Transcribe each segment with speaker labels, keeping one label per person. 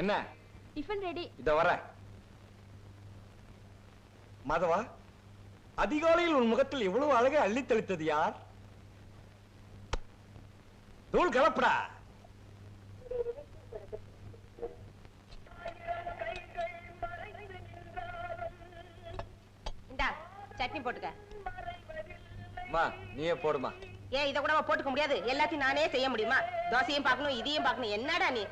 Speaker 1: என்ன?
Speaker 2: Tiffin ready.
Speaker 1: இத வர. மாதவா, அதிகாலையில் உன் முகத்தில் இவ்வளவு அழகை அள்ளி தெளித்தது யார்? தூள் கலப்படா.
Speaker 3: இந்தா சட்னி போட்டுக்க.
Speaker 1: மா நீயே போடுமா.
Speaker 3: ஏன் இத கூட போட்டுக்க முடியாது? எல்லாத்தையும் நானே செய்ய முடியுமா? தோசையும் பார்க்கணும், இதையும் பார்க்கணும். என்னடா நீ?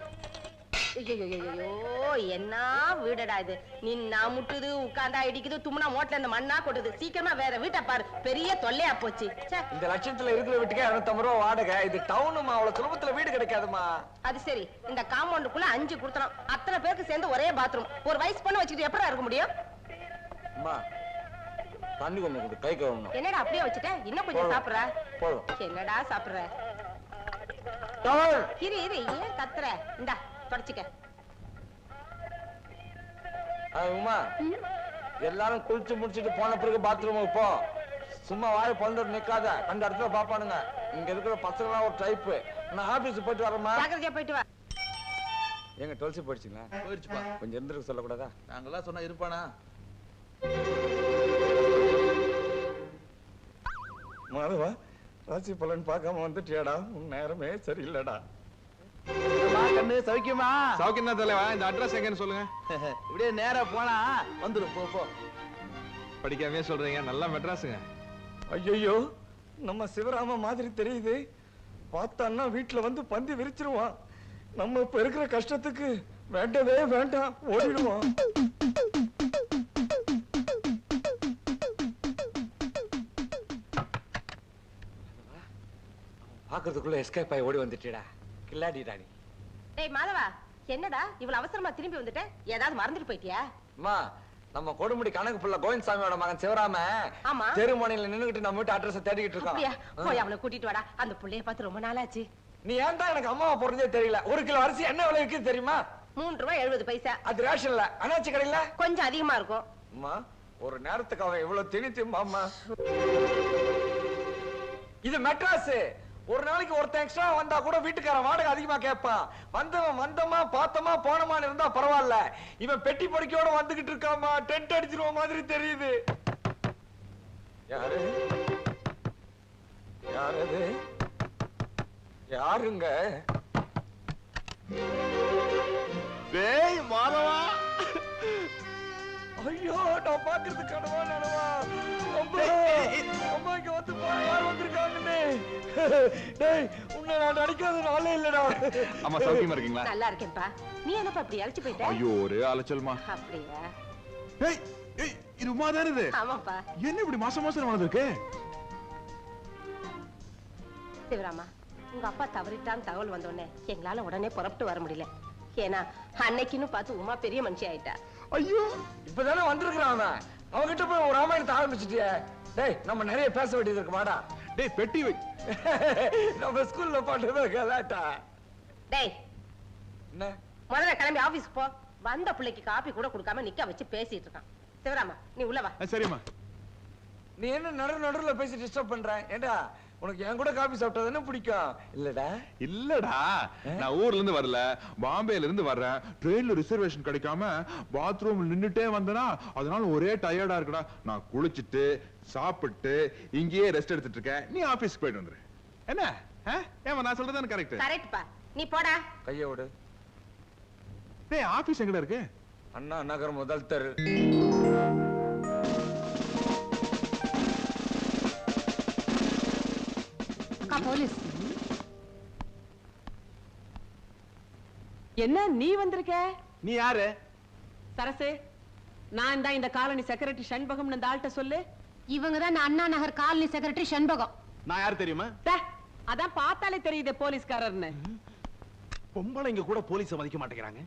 Speaker 3: ஐயோ, என்ன வீடடா இது? நின்னா முட்டுது, உட்கார்ந்தா இடிக்குது, தும்னா மோட்ல இந்த மண்ணா கொட்டுது. சீக்கிரமா வேற வீட்டை பாரு, பெரிய தொல்லையா போச்சு.
Speaker 1: இந்த லட்சத்துல இருக்கிற வீட்டுக்கு 250 ரூபா வாடகை. இது டவுனுமா, அவ்வளவு சுலபத்துல வீடு கிடைக்காதுமா.
Speaker 3: அது சரி, இந்த காம்பவுண்டுக்குள்ள 5 கொடுத்தோம். அத்தனை பேருக்கு சேர்ந்து ஒரே பாத்ரூம். ஒரு வயசு பொண்ணு வச்சுக்கிட்டு எப்படி இருக்க முடியும்?
Speaker 1: அம்மா தண்ணி கொஞ்சம் கொடு, கை கழுவணும்.
Speaker 3: என்னடா அப்படியே வச்சுட்ட? இன்னும் கொஞ்சம் சாப்பிடுற?
Speaker 1: போதும்.
Speaker 3: என்னடா சாப்பிடுற? இரு இரு, ஏன் கத்துற? இந்தா தொடச்சிக்க.
Speaker 1: உமா, எல்லாரும் குளிச்சு முடிச்சுட்டு போன பிறகு பாத்ரூமுக்கு போ. சும்மா வாய பழுந்து நிக்காத, அந்த இடத்துல பாப்பானுங்க. இங்க இருக்கிற பசங்களாம் ஒரு டைப்பு. நான் ஆபீஸ் போயிட்டு வரேம்மா.
Speaker 3: ஜாக்கிரதையா போயிட்டு வா.
Speaker 1: எங்க டுவெல்ஸ் போயிடுச்சுங்களா?
Speaker 4: போயிடுச்சுப்பா.
Speaker 1: கொஞ்சம் இருந்திருக்கு சொல்லக்கூடாதா?
Speaker 4: நாங்கெல்லாம் சொன்னா இருப்பானா?
Speaker 1: மாதவா, ராசி பலன் பார்க்காம வந்துட்டியாடா? உன் நேரமே சரியில்லடா.
Speaker 4: கண்ணு சௌக்கியமா?
Speaker 5: சௌக்கியம் தான் தலைவா. இந்த அட்ரஸ் எங்கன்னு சொல்லுங்க.
Speaker 4: இப்படியே நேரா போனா வந்துடும். போ போ.
Speaker 5: படிக்காமே சொல்றீங்க, நல்லா மெட்ராஸுங்க.
Speaker 1: ஐயோ, நம்ம சிவராம மாதிரி தெரியுது. பார்த்தான்னா வீட்டுல வந்து பந்தி விரிச்சிருவான். நம்ம இப்ப இருக்கிற கஷ்டத்துக்கு வேண்டவே வேண்டாம், ஓடிடுவோம். பாக்குறதுக்குள்ள எஸ்கேப் ஆகி ஓடி வந்துட்டேடா. கில்லாடிடா நீ.
Speaker 3: டேய் மாதவா, என்னடா இவ்வளவு அவசரமா திரும்பி வந்துட்ட? ஏதாவது மறந்துட்டு போயிட்டியா?
Speaker 1: அம்மா, நம்ம கொடுமுடி கணக்கு புள்ள கோவிந்தசாமியோட மகன் சிவராம தெருமனையில நின்னுகிட்டு நம்ம வீட்டு அட்ரஸ் தேடிக்கிட்டு இருக்கான்.
Speaker 3: போய் அவனை கூட்டிட்டு வாடா. அந்த புள்ளைய பார்த்து ரொம்ப நாளாச்சு.
Speaker 1: நீ ஏன்டா எனக்கு அம்மாவை போறதே தெரியல? 1 கிலோ அரிசி என்ன விலை விற்குது தெரியுமா?
Speaker 3: 3 ரூபாய் 70 பைசா.
Speaker 1: அது ரேஷன்ல, அனாச்சி கடையில
Speaker 3: கொஞ்சம் அதிகமா இருக்கும்.
Speaker 1: அம்மா, ஒரு நேரத்துக்கு அவன் இவ்வளவு திணித்தும்மா. இது மெட்ராஸ். ஒரு நாளைக்கு ஒருத்தன் எக்ஸ்ட்ரா வந்தா கூட வீட்டுக்காரன் வாடகை அதிகமா கேட்பான். வந்தவன் வந்தமா பார்த்தமா போனமான்னு இருந்தா பரவாயில்ல. இவன் பெட்டி படுக்கையோட வந்துகிட்டு இருக்காமா. டென்ட் அடிச்சிருவ மாதிரி தெரியுது. யாரு யாரது? யாருங்க?
Speaker 4: டேய் மாதவா.
Speaker 1: ஐயோ, நான் பாக்குறது கனவா நனவா? அம்மா அம்மா, இங்க வந்து யார் வந்திருக்காங்கன்னு. டேய், உன்னை நான் நடிக்காத நாளே இல்லடா.
Speaker 5: அம்மா சௌக்கியமா இருக்கீங்களா?
Speaker 3: நல்லா இருக்கேன்ப்பா. நீ என்னப்பா அப்படி அழைச்சு போயிட்ட?
Speaker 5: ஐயோ, ஒரே அலைச்சல்மா.
Speaker 3: அப்படியா?
Speaker 5: ஏய் ஏய், இது உமா தானே இது?
Speaker 3: ஆமாப்பா.
Speaker 5: என்ன இப்படி மாசம் மாசம் வளர்ந்துருக்கு?
Speaker 3: சிவராமா, உங்க அப்பா தவறிட்டான்னு தகவல் வந்தோடனே எங்களால உடனே புறப்பட்டு வர முடியல. ஏன்னா அன்னைக்குன்னு பார்த்து உமா பெரிய மனுஷி ஆயிட்டா.
Speaker 1: ஐயோ, இப்பதானே வந்திருக்கிறான் அவன். அவன்கிட்ட போய் ஒரு ராமாயணத்தை ஆரம்பிச்சுட்டியே. டேய், நம்ம நிறைய பேச வேண்டியது இருக்கு. வாடா.
Speaker 5: டேய் பெட்டி வை.
Speaker 1: நம்ம ஸ்கூல்ல பாட்டு கலாட்டா.
Speaker 3: டேய்,
Speaker 1: என்ன?
Speaker 3: முதல்ல கிளம்பி ஆபீஸ்க்கு போ. வந்த பிள்ளைக்கு காபி கூட கொடுக்காம நிக்க வச்சு பேசிட்டு இருக்கான். சிவராமா, நீ உள்ள வா.
Speaker 5: சரிம்மா.
Speaker 1: நீ என்ன நடுவுல பேசி டிஸ்டர்ப் பண்ற? ஏண்டா, உனக்கு என் கூட காபி சாப்பிட்டா பிடிக்கும் இல்லடா?
Speaker 5: இல்லடா, நான் ஊர்ல இருந்து வரல, பாம்பேல இருந்து வர்றேன். ட்ரெயின்ல ரிசர்வேஷன் கிடைக்காம பாத்ரூம் நின்னுட்டே வந்தனா, அதனால ஒரே டயர்டா இருக்குடா. நான் குளிச்சிட்டு சாப்பிட்டு இங்கேயே ரெஸ்ட் எடுத்துட்டு இருக்கேன். நீ ஆபீஸ்க்கு போயிட்டு வந்துரு. என்ன? ஏமா நான் சொல்றதுதானே கரெக்ட்?
Speaker 3: கரெக்ட்பா. நீ போடா.
Speaker 1: கைய விடு.
Speaker 5: டேய், ஆபீஸ் எங்கடா இருக்கு?
Speaker 1: அண்ணா நகர் முதல் தெரு.
Speaker 6: போலீஸ். என்ன நீ வந்திருக்க?
Speaker 4: நீ யாரு?
Speaker 6: சரசு, நான் தான் இந்த காலனி செக்ரட்டரி சண்பகம். இந்த ஆள்கிட்ட சொல்லு.
Speaker 2: இவங்க தான் அண்ணா நகர் காலனி செக்ரட்டரி சண்பகம்.
Speaker 4: நான் யாரு தெரியுமா?
Speaker 6: அதான் பார்த்தாலே தெரியுது போலீஸ்காரர்னு.
Speaker 4: பொம்பளைங்க கூட போலீஸ மதிக்க மாட்டேங்கிறாங்க.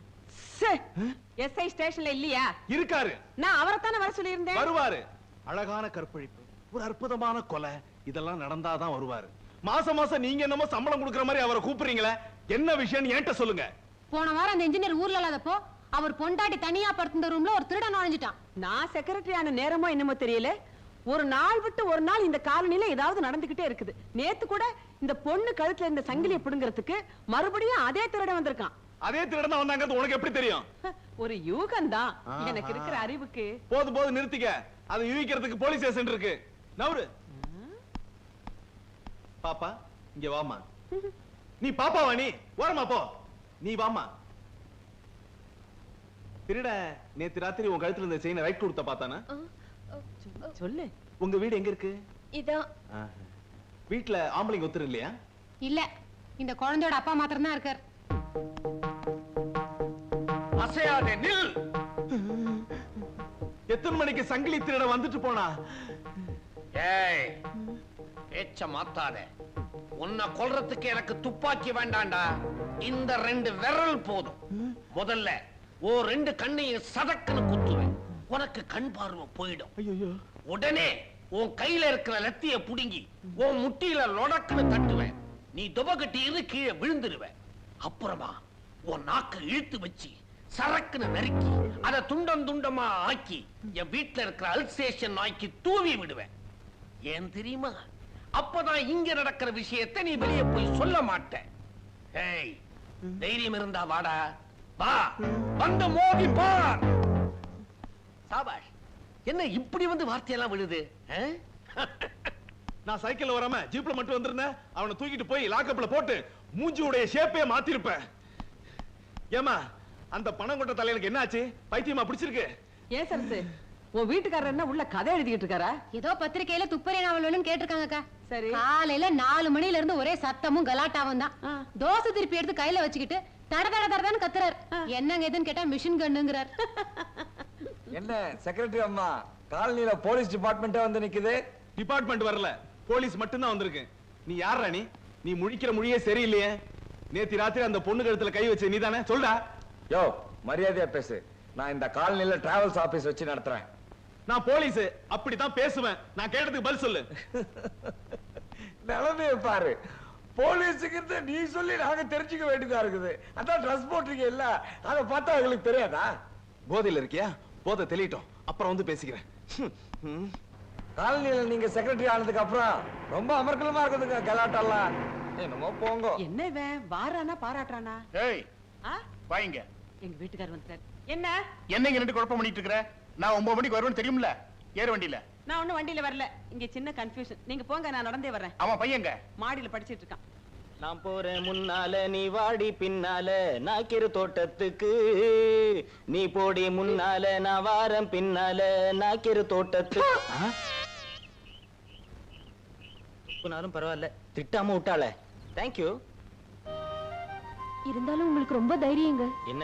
Speaker 6: எஸ்ஐ ஸ்டேஷன்ல இல்லையா?
Speaker 4: இருக்காரு.
Speaker 6: நான் அவரைத்தானே வர சொல்லி இருந்தேன்.
Speaker 4: வருவாரு. அழகான கற்பழிப்பு, ஒரு அற்புதமான கொலை, இதெல்லாம் நடந்தாதான் வருவாரு. மாசம் மாசம் நீங்க என்னமோ சம்பளம் கொடுக்கற மாதிரி அவரை கூப்பிடுறீங்களே, என்ன விஷயம் என்கிட்ட சொல்லுங்க.
Speaker 2: போன வாரம் அந்த இன்ஜினியர் ஊர்ல இல்லாதப்போ அவர் பொண்டாட்டி தனியா படுத்திருந்த ரூம்ல ஒரு திருடன் நுழைஞ்சிட்டான்.
Speaker 6: நான் செக்ரட்டரி ஆன நேரமோ என்னமோ தெரியல, ஒரு நாள் விட்டு ஒரு நாள் இந்த காலனில ஏதாவது நடந்துகிட்டே இருக்குது. நேத்து கூட இந்த பொண்ணு கழுத்துல இருந்த சங்கிலியை பிடுங்கிறதுக்கு மறுபடியும் அதே திருடன் வந்திருக்கான்.
Speaker 4: அதே திருடன் வந்தாங்க உனக்கு எப்படி தெரியும்?
Speaker 6: ஒரு யூகம்தான் எனக்கு இருக்கிற அறிவுக்கு.
Speaker 4: போது நிறுத்திக்க. அதை யூகிக்கிறதுக்கு போலீஸ் ஸ்டேஷன் இருக்கு. நவுரு. பாப்பா இங்க வாமா. நீ பாப்பாவா? நீ ஓரமா போ. நீ வாமா. திருட நேத்து ராத்திரி உன் கழுத்துல இருந்த செயினை ரைட் கொடுத்த பார்த்தானா?
Speaker 6: சொல்லு.
Speaker 4: உங்க வீடு எங்க இருக்கு?
Speaker 2: இதான்.
Speaker 4: வீட்டுல ஆம்பளைங்க ஒத்துரு இல்லையா?
Speaker 2: இல்ல, இந்த குழந்தையோட அப்பா மாத்திரம் தான் இருக்கார்.
Speaker 1: அசையாதே, நில்.
Speaker 4: எத்தனை மணிக்கு சங்கிலி திருட வந்துட்டு போனா?
Speaker 1: ஏய், ஏச்ச மாத்தாத. உன்னை கொல்றதுக்கு எனக்கு துப்பாக்கி வேண்டாண்டா. இந்த 2 விரல் போதும். முதல்ல ஓ 2 கண்ணையும் சதக்குன்னு குத்துவேன். உனக்கு கண் பார்வை போயிடும். உடனே உன் கையில இருக்கிற லத்திய புடுங்கி உன் முட்டியில லொடக்குன்னு தட்டுவேன். நீ துபகட்டி இருந்து கீழே விழுந்துருவேன். அப்புறமா உன் நாக்க இழுத்து வச்சு சரக்குன்னு நறுக்கி அதை துண்டம் துண்டமா ஆக்கி என் வீட்டுல இருக்கிற அல்சேஷன் நாய்க்கு தூவி விடுவேன். ஏன் தெரியுமா? அப்பதான் இங்க நடக்கிற விஷயத்தை நீ வெளியே போய் சொல்ல மாட்டேன். ஏய், தைரியம் இருந்தா வாடா. வா, வந்து மோதி பார். சாபாஷ். என்ன இப்படி வந்து வார்த்தையெல்லாம் விழுது?
Speaker 4: நான் சைக்கிள்ல வராம ஜீப்ல மட்டும் வந்திருந்தேன். அவனை தூக்கிட்டு போய் லாக்கப்ல போட்டு மூஞ்சியுடைய ஷேப்பே மாத்திருப்பேன். ஏமா, அந்த பணம் கொண்ட தலையிலுக்கு என்னாச்சு? பைத்தியமா பிடிச்சிருக்கு?
Speaker 6: ஏன் சரசு, உன் வீட்டுக்காரர் என்ன உள்ள கதை எழுதிக்கிட்டு இருக்காரா?
Speaker 2: ஏதோ பத்திரிக்கையில துப்பறி நாவல் வேணும்னு கேட்டிருக்காங்கக்கா.
Speaker 6: சரி.
Speaker 2: காலையில 4 மணில இருந்து ஒரே சத்தமும் கலாட்டாவும் தான். தோசை திருப்பி எடுத்து கையில வச்சுக்கிட்டு தட தட தடன்னு கத்துறாரு. என்னங்க எதுன்னு கேட்டா மிஷின் கண்ணுங்கிறார்.
Speaker 1: என்ன செக்ரட்டரி அம்மா, காலனில போலீஸ் டிபார்ட்மெண்டே வந்து நிக்குது?
Speaker 4: டிபார்ட்மெண்ட் வரல, போலீஸ் மட்டும் தான் வந்திருக்கு. நீ யாரா? நீ முழிக்கிற மொழியே சரியில்லையே. நேத்து ராத்திரி அந்த பொண்ணு கழுத்துல கை வச்சு நீதானே? சொல்டா.
Speaker 1: யோ, மரியாதையா பேசு. நான் இந்த காலனில டிராவல்ஸ் ஆபீஸ் வச்சு நடத்துறேன்.
Speaker 4: நான் போலீஸ், அப்படித்தான் பேசுவேன். நான் கேட்டதுக்கு பதில் சொல்லு.
Speaker 1: நிலைமையை பாரு. போலீஸுக்கு நீ சொல்லி நாங்க தெரிஞ்சுக்க வேண்டியதா இருக்குது. அதான் ட்ரெஸ் போட்டிருக்கீங்க இல்ல, அதை பார்த்தா எங்களுக்கு தெரியாதா?
Speaker 4: போதையில இருக்கியா? போதை தெளிட்டோம், அப்புறம் வந்து பேசிக்கிறேன்.
Speaker 1: காலனியில நீங்க செக்ரட்டரி ஆனதுக்கு அப்புறம் ரொம்ப அமர்க்கலமா இருக்குதுங்க கலாட்டெல்லாம். என்னமோ போங்க.
Speaker 6: என்ன இவன் வாரானா பாராட்டுறானா?
Speaker 7: ஏய்,
Speaker 6: ஆ?
Speaker 7: வாங்க.
Speaker 6: எங்க வீட்டுக்காரர் வந்துட்டார். என்ன?
Speaker 7: என்னங்க 2 குழப்பம் பண்ணிட்டு இருக்கற? நான் 9 மணிக்கு வருவேன்னு தெரியும்ல? ஏற வண்டியில.
Speaker 6: நான் ஒண்ணும் வண்டியில வரல. இங்க சின்ன கன்ஃபியூஷன். நீங்க போங்க, நான் நடந்தே வர்றேன்.
Speaker 7: அவன் பையங்க
Speaker 6: மாடியில படிச்சிட்டு இருக்கான்.
Speaker 8: நான் போறேன் முன்னால, நீ வாடி பின்னால, நாக்கிரு தோட்டத்துக்கு. நீ போடி முன்னால, நான் வாரம் பின்னால, நாக்கிரு தோட்டத்துக்கு. நானும் பரவாயில்ல, திட்டாம விட்டாளே. தேங்க்யூ.
Speaker 2: இருந்தாலும் உங்களுக்கு ரொம்ப தைரியங்க.
Speaker 8: என்ன?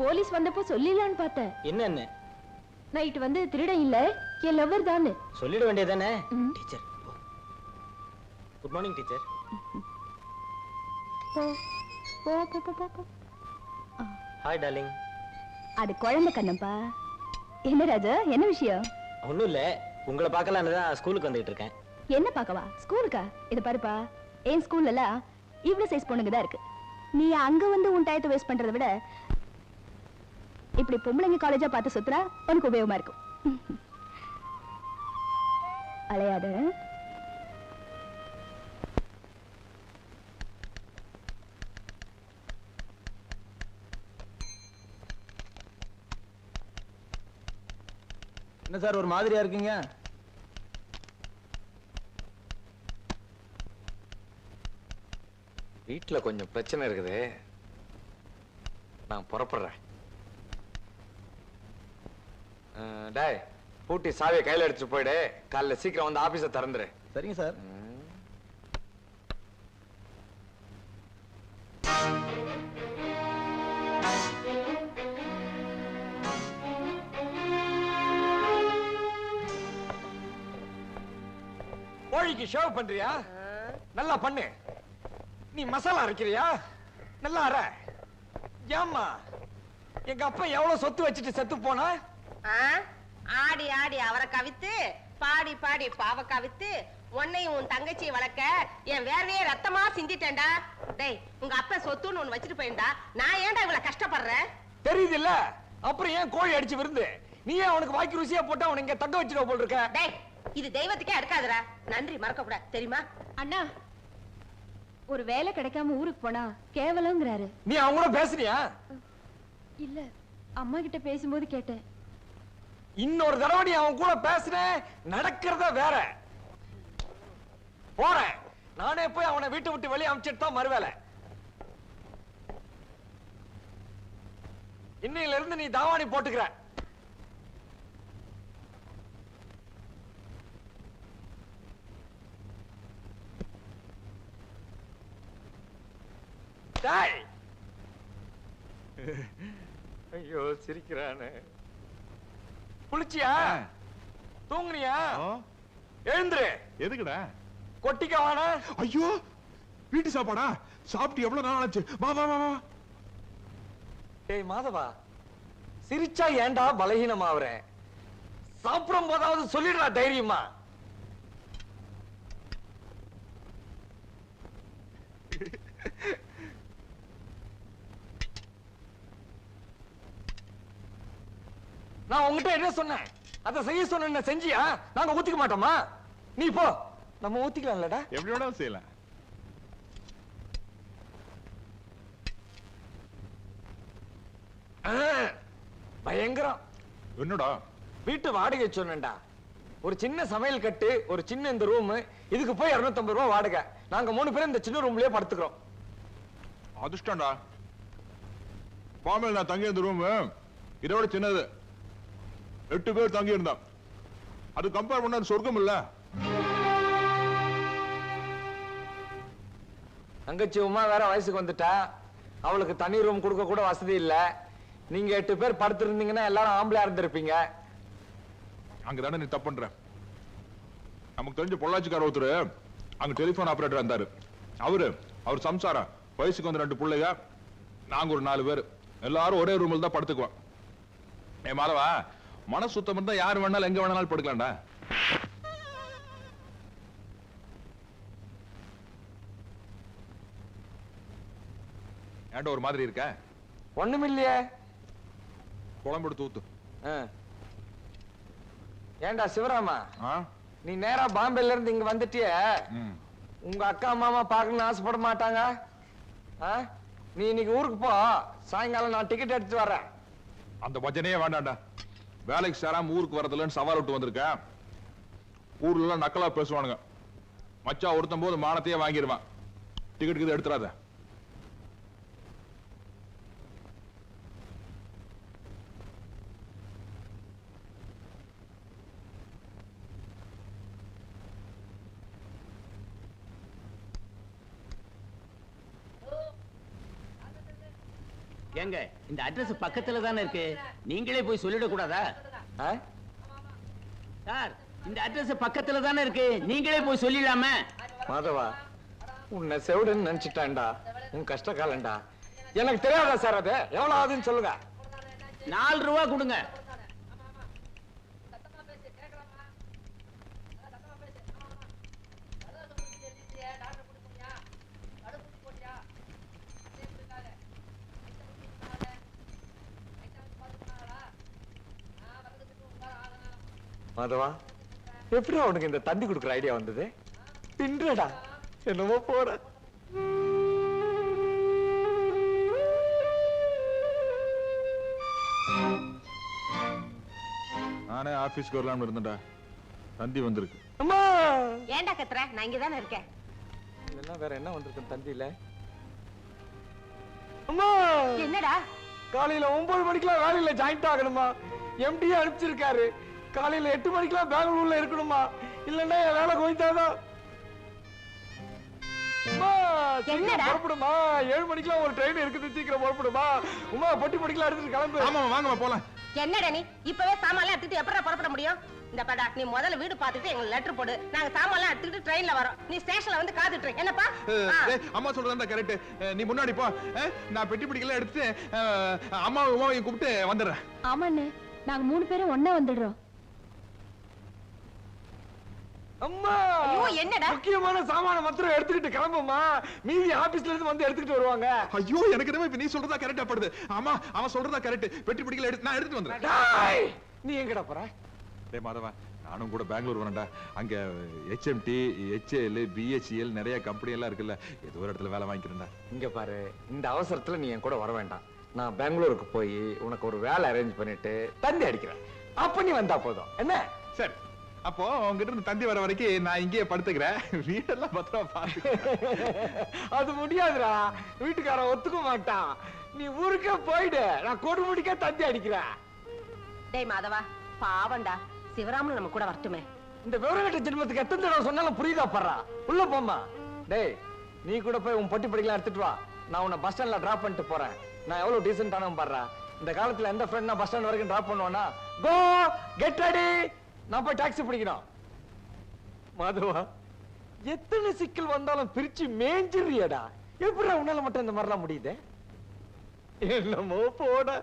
Speaker 2: போலீஸ் வந்தப்போ சொல்லிடலான்னு பார்த்தேன்.
Speaker 8: என்ன?
Speaker 2: நைட் வந்து திருடன் இல்ல, என் லவ்வர் தானே
Speaker 8: சொல்லிட வேண்டியதானே? Teacher, good morning teacher. Hi darling.
Speaker 2: அது குழந்தை கண்ணப்பா. என்ன ராஜா, என்ன விஷயம்?
Speaker 8: ஒண்ணும் இல்ல, உங்களை பார்க்கலான்னு தான் ஸ்கூலுக்கு வந்துட்டு இருக்கேன்.
Speaker 2: என்ன பார்க்கவா? ஸ்கூலுக்கா? இது பாருப்பா, என் ஸ்கூல்ல எல்லாம் இவ்வளவு சைஸ் பொண்ணுங்க தான் இருக்கு. நீ அங்க வந்து உன் டயத்தை வேஸ்ட் பண்றதை விட இப்படி பொம்பளைங்க காலேஜா பார்த்து சுத்துறா உனக்கு உபயோகமா இருக்கும். அலையாத.
Speaker 1: என்ன சார் ஒரு மாதிரியா இருக்கீங்க? வீட்டுல கொஞ்சம் பிரச்சனை இருக்குது, நான் புறப்படுறேன். டேய், பூட்டி சாவியை கையில எடுத்துட்டு போயிடு. காலைல சீக்கிரம் வந்து ஆபீஸ திறந்துரு.
Speaker 8: சரிங்க சார்.
Speaker 1: கோழிக்கு ஷேவ் பண்றியா? நல்லா பண்ணு. நீ மசாலா அரைக்கிறியா? நல்லா அரை. ஏம்மா, எங்க அப்பா எவ்வளவு சொத்து வச்சுட்டு செத்து போனா?
Speaker 3: ஆடி ஆடி அவரை கவித்து, பாடி பாடி பாவ கவித்து, உன்னையும் உன் தங்கச்சியை வளர்க்க என் வேர்வையே ரத்தமா சிந்திட்டேன்டா. டேய், உங்க அப்பா சொத்துன்னு ஒண்ணு வச்சுட்டு போயிருந்தா நான் ஏன்டா இவ்வளவு கஷ்டப்படுறேன்?
Speaker 1: தெரியுது இல்ல, அப்புறம் ஏன் கோழி அடிச்சு விருந்து? நீ ஏன் அவனுக்கு வாய்க்கு ருசியா போட்டு அவனை இங்க தங்க வச்சிருக்க போல் இருக்க?
Speaker 3: டேய், இது தெய்வத்துக்கே அடுக்காதுடா. நன்றி மறக்க கூடாது தெரியுமா?
Speaker 2: அண்ணா,
Speaker 9: ஒரு வேலை கிடைக்காம ஊருக்கு போனா கேவலங்கிறாரு.
Speaker 1: நீ அவங்க கூட பேசுறியா?
Speaker 9: இல்ல, அம்மா கிட்ட பேசும்போது கேட்டேன்.
Speaker 1: இன்னொரு தடவை நீ அவன் கூட பேசுன நடக்கிறத வேற. போறேன், நானே போய் அவனை வீட்டை விட்டு வெளியே அனுப்பிச்சிட்டு தான் மறுவேலை. இன்னையில இருந்து நீ தாவாணி போட்டுக்கிற. ஐயோ சிரிக்கிறானே. குளிச்சியா? தூங்குனியா? எழுந்துரு.
Speaker 5: எதுக்குடா?
Speaker 1: கொட்டிக்க வாடா.
Speaker 5: ஐயோ, வீட்டு சாப்பாடா? சாப்பிட்டு எவ்வளவு நாள் ஆச்சு? வா வா வா வா.
Speaker 1: டேய் மாதவா, சிரிச்சா ஏன்டா பலகீனமாவற? சாப்பிடும் போதாவது சொல்லிடுறா தைரியமா. நான் உங்ககிட்ட என்ன சொன்னேன்? அதை செய்ய சொன்ன செஞ்சியா? நாங்க ஊத்திக்க மாட்டோமா? நீ போ, நம்ம ஊத்திக்கலாம்லடா.
Speaker 5: எப்படி வேணாலும் செய்யலாம்.
Speaker 1: பயங்கரம்.
Speaker 5: என்னடா?
Speaker 1: வீட்டு வாடகை சொன்னேன்டா. ஒரு சின்ன சமையல் கட்டு, ஒரு சின்ன இந்த ரூம், இதுக்கு போய் 250 ரூபாய் வாடகை. நாங்க 3 பேரும் இந்த சின்ன ரூம்லயே படுத்துக்கிறோம்.
Speaker 5: அதிர்ஷ்டம்டா. பாம்பேல நான் தங்கி இருந்த ரூம் இதோட சின்னது. 8 பேர் தங்கி இருந்தான். அது கம்பேர் பண்ண சொர்க்கம் இல்ல.
Speaker 1: தங்கச்சி உமா வேற வயசுக்கு வந்துட்டா. அவளுக்கு தனி ரூம் கொடுக்க கூட வசதி இல்ல. நீங்க 8 பேர் படுத்திருந்தீங்கன்னா எல்லாரும் ஆம்பளையா இருந்திருப்பீங்க.
Speaker 5: அங்கதானே நீ தப்பு பண்ற. நமக்கு தெரிஞ்ச பொள்ளாச்சிக்கார ஒருத்தர் அங்க டெலிபோன் ஆபரேட்டர் இருந்தாரு. அவர் சம்சாரம், வயசுக்கு வந்து 2 பிள்ளைங்க, நாங்க ஒரு 4 பேர், எல்லாரும் ஒரே ரூம்ல தான் படுத்துக்குவோம். ஏ மாதவா, மன சுத்தம் இருந்தா யாரு வேணாலும் எங்க வேணாலும் படுக்கலாம்டா. ஏன்டா ஒரு மாதிரி இருக்க?
Speaker 1: ஒண்ணுமில்லையே.
Speaker 5: குழம்பு எடுத்து ஊத்து.
Speaker 1: ஏண்டா சிவராமா,
Speaker 5: ஆ?
Speaker 1: நீ நேரா பாம்பேல இருந்து இங்க வந்துட்டிய, உங்க அக்கா மாமா பார்க்கணும்னு ஆசைப்பட மாட்டாங்க? நீ இன்னைக்கு ஊருக்கு போ, சாயங்காலம் நான் டிக்கெட் எடுத்து வர்றேன்.
Speaker 5: அந்த பஜனையே வேண்டாம்டா. வேலைக்கு சேராம ஊருக்கு வரதுலன்னு சவால் விட்டு வந்திருக்கேன். ஊர்ல எல்லாம் நக்கலா பேசுவானுங்க. மச்சா ஒருத்தம் போது மானத்தையே வாங்கிடுவான். டிக்கெட் எடுத்துறாத.
Speaker 8: ஏங்க, இந்த அட்ரஸ் பக்கத்துல தானே இருக்கு, நீங்களே போய் சொல்லிட கூடாதா? சார், இந்த அட்ரஸ் பக்கத்துல தானே இருக்கு, நீங்களே போய் சொல்லிடலாமே.
Speaker 1: மாதவா, உன்னை செவிடுன்னு நினைச்சிட்டான்டா. உன் கஷ்ட காலண்டா. எனக்கு தெரியாதா சார்? அது எவ்வளவு ஆகுதுன்னு சொல்லுங்க.
Speaker 8: 4 ரூபா கொடுங்க.
Speaker 1: மாதவா, எப்படி உனக்கு இந்த தந்தி கொடுக்குற ஐடியா வந்தது? பின்றடா, என்னமோ போற.
Speaker 5: நானே ஆபீஸ்க்கு வரலாம்னு இருந்தேன்டா. தந்தி வந்திருக்கு.
Speaker 1: அம்மா,
Speaker 3: ஏன்டா கத்துற? நான் இங்கதானே இருக்கேன்.
Speaker 1: இதெல்லாம் வேற என்ன வந்திருக்கு தந்தியில? அம்மா,
Speaker 3: என்னடா?
Speaker 1: காலையில 9 மணிக்கெல்லாம் வேலையில ஜாயிண்ட் ஆகணுமா? எம்டியே அனுப்பிச்சிருக்காரு. காலையில 8 மணிக்கெல்லாம் பெங்களூர்ல இருக்கணுமா? இல்லன்னா என் வேலை கோயித்தாதான்.
Speaker 3: என்னடா?
Speaker 1: புறப்படுமா? 7 மணிக்கெல்லாம் ஒரு ட்ரெயின் இருக்குது, சீக்கிரம் புறப்படுமா? உமா, பொட்டி பொடிக்கலாம் எடுத்துட்டு கிளம்பு.
Speaker 5: ஆமா, வாங்கம்மா போலாம்.
Speaker 3: என்னடா நீ இப்பவே சாமான்லாம் எடுத்துட்டு எப்படா புறப்பட முடியும்? இந்த படா, நீ முதல்ல வீடு பார்த்துட்டு எங்களுக்கு லெட்டர் போடு. நாங்க சாமான்லாம் எடுத்துட்டு ட்ரெயின்ல வரோம். நீ ஸ்டேஷன்ல வந்து காத்துட்டு இரு. என்னப்பா?
Speaker 5: அம்மா சொல்றதா கரெக்ட். நீ முன்னாடி போ. நான் பெட்டி பிடிக்கலாம் எடுத்து அம்மாவும் உமாவையும் கூப்பிட்டு வந்துடுறேன்.
Speaker 9: ஆமாண்ணே, நாங்க 3 பேரும் ஒண்ணா வந்துடுறோம்.
Speaker 1: அம்மா,
Speaker 3: ஐயோ, என்னடா?
Speaker 1: முக்கியமான சாமான மாத்திரம் எடுத்துக்கிட்டு கிளம்புமா. மீதி ஆபீஸ்ல இருந்து வந்து எடுத்துக்கிட்டு வருவாங்க.
Speaker 5: ஐயோ, எனக்கு என்னமோ இப்ப நீ சொல்றதா கரெக்டா படுது. ஆமா, அவன் சொல்றதா கரெக்ட். பெட்டி பிடிக்கல நான் எடுத்துட்டு வந்துறேன்.
Speaker 1: டேய், நீ எங்கடா போற?
Speaker 5: டேய் மாதவா, நானும் கூட பெங்களூர் வரேன்டா. அங்க HMT, HAL, BHEL நிறைய கம்பெனி எல்லாம் இருக்குல்ல, ஏதோ ஒரு இடத்துல வேலை வாங்கிக்கிறேன்டா.
Speaker 1: இங்க பாரு, இந்த அவசரத்துல நீ என் கூட வர வேண்டாம். நான் பெங்களூருக்கு போய் உனக்கு ஒரு வேலை அரேஞ்ச் பண்ணிட்டு தந்தி அடிக்கிறேன். அப்ப நீ வந்தா போதும். என்ன?
Speaker 5: சரி, அப்போ உங்ககிட்ட இருந்து தந்தி வர வரைக்கும் நான் இங்கேயே படுத்துக்கிறேன். வீடெல்லாம் பத்திரமா பாத்து.
Speaker 1: அது முடியாதுடா, வீட்டுக்காரன் ஒத்துக்க மாட்டான். நீ ஊருக்கே போயிடு, நான் கொடுமுடிக்க தந்தி அடிக்கிறேன்.
Speaker 3: டேய் மாதவா, பாவண்டா, சிவராமன் நம்ம கூட வரட்டுமே.
Speaker 1: இந்த விவரங்கட்ட ஜென்மத்துக்கு எத்தனை தடவை சொன்னாலும் புரியுதா படுறா? உள்ள போமா. டேய், நீ கூட போய் உன் பொட்டி படிக்கலாம் எடுத்துட்டு வா. நான் உன்னை பஸ் ஸ்டாண்ட்ல டிராப் பண்ணிட்டு போறேன். நான் எவ்வளவு டீசென்டானவன் பாடுறா. இந்த காலத்துல எந்த ஃப்ரெண்ட் நான் பஸ் ஸ்டாண்ட் வரைக்கும் டிராப் பண்ணுவானா? கோ கெட் ரெடி, நான் போய் டாக்ஸி பிடிக்கணும். மாதவா, எத்தனை சிக்கல் வந்தாலும் பிரிச்சு மேஞ்சிரியடா. எப்படிடா உன்னால மட்டும் இந்த மாதிரிலாம் முடியுது? என்னமோ போட.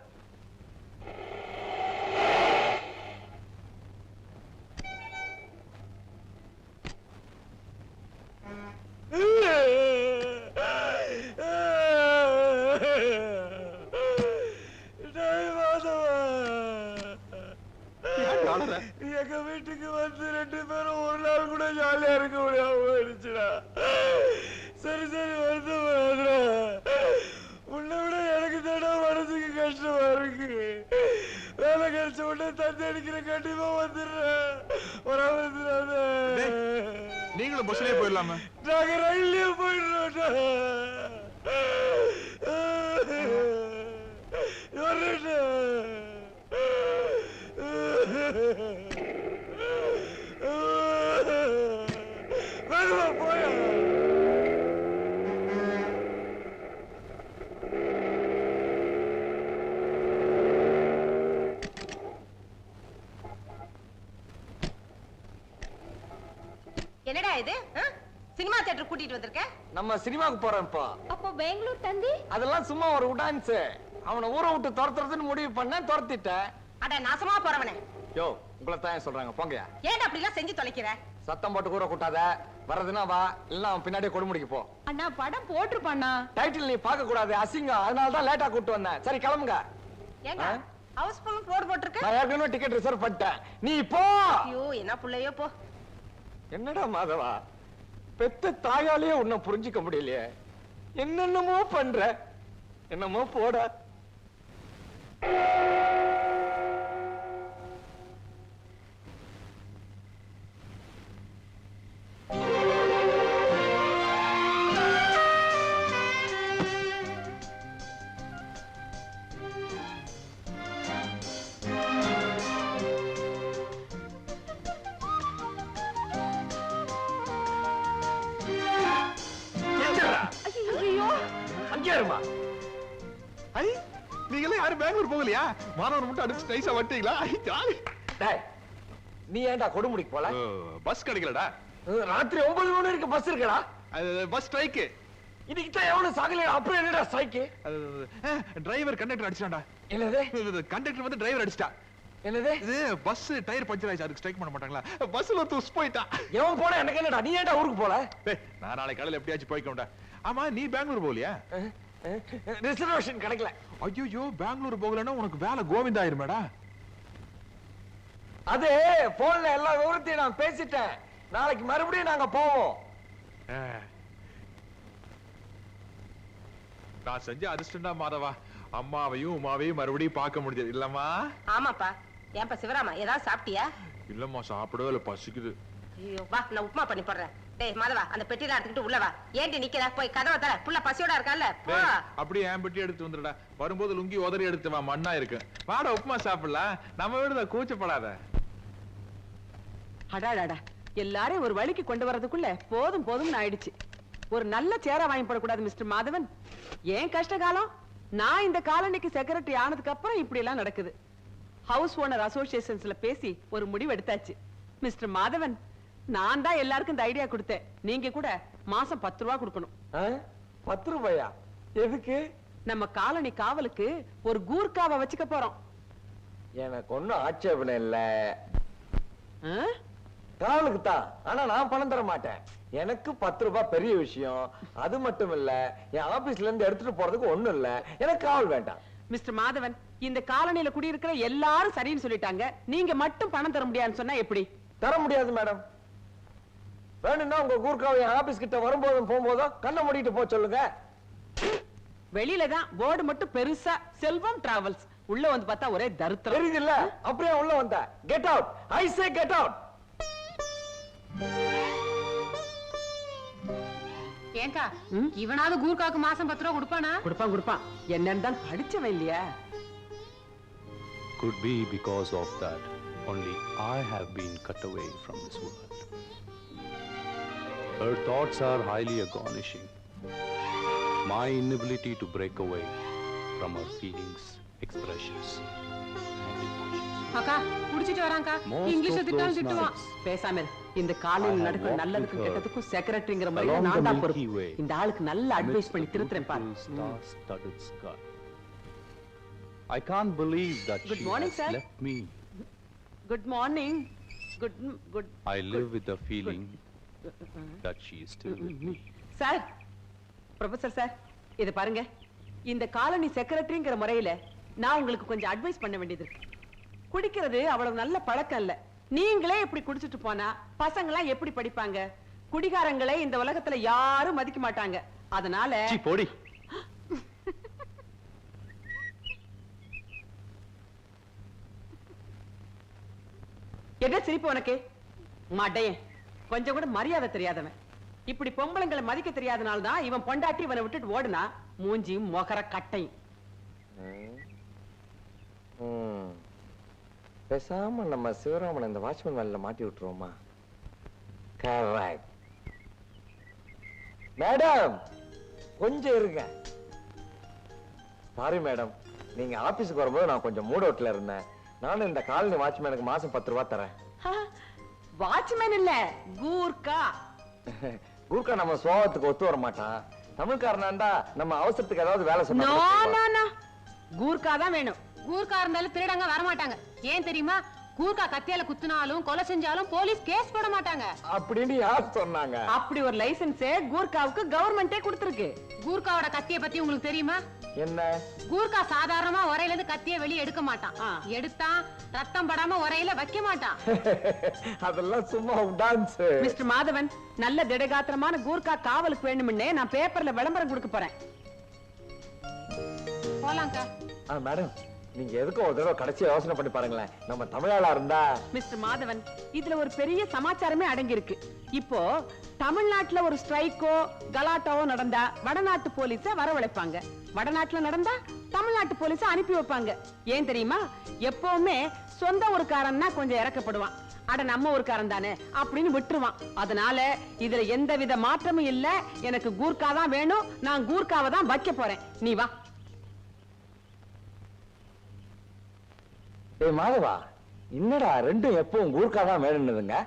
Speaker 1: எங்க வீட்டுக்கு வந்து 2 பேரும் ஒரு நாள் கூட ஜாலியா இருக்க முடியாம போயிடுச்சுடா. சரி சரி, வருத்தமா. உன்னை விட எனக்கு தானே மனசுக்கு கஷ்டமா இருக்கு. வேலை கிடைச்ச உடனே தந்தி அடிக்கிற, கண்டிப்பா வந்துடுறேன்.
Speaker 5: நீங்களும் பஸ்லயே போயிடலாமா?
Speaker 1: நாங்க ரயில்லயே போயிடுறோம். போயா
Speaker 3: என்னடா இது? சினிமா தியேட்டர் கூட்டிட்டு வந்திருக்க?
Speaker 1: நம்ம சினிமாக்கு போறோம் இப்போ.
Speaker 9: அப்போ பெங்களூர் தந்தி?
Speaker 1: அதெல்லாம் சும்மா ஒரு உடான்ஸ். அவனை ஊரை விட்டு துரத்துறதுன்னு முடிவு பண்ண, துரத்திட்டேன்.
Speaker 3: அட நாசமா போறவனே.
Speaker 1: யோ, உங்களை தான் சொல்றாங்க, போங்கயா.
Speaker 3: ஏன்டா அப்படி எல்லாம் செஞ்சு தொலைக்கிற?
Speaker 1: சத்தம் போட்டு கூற கூட்டாத. வரதுன்னா வா, இல்ல அவன் பின்னாடியே கொடுமுடிக்கு போ.
Speaker 6: அண்ணா படம் போட்டிருப்பாண்ணா.
Speaker 1: டைட்டில் நீ பார்க்க கூடாது, அசிங்கம். அதனால தான் லேட்டா கூட்டு வந்தேன். சரி கிளம்புங்க.
Speaker 3: ஏங்க ஹவுஸ்ஃபுல் போர்டு போட்டுருக்கு?
Speaker 1: நான் ஏற்கனவே டிக்கெட் ரிசர்வ் பண்ணிட்டேன். நீ போ.
Speaker 3: ஐயோ, என்ன புள்ளையோ போ.
Speaker 1: என்னடா மாதவா, பெத்த தாயாலேயே உன்னை புரிஞ்சுக்க முடியலையே. என்னென்னமோ பண்ற. என்னமோ போட.
Speaker 5: நீங்களே யாரும் பெங்களூர் போகலையா? மாணவர் மட்டும் அடிச்சு நைஸா வட்டீங்களா?
Speaker 1: நீ ஏன்டா கொடுமுடிக்கு போல?
Speaker 5: பஸ் கிடைக்கலடா.
Speaker 1: ராத்திரி 9 மணி வரைக்கும் பஸ் இருக்கடா.
Speaker 5: Bus strike.
Speaker 1: இன்னைக்கு தான் எவனும் சாகல. அப்புறம் என்னடா ஸ்ட்ரைக்கு?
Speaker 5: Driver conductor அடிச்சான்டா.
Speaker 1: என்னது?
Speaker 5: கண்டக்டர் வந்து டிரைவர் அடிச்சிட்டா.
Speaker 1: என்னது?
Speaker 5: இது பஸ் டயர் பஞ்சர் ஆயிடுச்சு, அதுக்கு ஸ்ட்ரைக் பண்ண மாட்டாங்களா? பஸ்ல துஸ் போயிட்டா.
Speaker 1: எவன் போட எனக்கு என்னடா? நீ ஏன்டா ஊருக்கு போல?
Speaker 5: நான் நாளை காலையில எப்படியாச்சும் போய்க்கோண்டா. ஆமா, நீ பெங்களூர் போகலையா?
Speaker 1: ரிசர்வேஷன் கிடைக்கல.
Speaker 5: ஐயோ, பெங்களூர் போகலன்னா உனக்கு வேலை கோவிந்தா ஆயிருமேடா.
Speaker 1: அது போன்ல எல்லா விவரத்தையும் நான் பேசிட்டேன். நாளைக்கு மறுபடியும் நாங்க போவோம்.
Speaker 5: நான் செஞ்ச அதிர்ஷ்டம்டா மாதவா. அம்மாவையும் உமாவையும் மறுபடியும் பார்க்க முடிஞ்சது இல்லம்மா?
Speaker 3: ஆமாப்பா. ஏன்பா சிவராமா, ஏதாவது சாப்பிட்டியா?
Speaker 5: இல்லம்மா, சாப்பிடவே இல்லை, பசிக்குது.
Speaker 3: ஐயோ, வா, நான் உப்புமா பண்ணி போடுறேன். டேய் மாதவா, அந்த பெட்டில எடுத்துக்கிட்டு உள்ள வா. ஏண்டி நிக்கிற? போய் கதவை தர. புள்ள பசியோட இருக்கான்ல. போ.
Speaker 5: அப்படியே என் பெட்டி எடுத்து வந்துடா. வரும்போது லுங்கி உதறி எடுத்து வா, மண்ணா இருக்கு. வாடா, உப்புமா சாப்பிடலாம். நம்ம வீடுதான், கூச்சப்படாத.
Speaker 6: அடாடாடா, எல்லாரையும் ஒரு வழிக்கு கொண்டு வரதுக்குள்ள போதும் போதும்னு ஆயிடுச்சு. ஒரு நல்ல சேரா வாங்கி போடக்கூடாது மிஸ்டர் மாதவன்? ஏன் கஷ்ட காலம்? நான் இந்த காலனிக்கு செக்ரட்டரி ஆனதுக்கு அப்புறம் இப்படி எல்லாம் நடக்குது. ஹவுஸ் ஓனர் அசோசியேஷன்ஸ்ல பேசி ஒரு முடிவு எடுத்தாச்சு. மிஸ்டர் மாதவன், நான் தான் எல்லாருக்கும் இந்த ஐடியா கொடுத்தேன். நீங்க கூட மாசம் 10 ரூபாய் கொடுக்கணும்.
Speaker 1: 10 ரூபாயா? எதுக்கு?
Speaker 6: நம்ம காலனி காவலுக்கு ஒரு கூர்காவை வச்சுக்க போறோம்.
Speaker 1: எனக்கு ஒண்ணும் ஆட்சேபனை இல்ல. காவலுக்கு தான், ஆனா நான் பணம் தர மாட்டேன். எனக்கு 10 ரூபாய் பெரிய விஷயம். அது மட்டும் இல்ல, என் ஆபீஸ்ல இருந்து எடுத்துட்டு போறதுக்கு ஒண்ணும் இல்ல. எனக்கு காவல் வேண்டாம்.
Speaker 6: மிஸ்டர் மாதவன், இந்த காலனியில குடியிருக்கிற எல்லாரும் சரின்னு சொல்லிட்டாங்க. நீங்க மட்டும் பணம் தர முடியாதுன்னு சொன்னா எப்படி?
Speaker 1: தர முடியாது மேடம். வேணும்னா உங்க கூர்க்காவை என் ஆபீஸ் கிட்ட வரும்போதும் போகும்போதும் கண்ணை மூடிட்டு போக சொல்லுங்க.
Speaker 6: வெளியில தான் போர்டு மட்டும் பெருசா செல்வம் டிராவல்ஸ், உள்ள வந்து பார்த்தா ஒரே தருத்திரம்.
Speaker 1: தெரியுது இல்ல? அப்படியே உள்ள வந்த. கெட் அவுட், ஐ சே கெட் அவுட்.
Speaker 2: ஏங்கா இவனாவது கூர்க்காவுக்கு மாசம் 10 ரூபா கொடுப்பானா?
Speaker 6: கொடுப்பான். என்னன்னு தான் படிச்சவன் இல்லையா?
Speaker 10: Could be because of that only I have been cut away from this world. Her thoughts are highly astonishing. My inability to break away from her feelings, expressions and emotions.
Speaker 2: அக்கா குடிச்சிட்டு வராங்கா.
Speaker 10: Most
Speaker 2: இங்கிலீஷ்ல
Speaker 10: of
Speaker 2: திட்டாலும்
Speaker 10: those
Speaker 2: திட்டுவான்.
Speaker 10: nights,
Speaker 6: பேசாம இரு. இந்த காலையில் நடக்கிற நல்லதுக்கும் கெட்டதுக்கும் செக்ரட்டரிங்கிற மாதிரி
Speaker 10: along the
Speaker 6: நான் தான்
Speaker 10: Milky
Speaker 6: பொறுப்பு.
Speaker 10: Way,
Speaker 6: இந்த ஆளுக்கு நல்ல அட்வைஸ்
Speaker 10: amidst
Speaker 6: பண்ணி
Speaker 10: the
Speaker 6: திருத்துறேன் பாரு.
Speaker 10: beautiful star-studded sky. I can't believe that
Speaker 6: Good
Speaker 10: she
Speaker 6: morning,
Speaker 10: has
Speaker 6: sir.
Speaker 10: left me.
Speaker 6: Good morning. Good
Speaker 10: I live with the feeling that she is still with me.
Speaker 6: Sir, professor sir, இத பாருங்க. இந்த colony செக்ரட்டரிங்கிற முறையில நான் உங்களுக்கு கொஞ்சம் advice பண்ண வேண்டியது இருக்கு. குடிக்கிறது அவ்வளவு நல்ல பழக்கம் இல்ல. நீங்களே இப்படி குடிச்சிட்டு போனா பசங்க எப்படி படிப்பாங்க? குடிகாரங்களே இந்த உலகத்துல யாரும் மதிக்க மாட்டாங்க. அதனால
Speaker 10: சீ போடி.
Speaker 6: எதை சிரிப்பு உனக்கு? மாட்டையன், கொஞ்சம் கூட மரியாதை தெரியாதவன். இப்படி பொம்பளைங்களை மதிக்க தெரியாதனால தான் இவன் பொண்டாட்டி இவனை விட்டுட்டு ஓடுனா. மூஞ்சியும் மொகர கட்டையும்.
Speaker 1: பேசாம நம்ம சிவராமன் இந்த வாட்ச்மேன் வேலையில மாட்டி விட்டுருவோமா? கரெக்ட். மேடம் கொஞ்சம் இருங்க. சாரி மேடம், நீங்க ஆபீஸ்க்கு வரும்போது நான் கொஞ்சம் மூட் அவுட்ல இருந்தேன். நானும் இந்த காலனி வாட்ச்மேனுக்கு மாசம் 10 ரூபாய் தரேன்.
Speaker 6: வாட்ச்மேன் இல்ல, கூர்க்கா.
Speaker 1: கூர்க்கா நம்ம சுவாபத்துக்கு ஒத்து வர மாட்டான். தமிழ்காரனாண்டா நம்ம அவசரத்துக்கு ஏதாவது வேலை
Speaker 6: நோ
Speaker 1: சொன்னா
Speaker 6: நோ நோ, கூர்க்கா தான் வேணும்.
Speaker 2: கூர்க்கா இருந்தாலும் திருடங்க வர மாட்டாங்க. ஏன் தெரியுமா? கூர்க்கா கத்தியால குத்துனாலும் கொலை செஞ்சாலும் போலீஸ் கேஸ் போட மாட்டாங்க
Speaker 1: அப்படின்னு யார் சொன்னாங்க?
Speaker 6: அப்படி ஒரு லைசென்ஸ் கூர்க்காவுக்கு கவர்மெண்டே கொடுத்திருக்கு.
Speaker 2: கூர்க்காவோட கத்திய பத்தி உங்களுக்கு தெரியுமா?
Speaker 1: என்ன?
Speaker 2: கூர்க்கா சாதாரணமா உரையில இருந்து கத்திய வெளியே எடுக்க மாட்டான். எடுத்தான் ரத்தம் படாம உரையில வைக்க மாட்டான்.
Speaker 1: அதெல்லாம் சும்மா டான்ஸ்.
Speaker 6: மிஸ்டர் மாதவன், நல்ல திடகாத்திரமான கூர்க்கா காவலுக்கு வேணும்னே நான் பேப்பர்ல விளம்பரம் கொடுக்க போறேன்.
Speaker 2: போலாங்கா.
Speaker 1: மேடம், நீங்க எதுக்கும் ஒரு தடவை கடைசியா யோசனை பண்ணி பாருங்களேன். நம்ம தமிழாளா இருந்தா.
Speaker 6: மிஸ்டர் மாதவன், இதுல ஒரு பெரிய சமாச்சாரமே அடங்கி இருக்கு. இப்போ தமிழ்நாட்டுல ஒரு ஸ்ட்ரைக்கோ கலாட்டாவோ நடந்தா வடநாட்டு போலீஸ வரவழைப்பாங்க. வடநாட்டுல நடந்தா தமிழ்நாட்டு போலீஸ அனுப்பி வைப்பாங்க. ஏன் தெரியுமா? எப்பவுமே சொந்த ஊருக்காரன்னா கொஞ்சம் இறக்கப்படுவான். அட நம்ம ஊருக்காரன் தானே அப்படின்னு விட்டுருவான். அதனால இதுல எந்தவித மாற்றமும் இல்ல. எனக்கு கூர்க்கா தான் வேணும். நான் கூர்க்காவை தான் வைக்க போறேன். நீ வா.
Speaker 1: ஏய் மாதவா, என்னடா ரெண்டும் எப்பவும் கூர்க்கா தான் வேணும்னுதுங்க?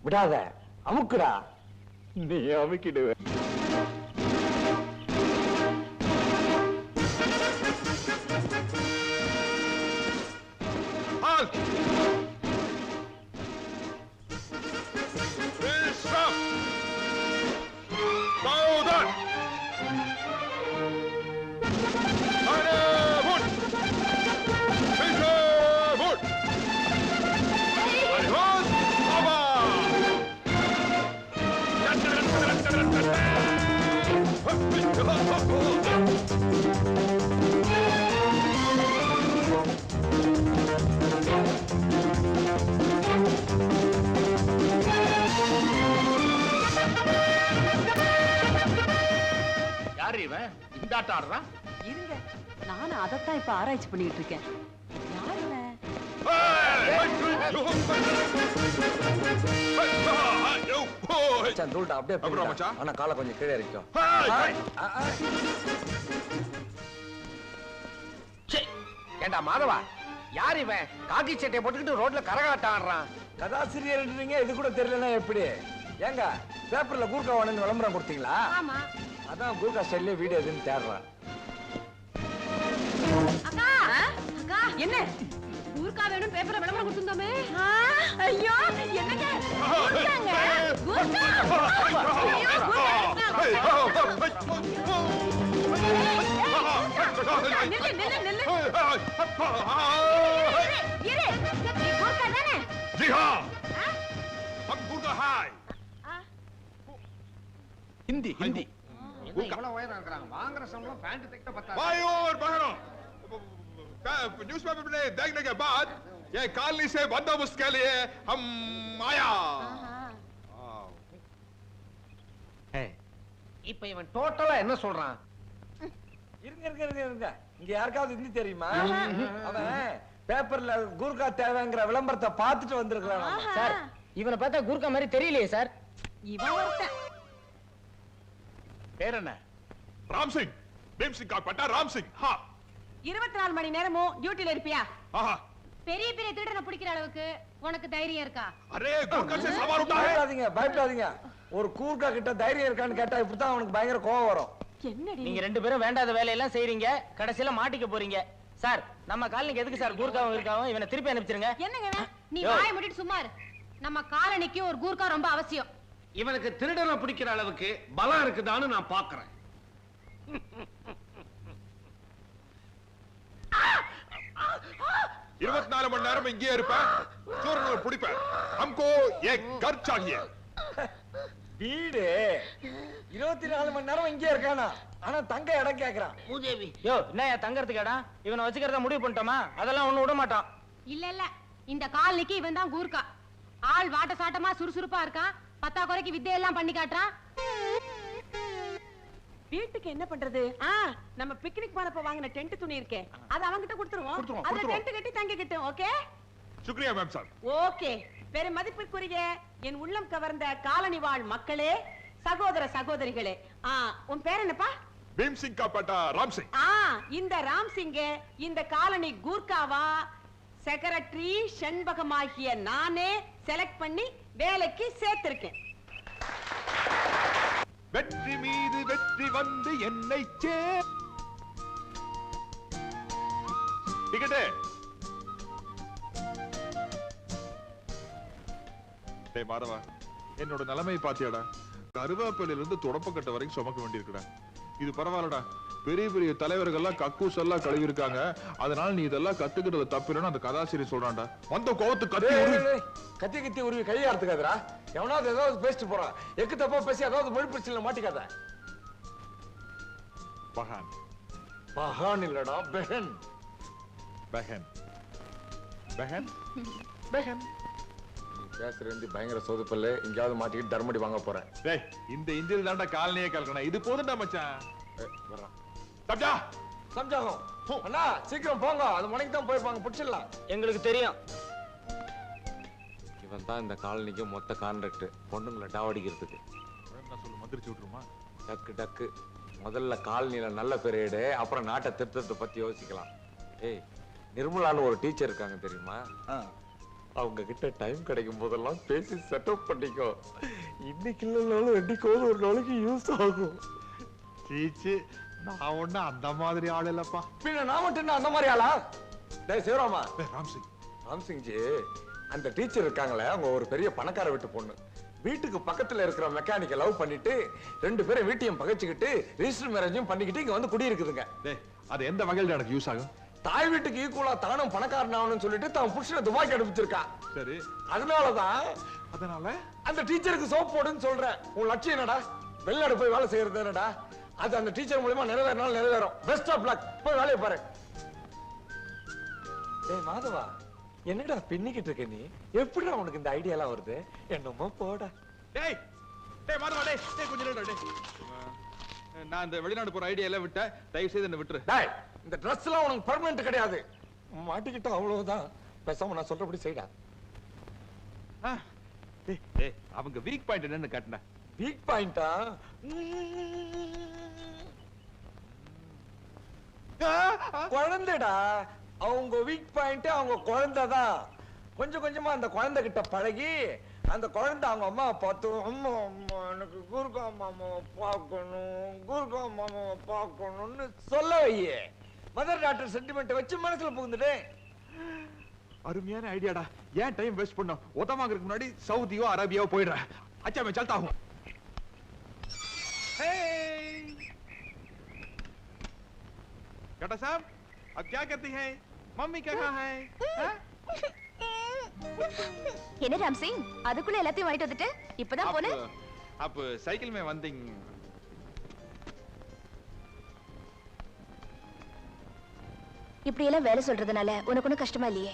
Speaker 1: விடாத, அமுக்குடா. நீ அமுக்கிடுவ.
Speaker 7: யாரு இவன்? இந்த ஆட்டம் ஆடுறான்?
Speaker 6: இருங்க, நானும் அதைத்தான் இப்ப ஆராய்ச்சி பண்ணிட்டு இருக்கேன். யார் இவன்?
Speaker 1: அப்படியே
Speaker 5: அப்புறம் மச்சான்?
Speaker 1: ஆனா காலை கொஞ்சம் கீழே இருக்கும்.
Speaker 7: ஏண்டா மாதவா, யார் இவன்? காக்கி சட்டையை போட்டுக்கிட்டு ரோட்ல கரகாட்டம் ஆடுறான்.
Speaker 1: கதாசிரியர் இது கூட தெரியலன்னா எப்படி? ஏங்க பேப்பர்ல கூர்க்கா வாங்கன்னு விளம்பரம் கொடுத்தீங்களா?
Speaker 2: ஆமா.
Speaker 1: அதான் கூர்க்கா ஸ்டைல்ல வீடியோ எதுன்னு தேடுறான்.
Speaker 2: அக்கா அக்கா,
Speaker 6: என்ன?
Speaker 2: கூர்க்கா வேணும் பேப்பர்ல விளம்பரம் கொடுத்துருந்தோமே.
Speaker 6: ஐயோ, என்னங்க? கூர்க்காங்க, கூர்க்கா. ஐயோ, நில்லு நில்லு நில்லு. இரு, கூர்க்கா தானே?
Speaker 5: तो हाय
Speaker 4: हिंदी हिंदी
Speaker 7: என்ன இவ்வளவு உயரம் இருக்கறாங்க வாங்குற சம்பளம் பேண்ட் தைக்க பத்தாது
Speaker 5: भाई और बहनों न्यूज़पेपर में देखने के बाद ये कॉलोनी से बंदोबस्त के लिए हम आया
Speaker 7: இப்ப இவன் டோட்டலா என்ன சொல்றான்
Speaker 1: இருங்க இருங்க இருங்க இருங்க இங்க யாருக்காவது ஹிந்தி தெரியுமா அவன் பேப்பர்ல கூர்கா தேவைங்கிற விளம்பரத்தை பார்த்துட்டு வந்திருக்கான்
Speaker 8: சார் இவனை பார்த்தா கூர்க்கா மாதிரி தெரியலையே சார்
Speaker 6: இவன் ஒருத்தன்
Speaker 4: பேர் என்ன?
Speaker 5: राम सिंह भीम सिंह का पट्टा राम सिंह हाँ
Speaker 6: 24 மணி நேரமும் டியூட்டில இருப்பியா
Speaker 5: हाँ
Speaker 2: பெரிய பெரிய திருடனை பிடிக்கிற அளவுக்கு உனக்கு தைரியம் இருக்கா?
Speaker 5: अरे गुरका से सवार उठा है
Speaker 1: பயப்படாதீங்க பயப்படாதீங்க ஒரு கூர்கா கிட்ட தைரியம் இருக்கான்னு கேட்டா இப்படித்தான் அவனுக்கு பயங்கர கோவம் வரும்
Speaker 6: என்னடி
Speaker 8: நீங்க ரெண்டு பேரும் வேண்டாத வேலையெல்லாம் செய்றீங்க கடைசியில மாட்டிக்க போறீங்க சார் நம்ம காலனிக்கு எதுக்கு சார் கூர்க்காவும் இருக்காவும் இவனை திருப்பி அனுப்பிச்சிருங்க
Speaker 6: என்னங்க இவன்?
Speaker 2: நீ வாயை மூடிட்டு சும்மா இரு. நம்ம காலனிக்கு ஒரு கூர்க்கா ரொம்ப அவசியம்.
Speaker 7: இவனுக்கு திருடனை பிடிக்கிற அளவுக்கு பலம் இருக்குதான்னு நான் பாக்குறேன்
Speaker 5: 24 மணி நேரம் இங்கே இருப்பேன் சூரனை பிடிப்பேன் हमको एक घर चाहिए
Speaker 1: வீடு 24 மணி நேரம் இங்கே இருக்கானா ஆனா தங்க இடம் கேக்குறான்
Speaker 7: மூதேவி
Speaker 8: யோ என்னயா தங்கறதுக்கு இடம் இவனை வச்சுக்கிறத முடிவு பண்ணிட்டோமா அதெல்லாம் ஒண்ணு விட மாட்டான்
Speaker 2: இல்ல இல்ல இந்த காலனிக்கு இவன் தான் கூர்க்கா. ஆள் வாட்ட சாட்டமா சுறுசுறுப்பா இருக்கான். பத்தா குறைக்கு வித்தையெல்லாம் பண்ணி காட்டுறான்.
Speaker 6: வீட்டுக்கு என்ன பண்றது நம்ம பிக்னிக் போனப்ப வாங்கின டென்ட் துணி இருக்கே அது அவங்கிட்ட கொடுத்துருவோம் அதுல டென்ட் கட்டி தங்கிக்கிட்டோம் ஓகே
Speaker 5: शुक्रिया मैम साहब
Speaker 6: ஓகே பெரும் மதிப்பிற்குரிய என் உள்ளம் கவர்ந்த காலனி வாழ் மக்களே சகோதர சகோதரிகளே உன் பேர் என்னப்பா
Speaker 5: भीम सिंह का पट्टा राम सिंह
Speaker 6: இந்த ராம் சிங்க இந்த காலனி கூர்க்காவா செக்ரட்டரி செண்பகமாகிய நானே செலக்ட் பண்ணி வேலைக்கு சேர்த்திருக்கேன்
Speaker 5: வெற்றி மீது வெற்றி வந்து என்னை டிக்கெட்டு டேய் மாதவா என்னோட நிலைமை பாத்தியாடா கருவேப்பிலையில இருந்து தொடப்பக்கட்ட வரைக்கும் சுமக்க வேண்டியிருக்குடா இது பரவாயில்லடா பெரிய பெரிய தலைவர்கள்லாம் கக்கூஸ் எல்லாம் கழுவி இருக்காங்க அதனால நீ இதெல்லாம் கத்துக்கிறது தப்பில்லைன்னு அந்த கதாசிரியர் சொல்றான்டா வந்த கோவத்து
Speaker 1: கத்தி கத்தி உருவி கையாடுத்துக்காதரா எவனாவது ஏதாவது பேசிட்டு போறான் எக்கு தப்பா பேசி ஏதாவது மொழி பிரச்சனை மாட்டிக்காத
Speaker 5: பஹான்
Speaker 1: பஹான் இல்லடா பெஹன்
Speaker 5: பெஹன் பெஹன் பெஹன்
Speaker 1: பேசுற இந்தி பயங்கர சோதுப்பல்ல எங்கயாவது மாட்டிக்கிட்டு தர்மடி வாங்க போறேன்
Speaker 5: டேய் இந்த இந்தியில தான்டா காலனியே கலக்கணும் இது போதும்டா மச்சான்
Speaker 1: வர்றான்
Speaker 5: சப்ஜா
Speaker 1: சம்ஜாகம் அண்ணா சீக்கிரம் போங்க அது மணிக்கு தான் போயிருப்பாங்க பிடிச்சிடலாம்
Speaker 8: எங்களுக்கு தெரியும்
Speaker 11: இவன் தான் இந்த காலனிக்கு மொத்த கான்ட்ராக்ட் பொண்ணுங்களை டாவடிக்கிறதுக்கு
Speaker 5: சொல்லு மந்திரிச்சு விட்டுருமா
Speaker 11: டக்கு டக்கு முதல்ல காலனியில நல்ல பேர் எடு அப்புறம் நாட்டை திருத்தத்தை பத்தி யோசிக்கலாம் ஏய் நிர்மலான்னு ஒரு டீச்சர் இருக்காங்க தெரியுமா அவங்க கிட்ட டைம் கிடைக்கும் போதெல்லாம் பேசி செட்டப் பண்ணிக்கோ இன்னைக்கு இல்லைனாலும் என்னைக்கோது ஒரு நாளைக்கு யூஸ் ஆகும்
Speaker 5: சீச்சு நான் ஒண்ணு அந்த மாதிரி ஆள் இல்லப்பா
Speaker 1: பின்ன நான் மட்டும் என்ன அந்த மாதிரி ஆளா டேய் சிவராமா
Speaker 5: ராம் சிங்
Speaker 1: ராம் சிங்ஜி அந்த டீச்சர் இருக்காங்களே அவங்க ஒரு பெரிய பணக்கார வீட்டு பொண்ணு வீட்டுக்கு பக்கத்துல இருக்கிற மெக்கானிக்க லவ் பண்ணிட்டு ரெண்டு பேரும் வீட்டையும் பகைச்சுக்கிட்டு ரிஜிஸ்டர் மேரேஜும் பண்ணிக்கிட்டு இங்க வந்து குடி இருக்குதுங்க
Speaker 5: டேய் அது எந்த வகையில எனக்கு யூஸ் ஆகும்
Speaker 1: தாய் வீட்டுக்கு ஈக்குவலா தானும் பணக்காரன் ஆகணும்னு சொல்லிட்டு தான் புருஷனை துபாய்க்கு அனுப்பிச்சிருக்கா
Speaker 5: சரி
Speaker 1: அதனால அந்த டீச்சருக்கு சோப் போடுன்னு சொல்றேன் உன் லட்சியம் என்னடா வெளிநாடு போய் வேலை செய்யறது என்னடா அது அந்த டீச்சர் மூலமா நிறைவேறினாலும் நிறைவேறும் பெஸ்ட் ஆஃப் லக் போய் வேலையை பாரு ஏய் மாதவா என்னடா பின்னிக்கிட்டு இருக்க நீ எப்படிடா உனக்கு இந்த ஐடியா எல்லாம் வருது என்னமோ போடா
Speaker 5: டேய் டேய் மாதவா டேய் கொஞ்சம் நில்லுடா டேய் நான் இந்த வெளிநாடு போற ஐடியா எல்லாம் விட்ட தயவு செய்து என்ன விட்டுரு
Speaker 1: டேய் இந்த Dress எல்லாம் உனக்கு பெர்மனன்ட் கிடையாது மாட்டிக்கிட்ட அவ்வளவுதான் பேசாம நான் சொல்றபடி செய்டா
Speaker 5: டேய் டேய் அவங்க வீக் பாயிண்ட் என்னன்னு காட்டுடா
Speaker 1: வீக் பாயிண்டா குழந்தைடா அவங்க வீக் பாயிண்ட் அவங்க குழந்தைதான் கொஞ்சம் கொஞ்சமா அந்த குழந்தை கிட்ட பழகி அந்த குழந்தை அவங்க அம்மா பார்த்து அம்மா அம்மா எனக்கு குருகா மாமாவை பார்க்கணும் குருகா மாமாவை பார்க்கணும்னு சொல்ல வையே மதர் டாக்டர் சென்டிமெண்ட் வச்சு மனசுல புகுந்துட்டு
Speaker 5: அருமையான ஐடியாடா ஏன் டைம் வேஸ்ட் பண்ணோம் உதவாங்கிறதுக்கு முன்னாடி சவுதியோ அரேபியாவோ போயிடுறேன் अच्छा मैं चलता हूँ बेटा साहब अब क्या करती है मम्मी क्या कहा है
Speaker 9: என்ன ராம் சிங் அதுக்குள்ள எல்லாத்தையும் வாங்கிட்டு வந்துட்டு இப்பதான் போன
Speaker 5: आप साइकिल में वंदिंग
Speaker 9: இப்படி எல்லாம் வேலை சொல்றதுனால உனக்கு ஒன்றும் கஷ்டமா இல்லையே?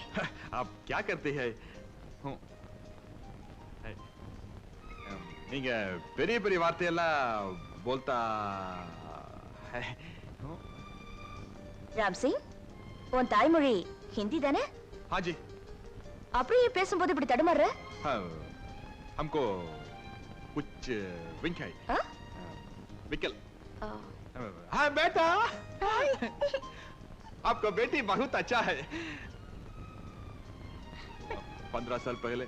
Speaker 5: आप क्या करते हैं நீங்க பெரிய பெரிய வார்த்தையெல்லாம் बोलता है
Speaker 9: ராம் சிங் உன் தாய்மொழி ஹிந்தி தானே?
Speaker 5: हाँ जी
Speaker 9: அப்படியே பேசும்போது இப்படி தடுமாறுற?
Speaker 5: हमको कुछ विंक है विकल हाँ बेटा आपका बेटी बहुत अच्छा है 15 साल पहले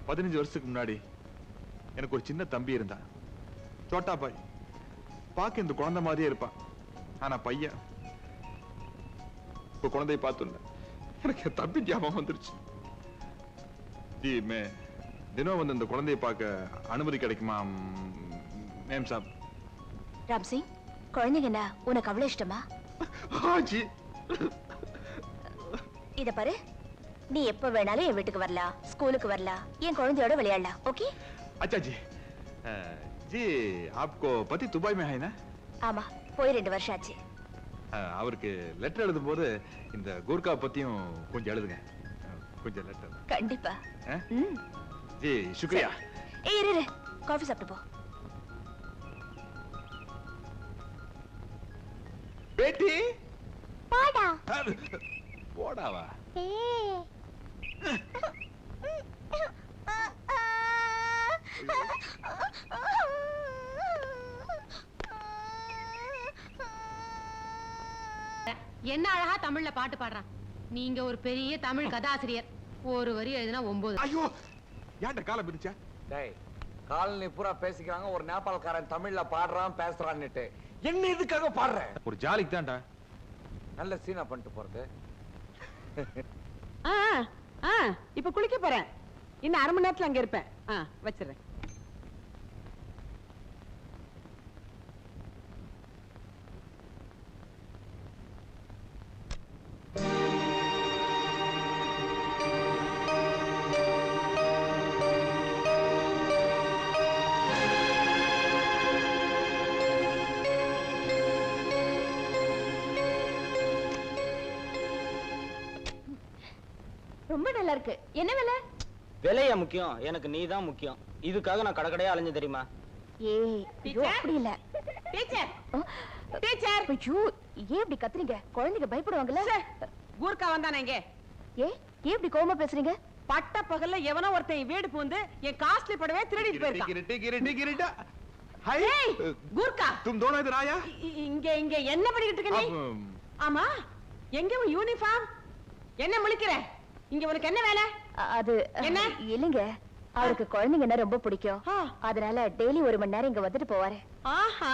Speaker 5: 15 வருஷத்துக்கு முன்னாடி எனக்கு ஒரு சின்ன தம்பி இருந்தான் சோட்டா பாய் பாக்க இந்த குழந்தை மாதிரியே இருப்பான் ஆனா பையன் இப்ப குழந்தையை பார்த்துள்ள எனக்கு தம்பி ஞாபகம் வந்துருச்சு ஜி மே தினம் வந்து இந்த குழந்தையை பார்க்க அனுமதி கிடைக்குமா மேம் சாப்?
Speaker 9: ராம் சிங் குழந்தைங்கன்னா உனக்கு அவ்வளவு இஷ்டமா?
Speaker 5: ஜி
Speaker 9: இத பாரு நீ எப்ப வேணாலும் என் வீட்டுக்கு வரலாம் ஸ்கூலுக்கு வரலாம் என் குழந்தையோட விளையாடலாம் ஓகே?
Speaker 5: अच्छा जी जी आपको पति दुबई में है ना?
Speaker 9: ஆமா போய் 2 வருஷம் ஆச்சு.
Speaker 5: அவருக்கு லெட்டர் எழுதும்போது இந்த கூர்கா பத்தியும் கொஞ்சம் எழுதுங்க கொஞ்சம் லெட்டர்.
Speaker 9: கண்டிப்பா.
Speaker 5: जी शुक्रिया.
Speaker 9: ஏய் இரு காபி சாப்பிட்டு போ.
Speaker 5: बेटी
Speaker 9: பாடா
Speaker 5: போடாவா?
Speaker 2: என்ன அழகா தமிழ்ல பாட்டு பாடுறான். நீங்க ஒரு பெரிய தமிழ் கதாசிரியர். ஒரு வரி எழுதினா 9.
Speaker 5: ஐயோ ஏன்டா கால பிரிச்சா?
Speaker 11: டேய் காலனி பூரா பேசிக்கிறாங்க ஒரு நேபாளக்காரன் தமிழ்ல பாடுறான் பேசுறான்னுட்டு. என்ன இதுக்காக பாடுற?
Speaker 5: ஒரு ஜாலிக்கு தான்டா.
Speaker 11: நல்ல சீனா பண்ணிட்டு போறது.
Speaker 6: இப்ப குளிக்க போறேன். இன்னும் 1/2 மணி நேரத்துல அங்க இருப்பேன். வச்சிடுறேன்.
Speaker 9: ரொம்ப நல்லா இருக்கு. என்ன விலை?
Speaker 8: விலையா முக்கியம்? எனக்கு நீ தான் முக்கியம். இதுக்காக நான் கடக்கடையா அலைஞ்சு தெரியுமா?
Speaker 9: ஏய் ஐயோ அப்படி இல்ல.
Speaker 6: டீச்சர் டீச்சர்
Speaker 9: ஐயோ ஏன் இப்படி கத்துறீங்க? குழந்தைங்க பயப்படுவாங்கல.
Speaker 6: கூர்க்கா வந்தானே இங்க.
Speaker 9: ஏன் இப்படி கோவமா பேசுறீங்க?
Speaker 6: பட்ட பகல்ல எவனோ ஒருத்தன் வீடு பூந்து என் காஸ்ட்லி படவே திருடிட்டு போயிருக்கான்.
Speaker 5: गिरटा हाय
Speaker 6: கூர்க்கா
Speaker 5: तुम दोनों इधर आया?
Speaker 6: இங்க இங்க என்ன பண்ணிட்டு இருக்க நீ? ஆமா எங்க உன் யூனிஃபார்ம்? என்ன முழிக்கிற? இங்க உனக்கு என்ன வேலை?
Speaker 9: அது
Speaker 6: என்ன?
Speaker 9: இல்லங்க அவருக்கு குழந்தைங்கன்னா ரொம்ப பிடிக்கும். அதனால டெய்லி 1 மணி நேரம் இங்க வந்துட்டு போவாரு.
Speaker 6: ஆஹா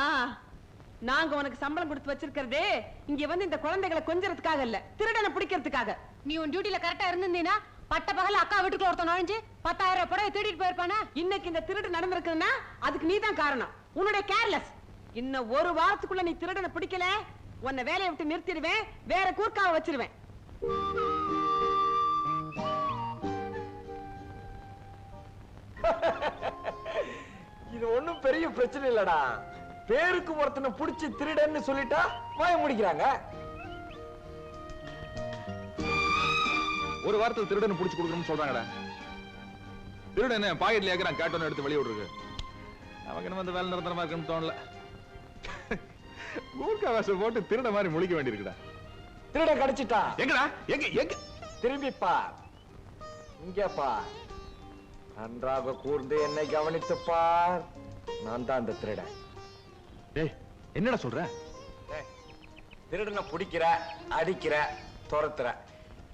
Speaker 6: நாங்க உனக்கு சம்பளம் கொடுத்து வச்சிருக்கிறதே இங்க வந்து இந்த குழந்தைகளை கொஞ்சறதுக்காக இல்ல, திருடனை பிடிக்கிறதுக்காக.
Speaker 2: நீ உன் டியூட்டில கரெக்டா இருந்திருந்தீனா பட்ட பகல அக்கா வீட்டுக்குள்ள ஒருத்தன் நுழைஞ்சு 10,000 புடவை திருடிட்டு போயிருப்பானே.
Speaker 6: இன்னைக்கு இந்த திருடு நடந்திருக்குன்னா அதுக்கு நீ தான் காரணம். உன்னுடைய கேர்லெஸ். இன்னும் 1 வாரத்துக்குள்ள நீ திருடனை பிடிக்கல உன்னை வேலையை விட்டு நிறுத்திடுவேன். வேற கூர்க்காவை வச்சிருவேன்.
Speaker 1: இது ஒண்ணும் பெரிய பிரச்சனை இல்லடா. பேருக்கு ஒருத்தனை புடிச்சு திருடன்னு சொல்லிட்டா வாய முடிக்கிறாங்க.
Speaker 5: ஒரு வாரத்துல திருடனை புடிச்சு கொடுக்கணும்னு சொல்றாங்கடா. திருடனை பாக்கெட்ல ஏக்கறான் கேட்டோன்னு எடுத்து வெளிய விடுறது. அவங்க என்ன வந்து வேலை நிரந்தரமா இருக்குன்னு தோணல. கூர்க்கா வேஷம் போட்டு திருட மாதிரி முழிக்க வேண்டியிருக்குடா.
Speaker 1: திருடன் கடிச்சிட்டா.
Speaker 5: எங்கடா? எங்க எங்க?
Speaker 1: திரும்பி பார். இங்க பார். நன்றாக கூர்ந்து என்னை கவனித்து பார். நான் தான் அந்த திருடன்.
Speaker 5: டேய் என்னடா சொல்ற?
Speaker 1: திருடனை பிடிக்கிற, அடிக்கிற, துரத்துற.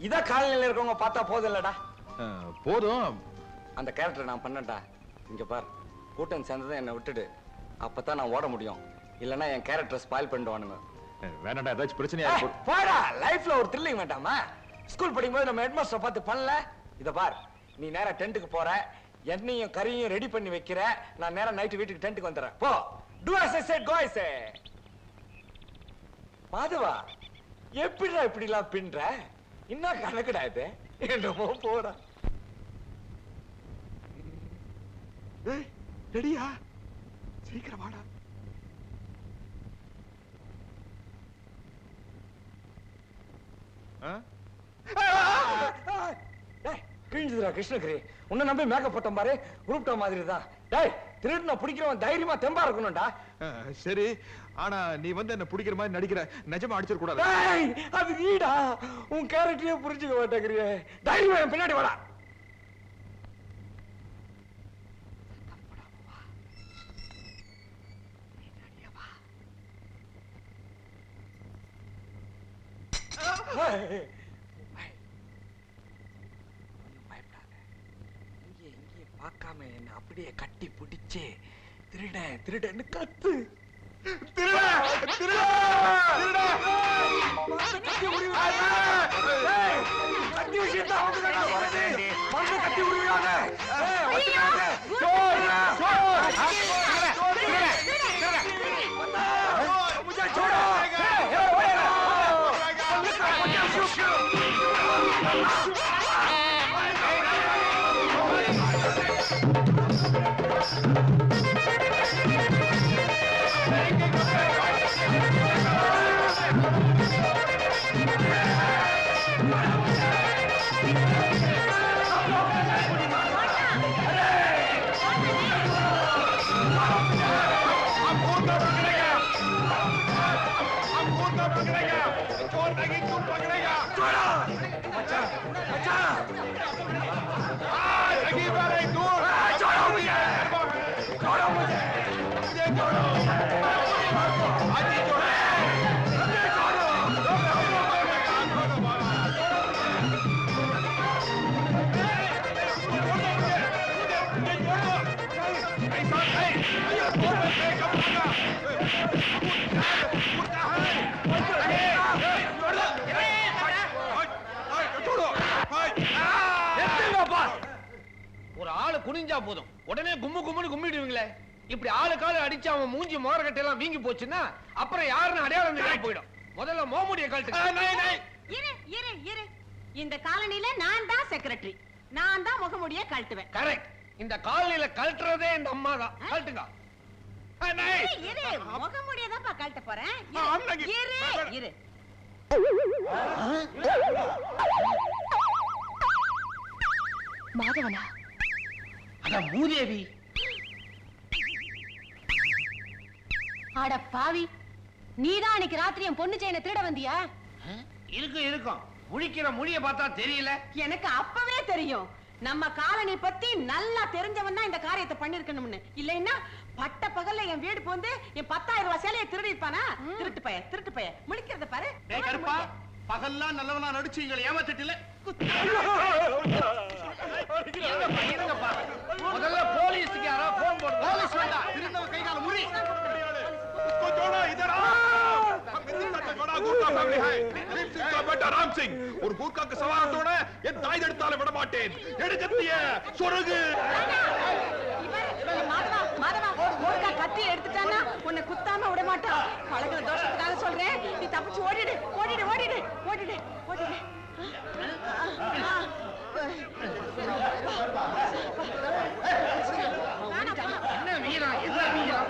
Speaker 1: இத காலநிலையில இருக்கவங்க பார்த்தா போதும் இல்லடா.
Speaker 5: போதும்.
Speaker 11: அந்த கேரக்டர் நான் பண்ணட்டா. இங்க பார் கூட்டம் சேர்ந்ததும் என்னை விட்டுடு. அப்பதான் நான் ஓட முடியும். இல்லனா என் கேரக்டர் ஸ்பாயில் பண்ணிடுவானுங்க.
Speaker 5: வேணாடா ஏதாச்சும் பிரச்சனையா இருக்கு.
Speaker 1: போடா லைஃப்ல ஒரு த்ரில்லிங் வேண்டாமா? ஸ்கூல் படிக்கும்போது நம்ம ஹெட்மாஸ்டர் பார்த்து பண்ணல. இத பார் நீ நேரா டென்ட்டுக்கு போற, எண்ணெயும் கறியும் ரெடி பண்ணி வைக்கிற. நான் நேரா நைட் வீட்டுக்கு டென்ட்டுக்கு வந்துறேன். போ. Do as I said, go I say. மாதவா எப்படிடா இப்படிலாம் பின்ற? என்ன கணக்குடா இது? என்னமோ போடா.
Speaker 5: ரெடியா? சீக்கிரம் வாடா.
Speaker 1: கிழிஞ்சுதுடா கிருஷ்ணகிரி. உன்னை நம்பி மேக்கப் போட்ட பாரு, உருப்பிட்ட மாதிரி தான். டேய், திருட்டு பிடிக்கிறவன் தைரியமா தெம்பா இருக்கணும்டா.
Speaker 5: சரி, ஆனா நீ வந்து என்ன பிடிக்கிற மாதிரி நடிக்கிற, நிஜமா அடிச்சிட கூடாது.
Speaker 1: அது நீடா, உன் கேரக்டரே புரிஞ்சுக்க மாட்டேங்கிறியே. தைரியமா என் பின்னாடி வாடா. பார்க்காம என்ன அப்படியே கட்டி பிடிச்சு திருடன்னு கத்து.
Speaker 7: ஒரு ஆளு குனிஞ்சா போதும் உடனே கும்மு கும்முன்னு கும்மிடுவீங்களே. இப்படி ஆளு கால அடிச்சு அவன் மூஞ்சி மோரக்கட்டை எல்லாம் வீங்கி போச்சுன்னா அப்புறம் யாருன்னு அடையாளம் தெரியாம போயிடும். முதல்ல மோமுடிய
Speaker 3: இரு. இந்த காலனில நான் தான் செக்ரட்டரி. நான் தான் முகமுடிய கழட்டுவேன்.
Speaker 7: கரெக்ட். இந்த காலனில கழட்டுறதே இந்த அம்மா தான். கழட்டுங்க.
Speaker 3: முகமுடிய தான் கழட்ட போறேன். இரு.
Speaker 9: மாதவனா?
Speaker 7: அட மூதேவி.
Speaker 2: அட பாவி, நீதான் அன்னைக்கு ராத்திரி என் பொண்ணு செயினை திருட வந்தியா?
Speaker 7: இருக்கும். முழிக்கிற மொழிய பார்த்தா தெரியல.
Speaker 3: எனக்கு அப்பவே தெரியும். நம்ம காலனி பத்தி நல்லா தெரிஞ்சவன் தான் இந்த காரியத்தை பண்ணிருக்கணும்னு. இல்லைன்னா பட்ட பகல்ல என் வீடு போந்து என் 10,000 ரூபாய் சேலையை திருடி இருப்பானா? திருட்டு பைய முழிக்கிறத பாரு.
Speaker 4: பகல்லாம் நல்லவனா நடிச்சு எங்களை ஏமாத்திட்டில.
Speaker 7: முதல்ல போலீஸ்க்கு யாரோ போன் போடு. போலீஸ் வேண்டாம், திருந்தவ கை கால முறி.
Speaker 5: ஒரு கூர்க்காக்கு சவாலத்தோட என் தாய் எடுத்தால விட மாட்டேன். எடுக்கத்திய சொருகு.
Speaker 3: மாதவா, கூர்க்கா கத்தி எடுத்துட்டானா உன்னை குத்தாம விட மாட்டான். பழகுற தோஷத்துக்காக சொல்றேன். நீ தப்பிச்சு ஓடிடு.
Speaker 7: என்ன வீரம், என்ன வீரம்.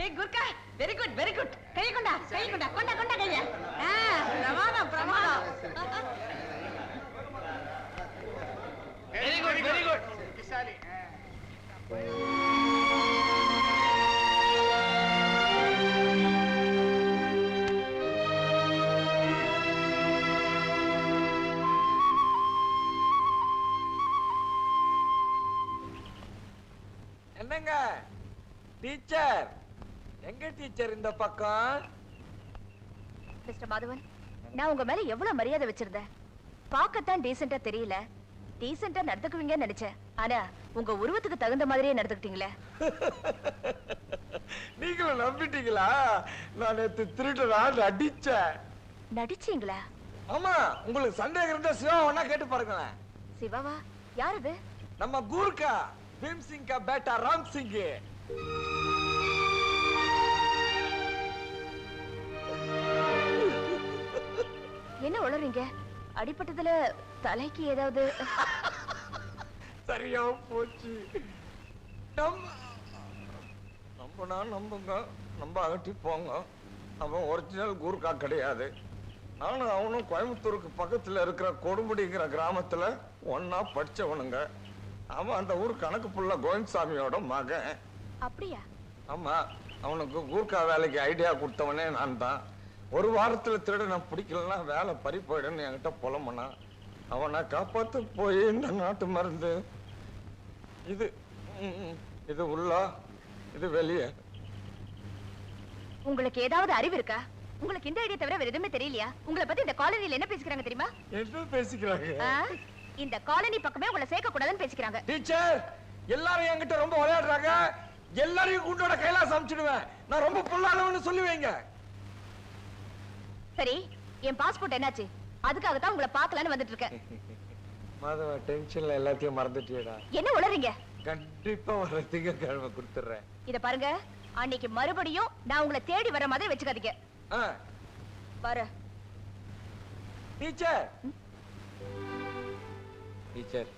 Speaker 3: ஏய் குர்கா, வெரி குட். கை கொண்டா கைய. பிரமாதம்.
Speaker 7: Very good.
Speaker 1: என்னங்க டீச்சர்? எங்க டீச்சர் இந்த பக்கம்?
Speaker 9: மிஸ்டர் மாதவன், நான் உங்க மேல எவ்வளவு மரியாதை வச்சிருந்தேன். பார்க்கத்தான் டீசென்ட்டா தெரியல, டீசென்ட்டா நடந்துக்குவீங்கன்னு நினைச்சேன். ஆனா உங்க உருவத்துக்கு தகுந்த மாதிரியே நடந்துக்கிட்டீங்களே.
Speaker 1: நீங்களும் நம்பிட்டீங்களா? நான் நேத்து திருடனா நடிச்சேன்.
Speaker 9: நடிச்சீங்களா?
Speaker 1: ஆமா, உங்களுக்கு சந்தேகம் இருந்தா சிவா வேணா கேட்டு பாருங்களேன்.
Speaker 9: சிவாவா? யார் அது?
Speaker 1: நம்ம கூர்க்கா, பீம் சிங் கா பேட்டா ராம் சிங்.
Speaker 9: என்ன உளறீங்க? அடிபட்டதுல தலைக்கு ஏதாவது?
Speaker 1: சரியா போச்சு. நம்பனா நம்புங்க, நம்ப அகட்டி போங்க. அவன் ஒரிஜினல் கூர்க்கா கிடையாது. நானும் அவனும் கோயம்புத்தூருக்கு பக்கத்துல இருக்கிற கொடுமுடிங்கிற கிராமத்துல ஒன்னா படிச்சவனுங்க. அவன் அந்த ஊர் கணக்கு புள்ள கோவிந்தசாமியோட மகன்.
Speaker 9: அப்படியா?
Speaker 1: ஆமா, அவனுக்கு கூர்க்கா வேலைக்கு ஐடியா கொடுத்தவனே நான் தான். ஒரு வாரத்துல திருட நான் பிடிக்கலன்னா வேலை பறி போயிடுன்னு என்கிட்ட புலம்புனா. அவனை காப்பாத்து போய் இந்த நாட்டு மருந்து இது இது உள்ள இது வெளியே.
Speaker 9: உங்களுக்கு ஏதாவது அறிவு இருக்கா? உங்களுக்கு இந்த ஐடியா தவிர வேற எதுவுமே தெரியலையா? உங்களை பத்தி இந்த காலனில என்ன பேசிக்கிறாங்க தெரியுமா?
Speaker 1: என்ன பேசிக்கிறாங்க?
Speaker 9: இந்த காலனி பக்கமே உங்களை சேர்க்க கூடாதுன்னு பேசிக்கிறாங்க.
Speaker 1: டீச்சர், எல்லாரும் என்கிட்ட ரொம்ப விளையாடுறாங்க. எல்லாரையும் கூட்டோட கைலாசம் அனுப்பிச்சிடுவேன். நான் ரொம்ப புல்லானவன்னு சொல்லுவேங்க.
Speaker 9: சரி, என் பாஸ்போர்ட் என்னாச்சு? அதுக்காக தான் உங்களை பார்க்கலான்னு வந்துட்டு இருக்கேன்.
Speaker 1: மாதவ, டென்ஷன்ல எல்லாத்தையும் மறந்துட்டியடா.
Speaker 9: என்ன உளறீங்க?
Speaker 1: கண்டிப்பா வர திங்கட்கிழமை கொடுத்துறேன்.
Speaker 9: இத பாருங்க, அன்னைக்கு மறுபடியும் நான் உங்களை தேடி வர மாதிரி வச்சுக்காதீங்க. பாரு
Speaker 1: டீச்சர். டீச்சர்,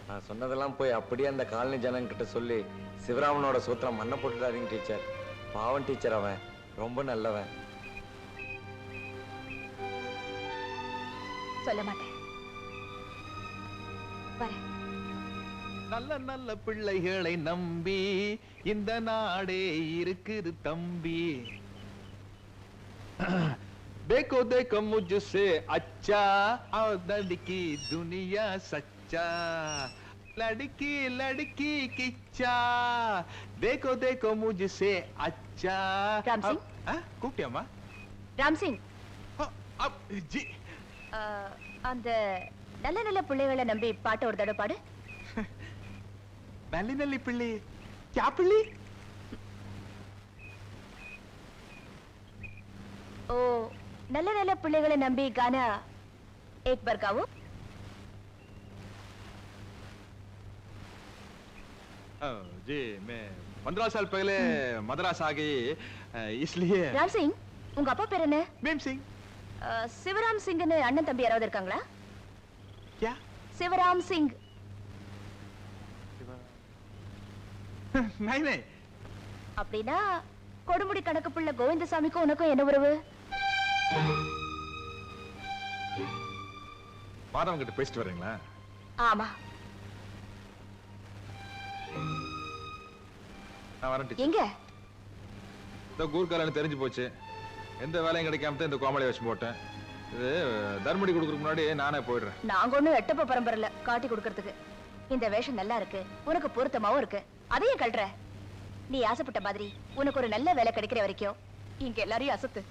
Speaker 1: நான் சொன்னதெல்லாம் போய் அப்படியே அந்த காலனி ஜனங்க கிட்ட சொல்லி சிவராமனோட சூத்திரம் மண்ணை போட்டுடாதீங்க டீச்சர். பாவம் டீச்சர், அவன் ரொம்ப நல்லவன்.
Speaker 9: சொல்ல மாட்டேன். வரேன்.
Speaker 4: நல்ல நல்ல பிள்ளைகளை நம்பி இந்த நாடே இருக்குது தம்பி. देखो देखो मुझसे अच्छा और लड़की दुनिया सच्चा लड़की लड़की किच्चा देखो देखो मुझसे अच्छा.
Speaker 9: राम सिंह?
Speaker 4: கூப்பிட்டியாமா?
Speaker 9: ராம் சிங்,
Speaker 4: ஜி,
Speaker 9: அந்த நல்ல நல்ல பிள்ளைகளை நம்பி பாட்ட ஒரு தடவை பாடு.
Speaker 4: நல்லி நல்லி பிள்ளை क्या பிள்ளை?
Speaker 9: ओ நல்ல நல்ல பிள்ளைகளை நம்பி गाना एक बार गाओ.
Speaker 4: जी मैं 15 साल पहले मद्रास आ गई इसलिए.
Speaker 9: ராம் சிங், உங்க அப்பா பேர் என்ன?
Speaker 4: மேம் சிங்.
Speaker 9: சிவராம் சிங்னு அண்ணன் தம்பி யாராவது இருக்காங்களா?
Speaker 4: क्या?
Speaker 9: சிவராம் சிங்.
Speaker 4: नहीं नहीं.
Speaker 9: அப்படின்னா கொடுமுடி கணக்கு புள்ள கோவிந்தசாமிக்கும் உனக்கும் என்ன உறவு?
Speaker 5: மாதவன் கிட்ட பேசிட்டு வரீங்களா?
Speaker 9: ஆமா.
Speaker 5: நான் வரேன் டீச்சர்.
Speaker 9: எங்க?
Speaker 5: இந்த கூர்காலன்னு தெரிஞ்சு போச்சு. எந்த வேலையும் கிடைக்காம தான் இந்த கோமாளி வச்சு போட்டேன். இது தர்மடி கொடுக்கறதுக்கு முன்னாடி நானே போயிடுறேன்.
Speaker 9: நாங்க ஒண்ணும் எட்டப்ப பரம்பரையில காட்டி கொடுக்கறதுக்கு. இந்த வேஷம் நல்லா இருக்கு, உனக்கு பொருத்தமாவும் இருக்கு. அதையும் கல்ற. நீ ஆசைப்பட்ட மாதிரி உனக்கு ஒரு நல்ல வேலை கிடைக்கிற வரைக்கும் இங்க எல்லாரையும் அசத்து.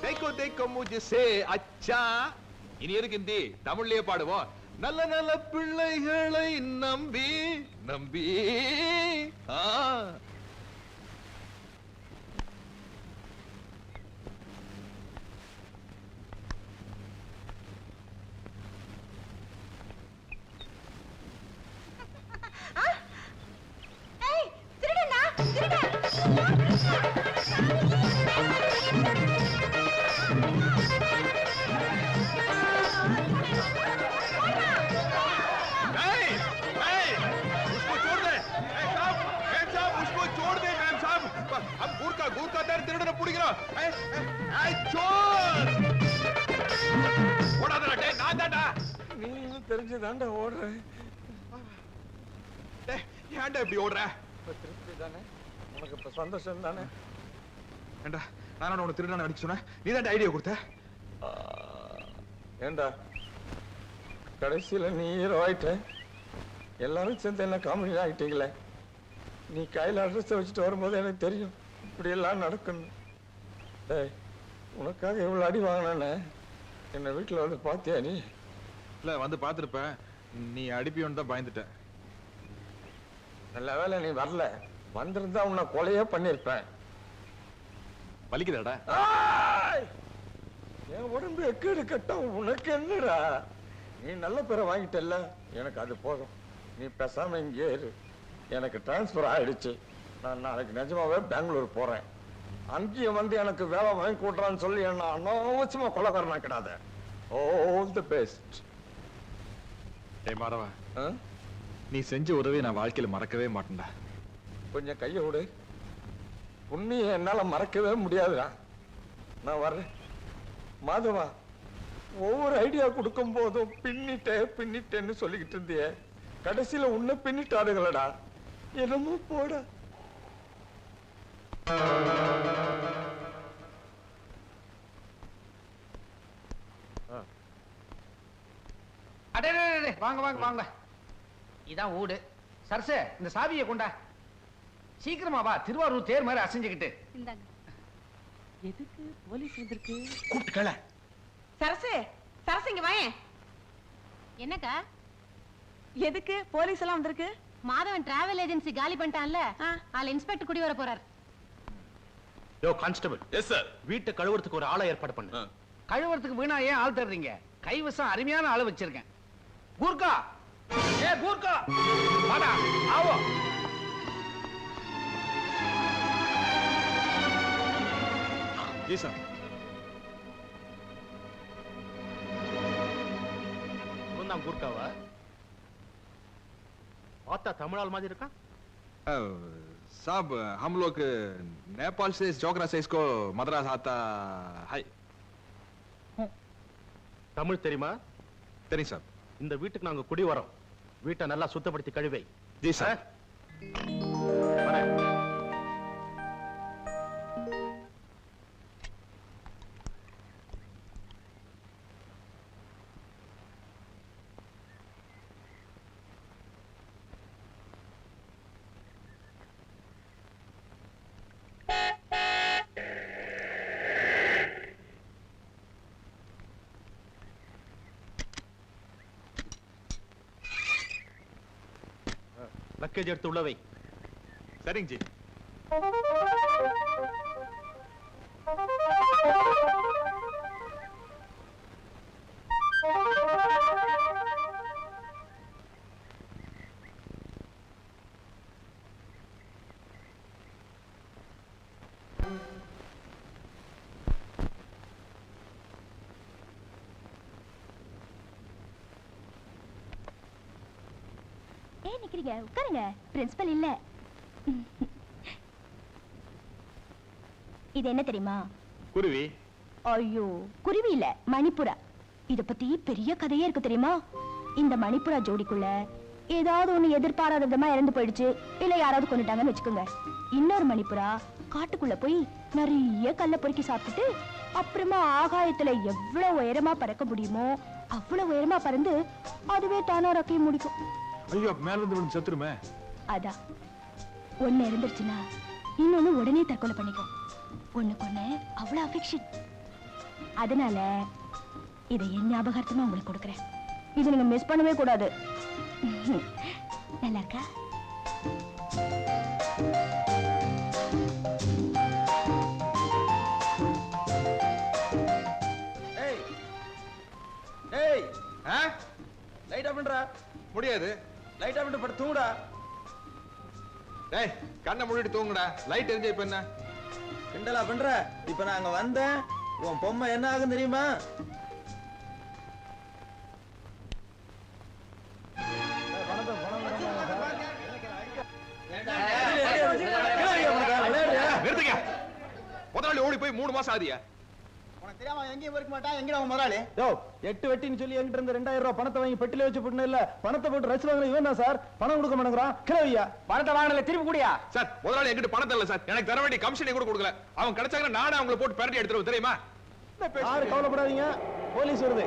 Speaker 4: देखो देखो मुझसे अच्छा. இனி எதுக்கு ஹிந்தி? தமிழ்லயே பாடுவோம். நல்ல நல்ல பிள்ளைகளை நம்பி நம்பி.
Speaker 1: தெரிஞ்சுதான்டா ஓடுறேன்.
Speaker 4: ஏன்டா இப்படி ஓடுற?
Speaker 1: திருப்தி தானே உனக்கு? இப்ப சந்தோஷம் தானே?
Speaker 5: ஏண்டா, நான் உனக்கு திருடான அடிச்சு சொன்னேன். நீ தான் ஐடியா கொடுத்த.
Speaker 1: ஏண்டா, கடைசியில நீ ஹீரோ ஆயிட்ட. எல்லாரும் சேர்ந்து என்ன காமெடி ஆயிட்டீங்களே. நீ கையில அட்ரஸ் வச்சுட்டு வரும்போது எனக்கு தெரியும் இப்படி எல்லாம் நடக்கணும். டேய், உனக்காக எவ்வளவு அடி வாங்கினே என்ன வீட்டுல வந்து பாத்தியா? நீ
Speaker 5: இல்ல வந்து பாத்துருப்ப. நீ அடிப்பியோன்னு தான் பயந்துட்டேன்.
Speaker 1: நல்ல வேலை நீ வரல. வந்திருந்தா உன்னை கொலையே பண்ணிருப்பேன்.
Speaker 4: வலிக்குதாடா?
Speaker 1: என் உடம்பு எக்கேடு கட்டம். உனக்கு என்னடா? நீ நல்ல பேரை வாங்கிட்டல்ல, எனக்கு அது போதும். நீ பேசாம இங்கே இரு. எனக்கு டிரான்ஸ்பர் ஆயிடுச்சு. நான் நாளைக்கு நிஜமாவே பெங்களூர் போறேன்.
Speaker 11: அங்கேயும் வந்து எனக்கு வேலை வாங்கி கொடுறான்னு சொல்லி என்ன அனாவசியமா கொலைக்காரனா கிடாத. All the best.
Speaker 4: டேய் மாதவா, நீ செஞ்ச உதவியை நான் வாழ்க்கையில மறக்கவே மாட்டேன்டா.
Speaker 11: கொஞ்சம் கையை விடு. புண்ணியம் என்னால மறக்கவே முடியாதுடா. நான் வர்றேன். மாதவா, ஒவ்வொரு ஐடியா கொடுக்கும் போதும் பின்னிட்டேன்னு சொல்லிக்கிட்டு இருந்தியே, கடைசியில உன்னை பின்னிட்டாருங்களடா. என்னமோ போட.
Speaker 7: அடே வாங்க வாங்க வாங்க. இதான் ஊடு. சரசு, இந்த சாவியை கொண்டா. சீக்கிரமா வா, திருவாரூர் தேர் மாதிரி அசைஞ்சுக்கிட்டு.
Speaker 6: எதுக்கு போலீஸ் வந்திருக்கு?
Speaker 7: கூப்பிட்டுக்கல.
Speaker 6: சரசு, சரசு இங்க வாயேன்.
Speaker 2: என்னக்கா?
Speaker 6: எதுக்கு போலீஸ் எல்லாம் வந்திருக்கு?
Speaker 2: மாதவன் டிராவல் ஏஜென்சி காலி பண்ணிட்டான்ல, அதுல இன்ஸ்பெக்டர் குடி வர போறார்.
Speaker 4: யோ கான்ஸ்டபிள். Yes sir. வீட்டை கழுவுறதுக்கு ஒரு ஆளை ஏற்பாடு பண்ணு.
Speaker 7: கழுவுறதுக்கு வீணா ஏன் ஆள் தர்றீங்க? கைவசம் அருமையான ஆளு வச்சிருக்கேன். கூர்க்கா, ஏ கூர்க்கா, வாடா, ஆவோ.
Speaker 4: जी सर. कौन गुरकावा? आता तमिल மாதிரி இருக்கா?
Speaker 5: साहब, हम लोग नेपाल से जोगरा से इसको मद्रास आता है.
Speaker 4: தமிழ் தெரியுமா?
Speaker 5: தெரியும் சார்.
Speaker 4: இந்த வீட்டுக்கு நாங்க குடி வரோம். வீட்டை நல்லா சுத்தப்படுத்தி கழுவை.
Speaker 5: G sir.
Speaker 4: லக்கேஜ் எடுத்து உள்ளவை.
Speaker 5: சரிங்க ஜி.
Speaker 9: ஏன் நிக்கிறீங்க? உட்காருங்க. பிரின்சிபல் இல்ல. இது என்ன தெரியுமா?
Speaker 4: குருவி.
Speaker 9: ஐயோ, குருவி இல்ல, மணிப்புறா. இத பத்தி பெரிய கதையே இருக்கு தெரியுமா? இந்த மணிப்புறா ஜோடிக்குள்ள ஏதாவது ஒண்ணு எதிர்பாராத விதமா இறந்து போயிடுச்சு, இல்ல யாராவது கொண்டுட்டாங்கன்னு வச்சுக்கோங்க. இன்னொரு மணிப்புறா காட்டுக்குள்ள போய் நிறைய கல்ல பொறுக்கி சாப்பிட்டுட்டு அப்புறமா ஆகாயத்துல எவ்வளவு உயரமா பறக்க முடியுமோ அவ்வளவு உயரமா பறந்து அதுவே தானா ரக்கையை முடிக்கும்.
Speaker 5: ஐயோ, மேல இருந்து விழுந்து செத்துருமே.
Speaker 9: அதான், ஒண்ணு இருந்துருச்சுன்னா இன்னொன்னு உடனே தற்கொலை பண்ணிக்கும். ஒண்ணுக்கு ஒண்ணு அவ்வளவு அஃபெக்ஷன். அதனால இதை என் ஞாபகார்த்தமா உங்களுக்கு கொடுக்குறேன். இது நீங்க மிஸ் பண்ணவே கூடாது. நல்லா இருக்கா?
Speaker 8: லைட் ஆஃப் பண்றா.
Speaker 5: முடியாது.
Speaker 8: லைட் ஆஃப் பண்ணிட்டு படுத்து தூங்குடா.
Speaker 5: டேய், கண்ணை மூடிட்டு தூங்குடா. லைட் எரிஞ்சா இப்ப என்ன?
Speaker 8: கிண்டலா பண்ற? இப்ப நான் அங்க வந்தேன், உன் பொம்மை என்ன ஆகும் தெரியுமா?
Speaker 5: நிறுத்துங்க. முதலாளி ஓடி போய் 3 மாசம் ஆதியா?
Speaker 8: தெரியாம எங்கேயும் இருக்க மாட்டான். எங்கடா உன் முதலாளி? யோ, 8 வெட்டின்னு சொல்லி என்கிட்ட இருந்து 2000 ரூபாய் பணத்தை வாங்கி பெட்டில வச்சு போட்டுன இல்ல, பணத்தை போட்டு ரசி வாங்குற இவன் தான் சார். பணம் கொடுக்க மாட்டேங்கிறான். கிளவியா
Speaker 7: பணத்தை வாங்கல, திருப்பி கூடியா?
Speaker 5: சார், முதலாளி என்கிட்ட பணம் இல்ல சார். எனக்கு தர வேண்டிய கமிஷனை கூட கொடுக்கல. அவன் கிடைச்சாங்கன்னா நானே அவங்கள போட்டு பெரட்டி எடுத்துருவேன், தெரியுமா?
Speaker 8: யாரு கவலைப்படாதீங்க, போலீஸ் வருது.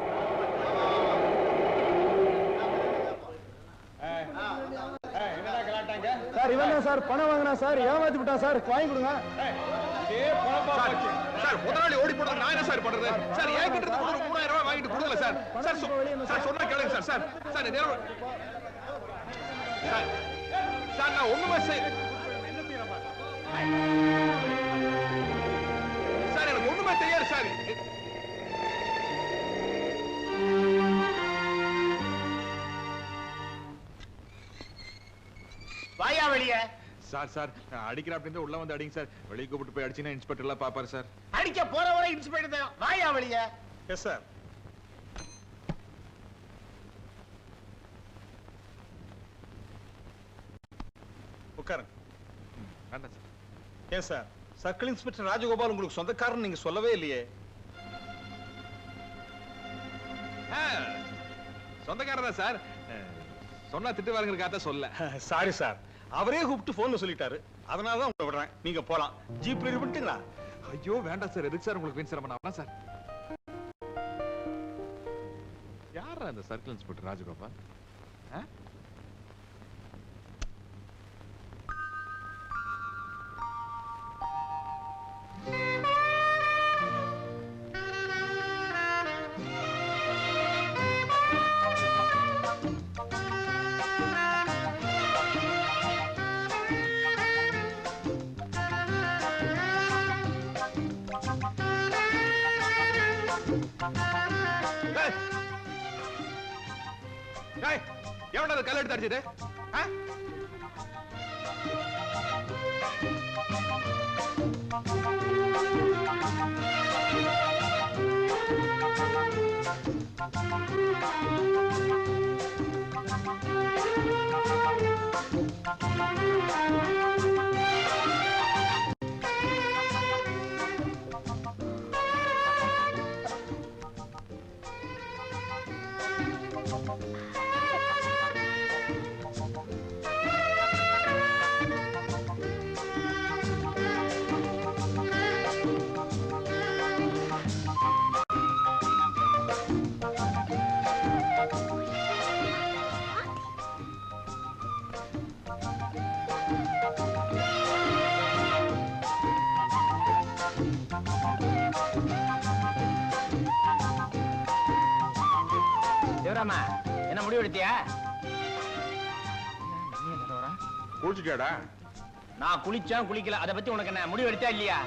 Speaker 8: சார், இவன் தான் சார் பணம் வாங்கினா சார். ஏமாத்தி விட்டான் சார். வாங்கி கொடுங்க.
Speaker 5: சார், முதலாளி ஓடி போடுறது நான் என்ன சார் பண்றது? சார், என்கிட்ட இருந்து ஒரு 3000 ரூபாய் வாங்கிட்டு கொடுக்கல சார். சார், சார் சொன்னா கேளுங்க சார். சார், சார் நேரம் சார், சார் நான் ஒண்ணுமே சார், எனக்கு ஒண்ணுமே தெரியாது சார்.
Speaker 7: வாயா வெளிய.
Speaker 5: சார் அடிக்கிற அப்படின்னு உள்ள வந்து அடிங்க சார். வெளியே கூப்பிட்டு போய் அடிச்சீங்கன்னா இன்ஸ்பெக்டர் எல்லாம் பாப்பாரு சார்.
Speaker 7: அடிக்க போறவரை இன்ஸ்பெக்டர் தான். வாயா வெளிய.
Speaker 4: Yes sir. உட்காருங்க.
Speaker 5: வேண்டாம் சார்.
Speaker 4: ஏன் சார், சர்க்கிள் இன்ஸ்பெக்டர் ராஜகோபால் உங்களுக்கு சொந்தக்காரன் நீங்க சொல்லவே இல்லையே?
Speaker 5: சொந்தக்காரர் தான் சார். சொன்னா திட்டு வாருங்கிறதுக்காக சொல்ல.
Speaker 4: சாரி சார், அவரே கூப்பிட்டு போன்ல சொல்லிட்டாரு. அதனால தான் உங்களை விடுறேன். நீங்க போலாம். ஜீப் ரெடி பண்ணிட்டீங்களா?
Speaker 5: ஐயோ வேண்டாம் சார். எதுக்கு சார் உங்களுக்கு வீண் சிரமம்? நான் சார். யாரா அந்த சர்க்கிள் இன்ஸ்பெக்டர் ராஜகோபால்? எவன்டா கல் எடுத்து அடிச்சது?
Speaker 8: சிவராமா, என்ன முடிவு எடுத்தியா?
Speaker 5: குளிச்சுட்டியாடா?
Speaker 8: நான் குளிச்சேன் குளிக்கல, அதை பத்தி உனக்கு என்ன முடிவு எடுத்தா இல்லையா?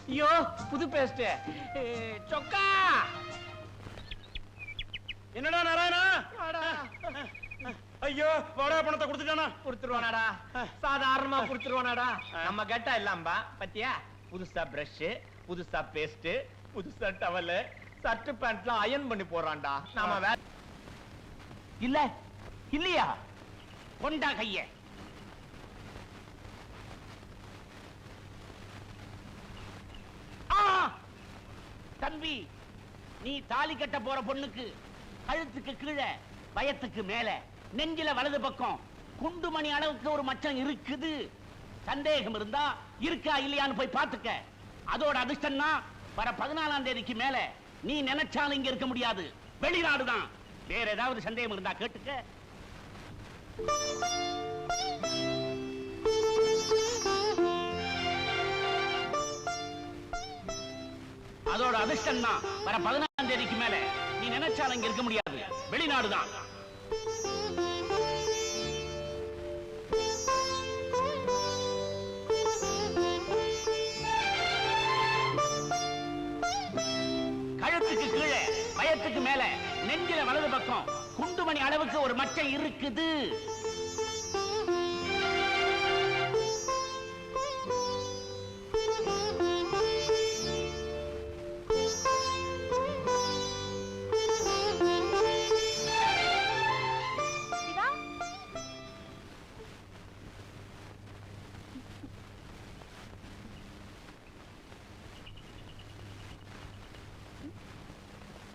Speaker 8: ஐயோ புது பேஸ்ட் சொக்கா. என்னடா நாராயணா?
Speaker 4: ஐயோ வாடகை பணத்தை கொடுத்துட்டானா?
Speaker 8: கொடுத்துருவானாடா, சாதாரணமா கொடுத்துருவானாடா. நம்ம கெட்டா இல்லாம்பா பத்தியா? புதுசா பிரஷ், புதுசா பேஸ்ட், புதுசா டவல், சட்டு பேண்ட்லாம் அயன் பண்ணி போறான்டா. நாம வேற இல்ல இல்லையா? கொண்டா கைய. தம்பி, நீ தாலி கட்ட போற பொண்ணுக்கு கழுத்துக்கு கீழே பயத்துக்கு மேல நெஞ்சில வலது பக்கம் குண்டுமணி அளவுக்கு ஒரு மச்சம் இருக்குது. சந்தேகம் இருந்தா இருக்கா இல்லையான்னு போய் பாத்துக்க. அதோட அதிர்ஷ்டம்னா வர 14ஆம் தேதிக்கு மேல நீ நினைச்சாலும் இங்க இருக்க முடியாது, வெளிநாடுதான். வேற ஏதாவது சந்தேகம் இருந்தா கேட்டுக்க. அதோட அதிர்ஷ்டம் தான் வர 14ஆம் தேதிக்கு மேல நீ நினைச்சாலும் இங்க இருக்க முடியாது, வெளிநாடுதான். கழுத்துக்கு கீழே பயத்துக்கு மேல நெஞ்சில வலது பக்கம் குண்டுமணி அளவுக்கு ஒரு மச்சம் இருக்குது.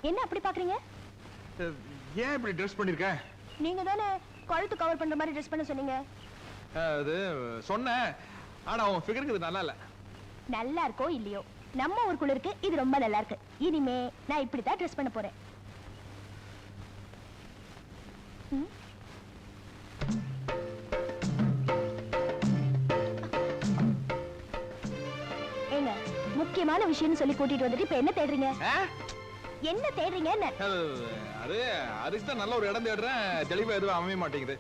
Speaker 9: என்ன அப்படி பாக்குறீங்க?
Speaker 5: ஏன் இப்படி ட்ரெஸ் பண்ணிருக்க?
Speaker 9: நீங்க தானே கழுத்து கவர் பண்ற மாதிரி ட்ரெஸ் பண்ண சொன்னீங்க.
Speaker 5: அது சொன்னேன், ஆனா உன் ஃபிகருக்கு இது நல்லா இல்ல.
Speaker 9: நல்லா இருக்கோ இல்லையோ, நம்ம ஊருக்குள்ள இருக்கு, இது ரொம்ப நல்லா இருக்கு. இனிமே நான் இப்படி தான் ட்ரெஸ் பண்ண போறேன். ஏங்க, முக்கியமான விஷயம்னு சொல்லி கூட்டிட்டு வந்துட்டு இப்ப என்ன தேடுறீங்க? என்ன தேடுறீங்க?
Speaker 5: அது அதுக்கு தான் நல்ல ஒரு இடம் தேடுறேன், தெளிவா எதுவும் அமைய மாட்டேங்குது.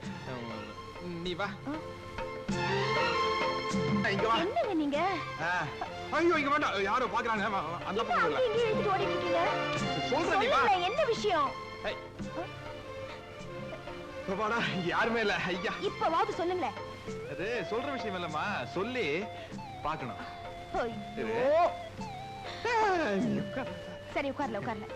Speaker 5: நீ வா. இங்க வா.
Speaker 9: என்னங்க நீங்க?
Speaker 5: ஐயோ இங்க வேண்டாம், யாரோ பாக்குறாங்க. அந்த பக்கம் இல்ல.
Speaker 9: இங்க இழுத்துட்டு ஓடிட்டு இருக்கீங்க.
Speaker 5: சொல்றேன், நீ வா.
Speaker 9: என்ன விஷயம்?
Speaker 5: பாடா யாருமே இல்ல. ஐயா
Speaker 9: இப்பவாவது சொல்லுங்களேன்.
Speaker 5: அது சொல்ற விஷயம் இல்லம்மா, சொல்லி பார்க்கணும்.
Speaker 9: ஐயோ. சரி உட்கார்ல உட்கார்ல.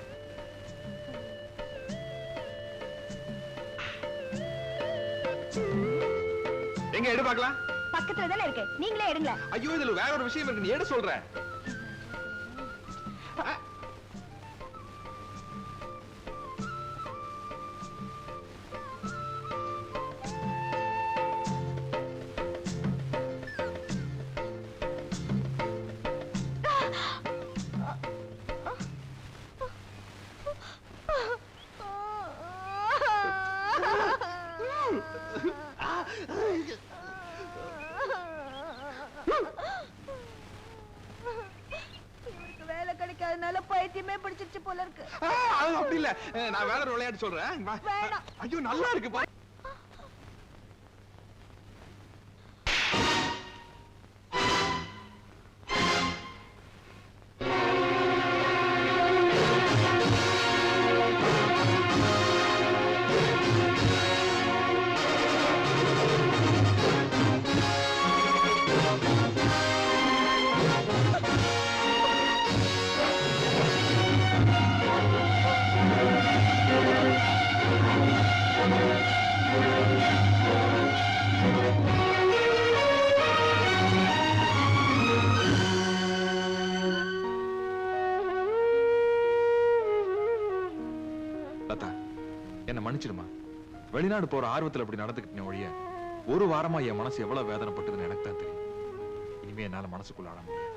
Speaker 5: எங்க எடு பார்க்கலாம்.
Speaker 9: பக்கத்துல தானே இருக்கு, நீங்களே எடுங்க.
Speaker 5: ஐயோ இதுல வேற ஒரு விஷயம் இருக்கு, நீ எடு சொல்றேன்.
Speaker 9: இவருக்கு வேலை கிடைக்காதனால பைத்தியமே பிடிச்சிருச்சு போல இருக்கு.
Speaker 5: அப்படி இல்ல, நான் வேற ஒரு விளையாட்டு சொல்றேன்.
Speaker 9: வேணாம்.
Speaker 5: ஐயோ நல்லா இருக்கு பா. லதா, என்ன மன்னிச்சிடுமா. வெளிநாடு போற ஆர்வத்துல அப்படி நடந்துக்கிட்டேன் ஒழிய, ஒரு வாரமா என் மனசு எவ்வளவு வேதனைப்பட்டதுன்னு எனக்கு தான் தெரியும். இனிமே என்னால மனசுக்குள்ள ஆட முடியாது.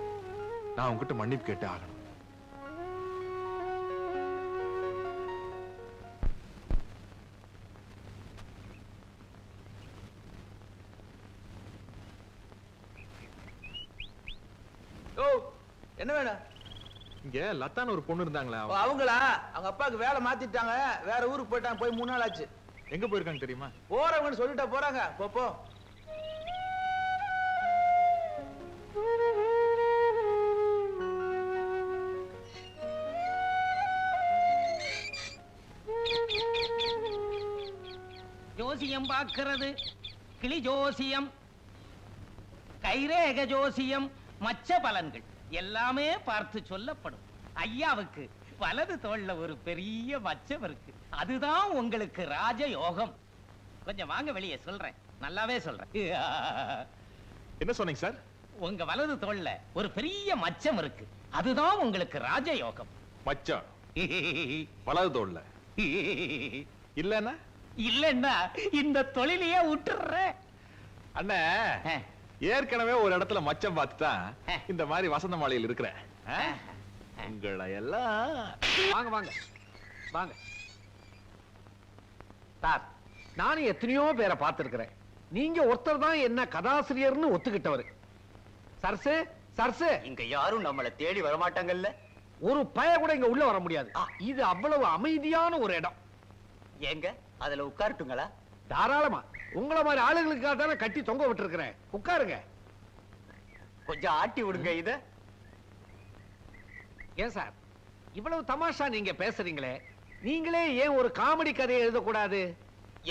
Speaker 5: நான் உங்ககிட்ட மன்னிப்பு கேட்டு ஆகணும்.
Speaker 1: என்ன வேணும்?
Speaker 5: இங்க லத்தான்னு ஒரு பொண்ணு இருந்தாங்களே,
Speaker 1: அவங்களா? அவங்க அப்பாவுக்கு வேலை மாத்திட்டாங்க, வேற ஊருக்கு போயிட்டாங்க. போய் 3 நாள் ஆச்சு.
Speaker 5: எங்க போயிருக்காங்க தெரியுமா?
Speaker 1: போறவங்கன்னு சொல்லிட்டா போறாங்க. போ.
Speaker 8: ஜோசியம் பார்க்கிறது, கிளி ஜோசியம், கைரேக ஜோசியம், மச்ச பலன்கள் எல்லாமே பார்த்து சொல்லப்படும். ஐயாவுக்கு வலது தோள்ல ஒரு பெரிய மச்சம் இருக்கு, அதுதான் உங்களுக்கு ராஜ யோகம். கொஞ்சம் வாங்க வெளியே சொல்றேன், நல்லாவே சொல்றேன்.
Speaker 5: என்ன சொன்னீங்க சார்?
Speaker 8: உங்க வலது தோள்ல ஒரு பெரிய மச்சம் இருக்கு, அதுதான் உங்களுக்கு ராஜ யோகம்.
Speaker 5: மச்சான் வலது தோள்ல இல்லன்னா?
Speaker 8: இல்லன்னா இந்த தொழிலையே விட்டுறேன்.
Speaker 5: அண்ணே, ஏற்கனவே ஒரு இடத்துல மச்சம் பார்த்துதான் இந்த மாதிரி வசந்த மாளிகையில் இருக்கிறேன். உங்களை எல்லாம்
Speaker 7: வாங்க வாங்க வாங்க சார். நானும் எத்தனையோ பேரை பார்த்திருக்கிறேன். நீங்க ஒருத்தர் தான் என்ன கதாசிரியர்னு ஒத்துக்கிட்டவர். சர்சு சர்சு,
Speaker 8: இங்க யாரும் நம்மள தேடி வரமாட்டாங்கல்ல.
Speaker 7: ஒரு பய கூட இங்க உள்ள வர முடியாது. இது அவ்வளவு அமைதியான ஒரு இடம்.
Speaker 8: ஏங்க அதுல உட்காரட்டுங்களா?
Speaker 7: தாராளமா. உங்கள மாதிரி ஆளுங்களுக்காக தானே கட்டி தொங்க விட்டுருக்கிறேன். உட்காருங்க.
Speaker 8: கொஞ்சம் ஆட்டி விடுங்க இத.
Speaker 7: ஏன் சார் இவ்வளவு தமாஷா நீங்க பேசுறீங்களே, நீங்களே ஏன் ஒரு காமெடி கதையை எழுதக்கூடாது?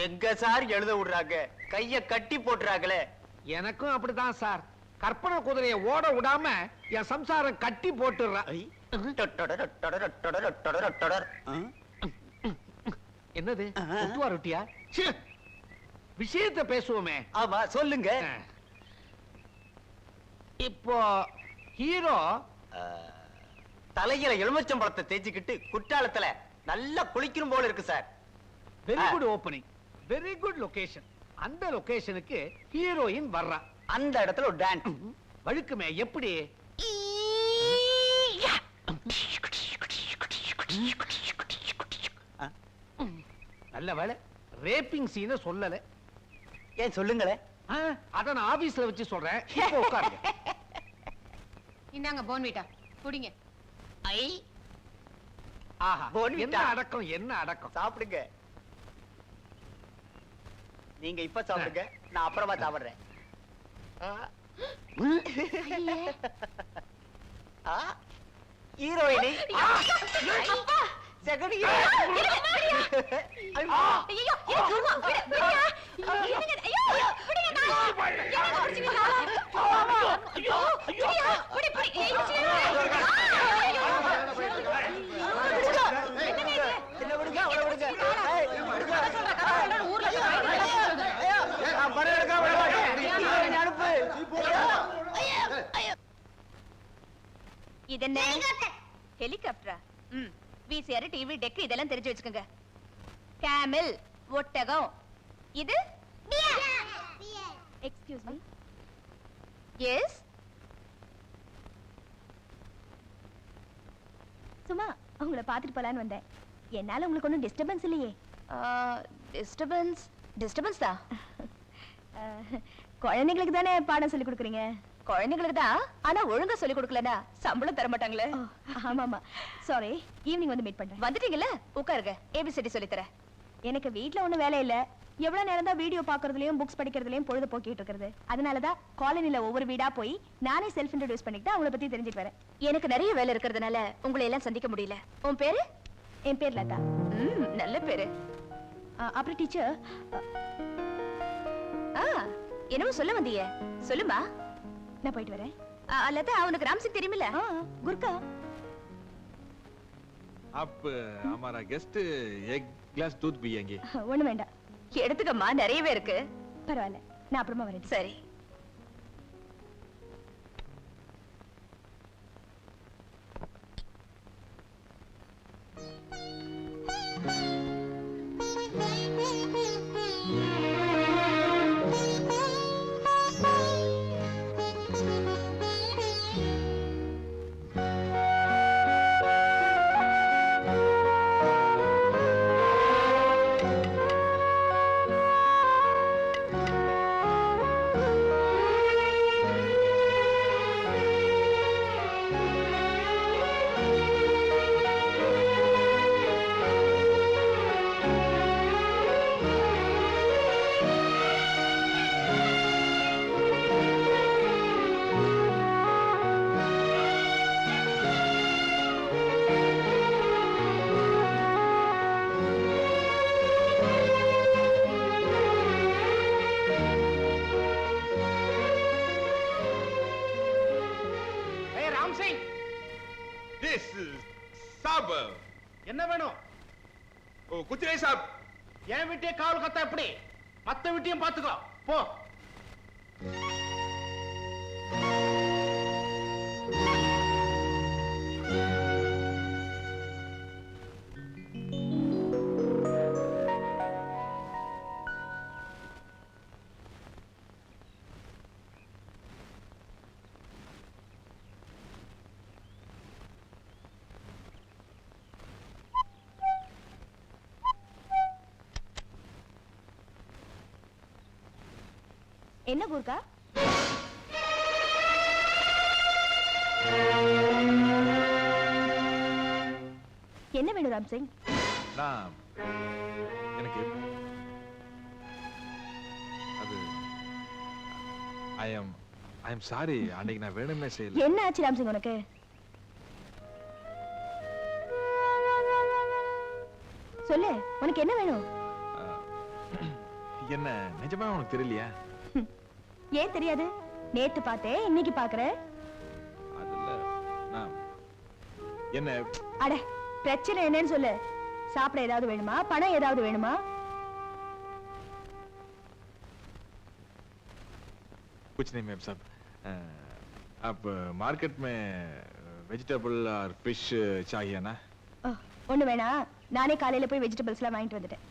Speaker 8: எங்க சார் எழுத விடுறாங்க, கைய கட்டி போட்டுறாங்களே.
Speaker 7: எனக்கும் அப்படிதான் சார். கற்பனை குதிரையை ஓட விடாம என் சம்சாரம் கட்டி போட்டுறா. என்னது ஒட்டுவா ரொட்டியா? விஷயத்தை பேசுவோமே.
Speaker 8: ஆமா சொல்லுங்க.
Speaker 7: இப்போ ஹீரோ
Speaker 8: தலையில எலுமிச்சம்பழத்தை தேய்ச்சிக்கிட்டு குற்றாலத்துல நல்லா குளிக்கணும் போல இருக்கு sir.
Speaker 7: Very good opening, very good location. அந்த லொகேஷனுக்கு ஹீரோயின் வர்றா.
Speaker 8: அந்த இடத்துல ஒரு டான்ஸ்
Speaker 7: வழுக்குமே. எப்படி? நல்ல வேலை ரேப்பிங் சீனை சொல்லல.
Speaker 8: ஏன் சொல்லுங்களேன்.
Speaker 7: அத நான் ஆபீஸ்ல வச்சு சொல்றேன். இப்போ உட்காருங்க.
Speaker 2: இந்தாங்க போன்விட்டா குடிங்க.
Speaker 8: ஐ
Speaker 7: ஆஹா,
Speaker 8: போன்விட்டா.
Speaker 7: என்ன அடக்கம், என்ன அடக்கம்.
Speaker 8: சாப்பிடுங்க. நீங்க இப்ப சாப்பிடுங்க, நான் அப்புறமா சாப்பிடுறேன். ஹீரோயினி செகண்ட் ஹீரோயின்.
Speaker 9: இதென்ன ஹெலிகாப்டரா? விசிஆர், டிவி, டெக் இதெல்லாம் தெரிஞ்சு வச்சுக்கோங்க. கேமல், ஒட்டகம். இது எக்ஸ்கியூஸ் மீ. எஸ், சும்மா உங்களை பார்த்துட்டு போலான்னு வந்தேன். என்னால உங்களுக்கு ஒன்றும் டிஸ்டர்பன்ஸ் இல்லையே? டிஸ்டர்பன்ஸ் தான். குழந்தைங்களுக்கு தானே பாடம் சொல்லி கொடுக்குறீங்க? குழந்தைங்களுக்கு தான், ஆனா ஒழுங்கா சொல்லி கொடுக்கலனா சம்பளம் தர மாட்டாங்களே. ஆமா ஆமா, சாரி. ஈவினிங் வந்து மீட் பண்றேன். வந்துட்டீங்கல்ல, உட்காருங்க. ஏபிசிடி சொல்லி தரேன். எனக்கு வீட்ல ஒண்ணும் வேலை இல்ல. எவ்வளவு நேரம் தான் வீடியோ பாக்குறதுலயும் புக்ஸ் படிக்கிறதுலயும் பொழுது போக்கிட்டு இருக்கிறது. அதனாலதான் காலனில ஒவ்வொரு வீடா போய் நானே செல்ஃப் இன்ட்ரோடியூஸ் பண்ணிட்டு அவங்கள பத்தி தெரிஞ்சுட்டு வரேன். எனக்கு நிறைய வேலை இருக்கிறதுனால உங்களை எல்லாம் சந்திக்க முடியல. உன் பேரு? என் பேர் லதா. நல்ல பேரு. அப்புறம் டீச்சர், என்னவோ சொல்ல வந்தீங்க, சொல்லுமா. நான் போயிட்டு வரேன். லதா, உனக்கு ராம்சிங் தெரியுமில்ல? குர்கா.
Speaker 5: अब हमारा गेस्ट एक ग्लास दूध पिएंगे.
Speaker 9: ஒண்ணு வேண்டாம். எடுத்துக்கம்மா, நிறையவே இருக்கு. பரவாயில்ல, நான் அப்புறமா வரேன். சரி.
Speaker 5: This साहब
Speaker 8: என்ன வேணும்?
Speaker 5: ओ कुछ नहीं साहब.
Speaker 8: என் வீட்டே காவல் கத்தா எப்படி? மத்த வீட்டையும் பாத்துக்கோ. போ.
Speaker 9: என்ன கூர்க்கா? என்ன வேணும் ராம்சிங்?
Speaker 5: நான் எனக்கு அது I am sorry. அன்னைக்கு நான் வேணும்னே செய்யல.
Speaker 9: என்ன ஆச்சு ராம்சிங் உனக்கு? சொல்லு, உனக்கு என்ன வேணும்?
Speaker 5: என்ன நிஜமா உனக்கு தெரியலையா?
Speaker 9: ஏன் தெரியாது? நேத்து பார்த்தேன், இன்னைக்கு பாக்குறேன்.
Speaker 5: அதுல நான் என்ன
Speaker 9: அட, பிரச்சனை என்னன்னு சொல்லு. சாப்பிட ஏதாவது வேணுமா? பணம் ஏதாவது வேணுமா?
Speaker 5: कुछ नहीं मैम साहब. आप मार्केट में वेजिटेबल और फिश चाहिए ना?
Speaker 9: ஒண்ணு வேணா, நானே காலையில போய் வெஜிடபிள்ஸ் எல்லாம் வாங்கிட்டு வந்துட்டேன்.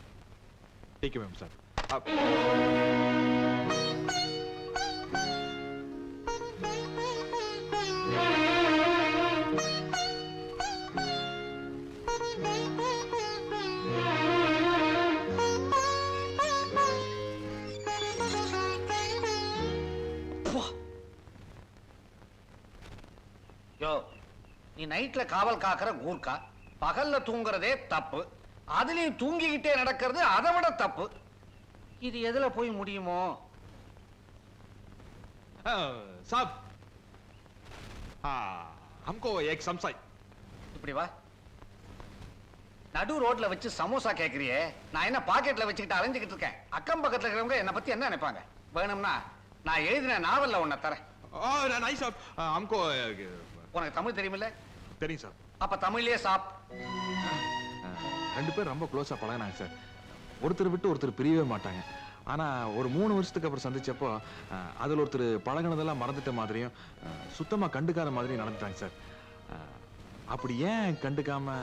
Speaker 5: ठीक है मैम साहब. आप
Speaker 7: யோ, நீ நைட்ல காவல் காக்கிற கூர்க்கா, பகல்ல தூங்குறதே தப்பு. அதுலயும் தூங்கிக்கிட்டே நடக்கிறது அதை விட தப்பு. இது எதுல போய் முடியுமோ?
Speaker 5: साहब, हमको एक समसाई.
Speaker 7: இப்படி வா. நடு ரோட்ல வச்சு சமோசா கேக்குறியே, நான் என்ன பாக்கெட்ல வச்சுக்கிட்டு அலைஞ்சுக்கிட்டு இருக்கேன். அக்கம் பக்கத்துல இருக்கிறவங்க என்ன பத்தி என்ன நினைப்பாங்க? வேணும்னா நான் எழுதின நாவல்ல உன்னை தரேன்.
Speaker 5: नहीं साहब हमको
Speaker 7: உனக்கு தமிழ் தெரியுமில்ல?
Speaker 5: தெரியும் சார்.
Speaker 7: அப்ப தமிழ்லயே சாப்.
Speaker 5: ரெண்டு பேரும் ரொம்ப க்ளோஸா பழகினாங்க சார். ஒருத்தர் விட்டு ஒருத்தர் பிரியவே மாட்டாங்க. ஆனா ஒரு 3 வருஷத்துக்கு அப்புறம் சந்திச்சப்போ அதுல ஒருத்தர் பழகினதெல்லாம் மறந்துட்ட மாதிரியும் சுத்தமா கண்டுக்காத மாதிரியும் நடந்துட்டாங்க சார். அப்படி ஏன் கண்டுக்காம?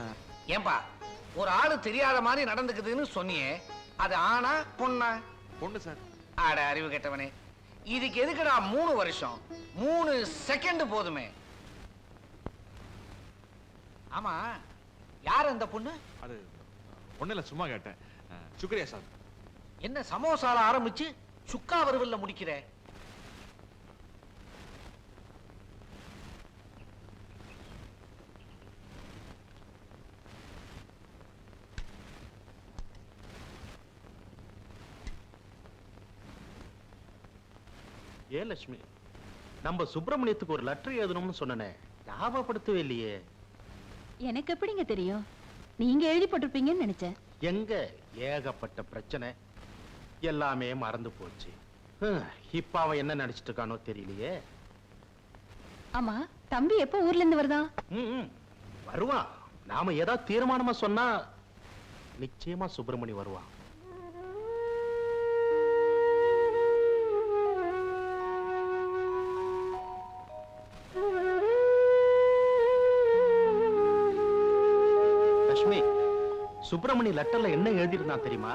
Speaker 7: ஏன்பா ஒரு ஆளு தெரியாத மாதிரி நடந்துக்குதுன்னு சொன்னியே, அது ஆனா பொண்ணா?
Speaker 5: பொண்ணு சார்.
Speaker 7: ஆட அறிவு கெட்டவனே, இதுக்கு எதுக்குடா 3 வருஷம்? 3 செகண்ட் போதுமே. ஆமா, யார் அந்த பொண்ணு?
Speaker 5: அது ஒண்ணுல சும்மா கேட்டேன். சுக்ரியா சார்.
Speaker 7: என்ன சமோசால ஆரம்பிச்சு சுக்கா வறுவல்ல முடிக்கிற?
Speaker 12: ஏன் லட்சுமி, நம்ம சுப்பிரமணியத்துக்கு ஒரு லெட்டர் எழுதணும்னு சொன்னனே, ஞாபகப்படுத்தவே இல்லையே.
Speaker 9: எனக்கு எப்படிங்க தெரியும்? நீங்க எழுதி போட்டிருப்பீங்கன்னு நினைச்சேன்.
Speaker 12: எங்க ஏகப்பட்ட பிரச்சனை, எல்லாமே மறந்து போச்சு. இப்ப அவன் என்ன நினைச்சிட்டு இருக்கானோ தெரியலையே.
Speaker 9: ஆமா, தம்பி எப்போ ஊர்ல இருந்து வருதான்?
Speaker 12: வருவான். நாம ஏதாவது தீர்மானமா சொன்னா நிச்சயமா சுப்பிரமணி வருவான். லட்சுமி, சுப்பிரமணி லெட்டர்ல என்ன எழுதியிருந்தான் தெரியுமா?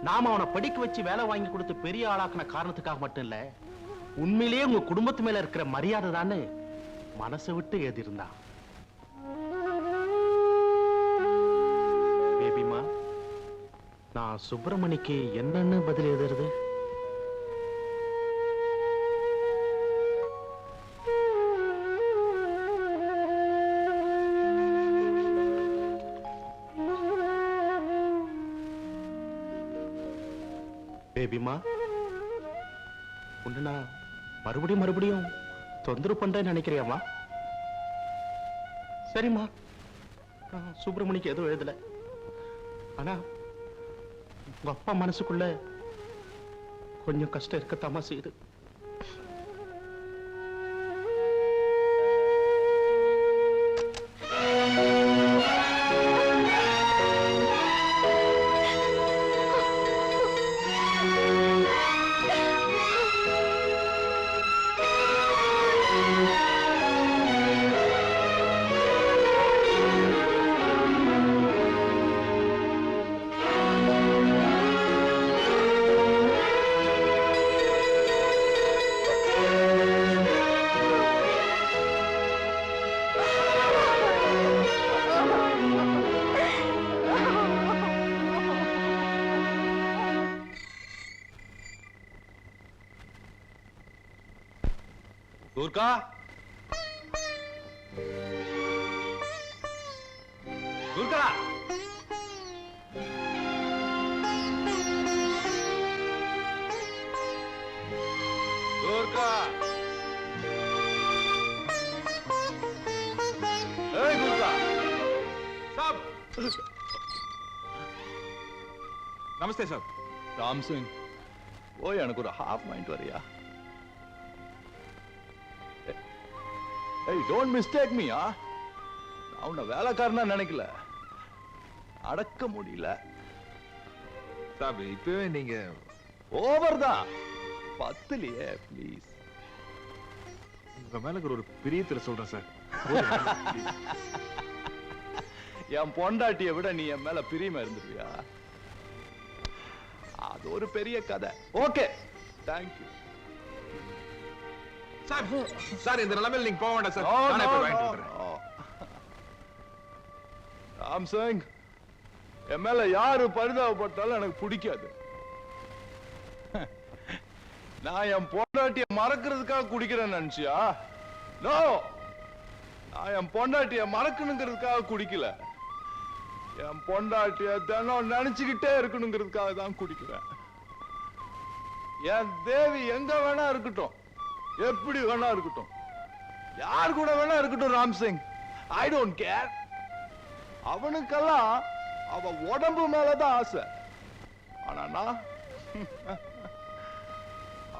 Speaker 12: நாம அவனை படிக்க வச்சு வேலை வாங்கி கொடுத்து பெரிய ஆளாக்குன காரணத்துக்காக மட்டும் இல்ல, உண்மையிலேயே உங்க குடும்பத்து மேல இருக்கிற மரியாதை தானே மனசை விட்டு எழுதியிருந்தான். பேபிமா, நான் சுப்பிரமணிக்கு என்னன்னு பதில் எழுதுறது? பேபிமா, உன்னை நான் மறுபடியும் தொந்தரவு பண்றேன்னு நினைக்கிறியாமா? சரிம்மா, சுப்பிரமணிக்கு எதுவும் எழுதல. ஆனா உங்க அப்பா மனசுக்குள்ள கொஞ்சம் கஷ்டம் இருக்கத்தாமா செய்யுது.
Speaker 10: துர்கா, துர்கா, துர்கா, ஏய் துர்கா,
Speaker 5: சாப். நமஸ்தே சார்.
Speaker 10: ராம் சிங், ஓய் எனக்கு ஒரு ஹாஃப் மைண்ட் வரியா? ஏய், டோன்ட் மிஸ்டேக் மீ. நான் உன்னை வேலைக்காரனா நினைக்கல, அடக்க முடியல.
Speaker 5: சாப், இப்பவே நீங்க
Speaker 10: ஓவர் தான். 10லயே ப்ளீஸ்.
Speaker 5: உங்க மேல ஒரு பிரியத்துல சொல்றேன் சார்.
Speaker 10: என் பொண்டாட்டியை விட நீ என் மேல பிரியமா இருந்துருவியா? அது ஒரு பெரிய கதை. Okay, thank you
Speaker 5: sir. சார், இந்த நிலைமையில நீங்க போக வேண்டாம் சார். நானே போய் வாங்கிட்டு வந்துறேன்.
Speaker 10: ராம் சிங், என் மேல யாரு பரிதாபப்பட்டாலும் எனக்கு பிடிக்காது. நான் என் பொண்டாட்டிய மறக்கிறதுக்காக குடிக்கிறேன்னு நினைச்சியா? நோ, நான் என் பொண்டாட்டிய மறக்கணுங்கிறதுக்காக குடிக்கல. என் பொண்டாட்டிய தினம் நினைச்சுக்கிட்டே இருக்கணுங்கிறதுக்காக தான் குடிக்கிறேன். என் தேவி எங்க வேணா இருக்கட்டும், எப்படி வேணா இருக்கட்டும், யார் கூட வேணா இருக்கட்டும் Ram Singh, I don't care. அவனுக்கெல்லாம் அவ உடம்பு மேலதான் ஆசை. ஆனா நான்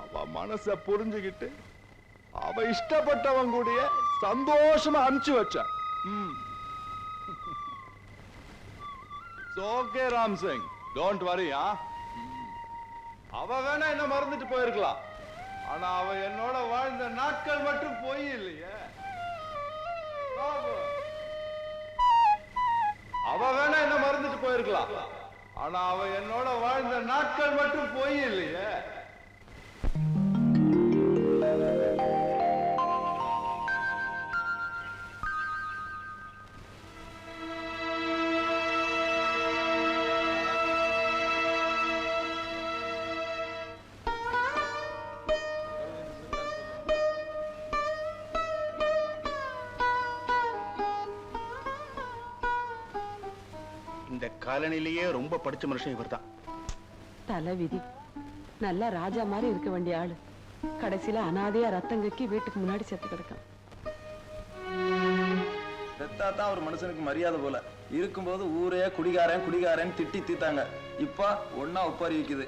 Speaker 10: அவ மனச புரிஞ்சுகிட்டு அவ இஷ்டப்பட்டவன் கூடயே சந்தோஷமா அனுப்பிச்சு வச்ச. Okay Ram Singh, don't worry. அவ வேணா என்ன மறந்துட்டு போயிருக்கலாம், ஆனா அவ என்னோட வாழ்ந்த நாட்கள் மட்டும் போய் இல்லையே. அவ வேணா என்ன மறந்துட்டு போயிருக்கலாம், ஆனா அவ என்னோட வாழ்ந்த நாட்கள் மட்டும் போய் இல்லையே.
Speaker 12: இந்த காலனிலேயே ரொம்ப படிச்ச மனுஷன் இவர்தான்.
Speaker 6: தலை விதி. நல்ல ராஜா மாதிரி இருக்க வேண்டிய ஆளு கடைசியில அனாதையா ரத்தங்கக்கி வீட்டுக்கு முன்னாடி செத்து கிடக்கான்.
Speaker 13: செத்தாதான் ஒரு மனுஷனுக்கு மரியாதை போல. இருக்கும்போது ஊரே குடிகாரன் குடிகாரன் திட்டி தீத்தாங்க. இப்ப ஒன்னா ஒப்பாரி வைக்குது.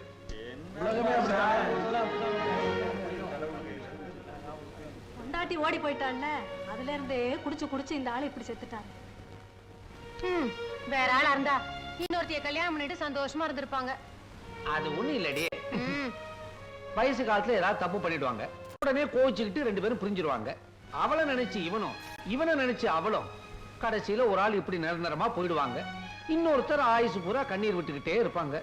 Speaker 2: பொண்டாட்டி ஓடி போயிட்டான்ல, அதுல இருந்தே குடிச்சு குடிச்சு இந்த ஆளு இப்படி செத்துட்டாங்க. வேற ஆளா இருந்தா இன்னொருத்தைய கல்யாணம் பண்ணிட்டு சந்தோஷமா இருந்திருப்பாங்க.
Speaker 7: அது ஒண்ணு இல்லடி, வயசு காலத்துல ஏதாவது தப்பு பண்ணிடுவாங்க, உடனே கோவிச்சுக்கிட்டு 2 பேரும் புரிஞ்சிருவாங்க. அவளை நினைச்சு இவனும் இவனை நினைச்சு அவளும் கடைசியில ஒரு ஆள் இப்படி நிரந்தரமா போயிடுவாங்க. இன்னொருத்தர் ஆயுசு பூரா கண்ணீர் விட்டுக்கிட்டே இருப்பாங்க.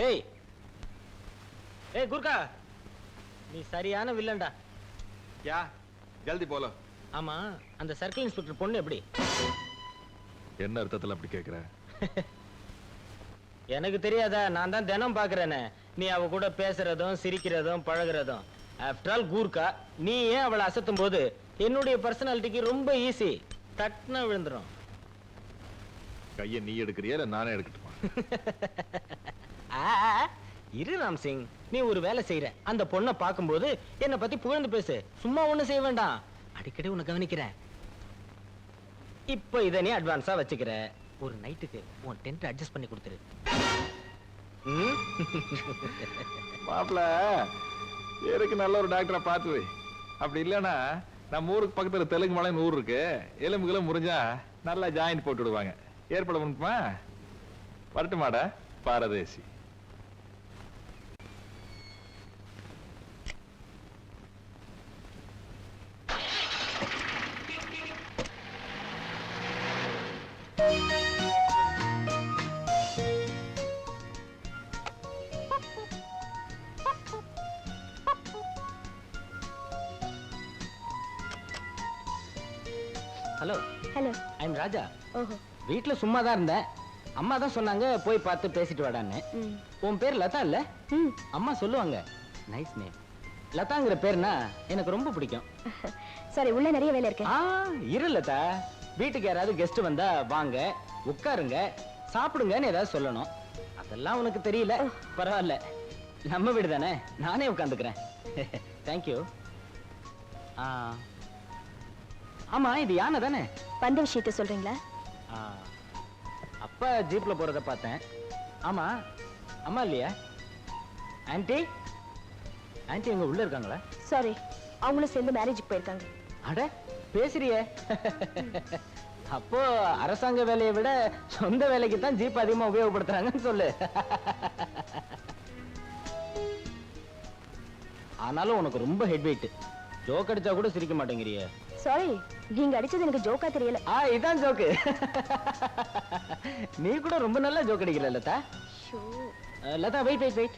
Speaker 14: ஏய் ஏய் குர்கா, நீ சரியான வில்லன்டா.
Speaker 5: யா ஜல்தி போல.
Speaker 14: ஆமா, அந்த சர்க்கிள் இன்ஸ்பெக்டர் பொண்ணு எப்படி?
Speaker 5: என்ன அர்த்தத்துல அப்படி கேக்குற?
Speaker 14: எனக்கு தெரியாதா? நான் தான் தினம் பாக்குறேனே, நீ அவ கூட பேசுறதும் சிரிக்கிறதும் பழகுறதும். ஆஃப்டர் ஆல் கூர்க்கா, நீ ஏன் அவளை அசத்தும் போது என்னுடைய பர்சனாலிட்டிக்கு ரொம்ப ஈஸி, தட்டுனா விழுந்துரும்.
Speaker 5: கையை நீ எடுக்கிறியா இல்ல நானே எடுக்கட்டுமா?
Speaker 14: இரு ராம் சிங், நீ ஒரு வேலை செய்யற, அந்த பொண்ணை பார்க்கும்போது என்னை பத்தி புகழ்ந்து பேசு. சும்மா ஒண்ணு செய்ய வேண்டாம், அடிக்கடி உன்னை கவனிக்கிறேன். இப்ப இதை நீ அட்வான்ஸா வச்சுக்கிற. ஒரு நைட்டுக்கு உன் டென்ட் அட்ஜஸ்ட் பண்ணி கொடுத்துரு.
Speaker 5: மாப்பிள்ள எனக்கு நல்ல ஒரு டாக்டரை பார்த்து, அப்படி இல்லைன்னா நம்ம ஊருக்கு பக்கத்துல தெலுங்கு மலைன்னு ஊர் இருக்கு, எலும்புகளும் முறிஞ்சா நல்லா ஜாயிண்ட் போட்டு விடுவாங்க. ஏற்பட முடியுமா? வரட்டுமாடா பாரதேசி.
Speaker 14: ஹலோ
Speaker 9: ஹலோ,
Speaker 14: ஐ எம் ராஜா.
Speaker 9: ஓஹோ,
Speaker 14: வீட்டுல சும்மா தான் இருந்தேன். அம்மா தான் சொன்னாங்க போய் பார்த்து பேசிட்டு வாடான்னு. உன் பேர் லதா இல்ல? அம்மா சொல்லுவாங்க. Nice name. லதாங்கிற பேர்னா எனக்கு ரொம்ப பிடிக்கும்.
Speaker 9: சரி, உள்ள நிறைய வேலை இருக்கு.
Speaker 14: இரு லதா, வீட்டுக்கு யாராவது கெஸ்ட் வந்தா வாங்க, உட்காருங்க, சாப்பிடுங்கன்னு ஏதாவது சொல்லணும். அதெல்லாம் உனக்கு தெரியல, பரவாயில்ல, நம்ம வீடு தானே, நானே உட்காந்துக்கிறேன். தேங்க்யூ. ஆமா, இது யானை தானே?
Speaker 9: வந்த விஷயத்த சொல்றீங்களா?
Speaker 14: அப்பா ஜீப்ல போறத பார்த்தேன். ஆமா, அம்மா இல்லையா? ஆன்ட்டி, ஆன்ட்டி எங்க உள்ள இருக்காங்களா?
Speaker 9: சாரி, அவங்களும் சேர்ந்து மேரேஜுக்கு போயிருக்காங்க.
Speaker 14: அட பேசுறியே. அப்போ அரசாங்க வேலையை விட சொந்த வேலைக்கு தான் ஜீப் அதிகமா உபயோகப்படுத்துறாங்கன்னு சொல்லு. ஆனாலும் உனக்கு ரொம்ப ஹெட் வெயிட். ஜோக் அடிச்சா கூட சிரிக்க மாட்டேங்கிறியே.
Speaker 9: சாரி, நீங்க அடிச்சது எனக்கு ஜோக்கா தெரியல.
Speaker 14: இதான் ஜோக்கு. நீ கூட ரொம்ப நல்லா ஜோக் அடிக்கல Latha. Latha wait wait wait.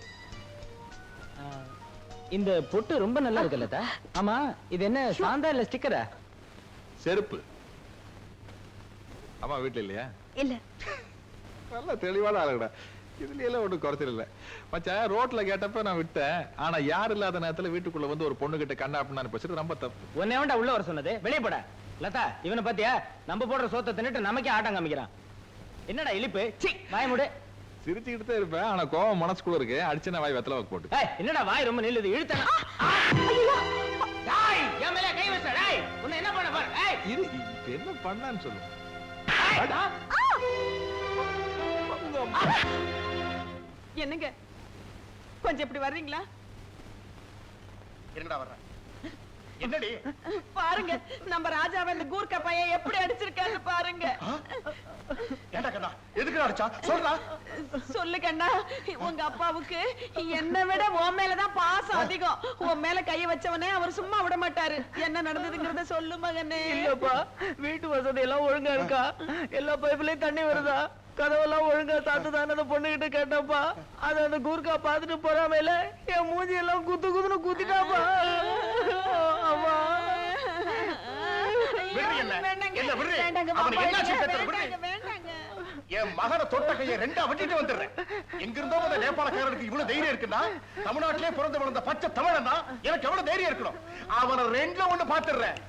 Speaker 14: இந்த பொட்டு ரொம்ப நல்லா இருக்கு லதா. ஆமா, இது என்ன சாந்தா இல்ல ஸ்டிக்கரா?
Speaker 5: செருப்பு. அம்மா வீட்டுல இல்லையா?
Speaker 9: இல்ல.
Speaker 5: நல்ல தெளிவான ஆளுடா. இதுல எல்லாம் ஒன்றும் குறைச்சல் இல்லை மச்சான். ரோட்ல கேட்டப்ப நான் விட்டேன், ஆனா யார் இல்லாத நேரத்துல வீட்டுக்குள்ள வந்து ஒரு பொண்ணு கிட்ட கண்ணா அப்படின்னு பேசுறது ரொம்ப தப்பு.
Speaker 14: உன்னை வேண்டாம் உள்ள வர சொன்னது. வெளியே போட. லதா இவனை பாத்தியா? நம்ம போடுற சோத்தை தின்னுட்டு நமக்கே ஆட்டம் காமிக்கிறான். என்னடா இழிப்பு? சீ வாய் மூடு.
Speaker 5: சிரிச்சுக்கிட்டு தான் இருப்பேன், ஆனா கோவம் மனசுக்குள்ள இருக்கு. அடிச்சன வாய் வெத்தல வாக்கு போட்டு.
Speaker 14: ஏய் என்னடா வாய் ரொம்ப நில்லுது, இழுத்தனா?
Speaker 8: டேய் என் மேல கை வச்ச. டேய் உன்னை என்ன பண்ண பாரு. ஏய்
Speaker 5: இது இப்ப என்ன பண்ணான்னு சொல்லு.
Speaker 6: என்னங்க கொஞ்சம் இப்படி வர்றீங்களா?
Speaker 12: என்னடா வர்ற? என்னடி
Speaker 6: பாருங்க நம்ம ராஜாவை இந்த கூர்க்கா பையன் எப்படி அடிச்சிருக்கான்னு பாருங்க.
Speaker 12: ஏண்டா கண்ணா எதுக்கு அடிச்சா சொல்றா?
Speaker 6: சொல்லு கண்ணா, உங்க அப்பாவுக்கு என்னை விட உன் மேலதான் பாசம் அதிகம். உன் மேல கைய வச்சவனே அவர் சும்மா விட மாட்டாரு. என்ன நடந்ததுங்கிறத சொல்லு மகனே.
Speaker 14: இல்லப்பா, வீட்டு வசதி எல்லாம் ஒழுங்கா இருக்கா? எல்லா பைப்லயும் தண்ணி வருதா? கதவெல்லாம் ஒழுங்கா சாத்துதான்னு அந்த பொண்ணுகிட்ட கேட்டப்பா. அது அந்த கூர்க்கா பாத்துட்டு போறாமல என் மூஞ்சி எல்லாம் குத்து குத்துன்னு குத்திட்டாப்பா. அம்மா
Speaker 12: என் மகனை தொட்ட கையை ரெண்டா வெட்டிட்டு வந்துடுறேன். எங்கிருந்தோ அந்த நேபாளக்காரனுக்கு இவ்வளவு தைரியம் இருக்குன்னா, தமிழ்நாட்டிலே பிறந்து வளர்ந்த பச்சை தமிழனா எனக்கு எவ்வளவு தைரியம் இருக்கணும். அவனை ரெண்டுல ஒண்ணு பாத்துடுறேன்.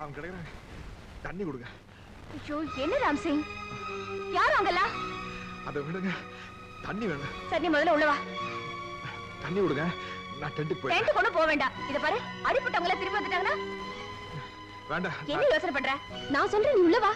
Speaker 10: அவன் கிடைக்கிறான், தண்ணி கொடுங்க.
Speaker 9: ஐயோ என்ன ராம்சிங், யார் அவங்களா?
Speaker 10: அதை விடுங்க, தண்ணி வேணும்.
Speaker 9: சரி முதல்ல உள்ள வா.
Speaker 10: தண்ணி கொடுங்க, நான் டென்ட்டுக்கு போய்.
Speaker 9: டென்ட் கொண்டு போக வேண்டாம். இத பாரு, அடிபட்டவங்கள திரும்பி வந்துட்டாங்கன்னா
Speaker 10: வேண்டாம்.
Speaker 9: என்ன யோசனை பண்ற? நான் சொல்றேன், நீ உள்ள வா.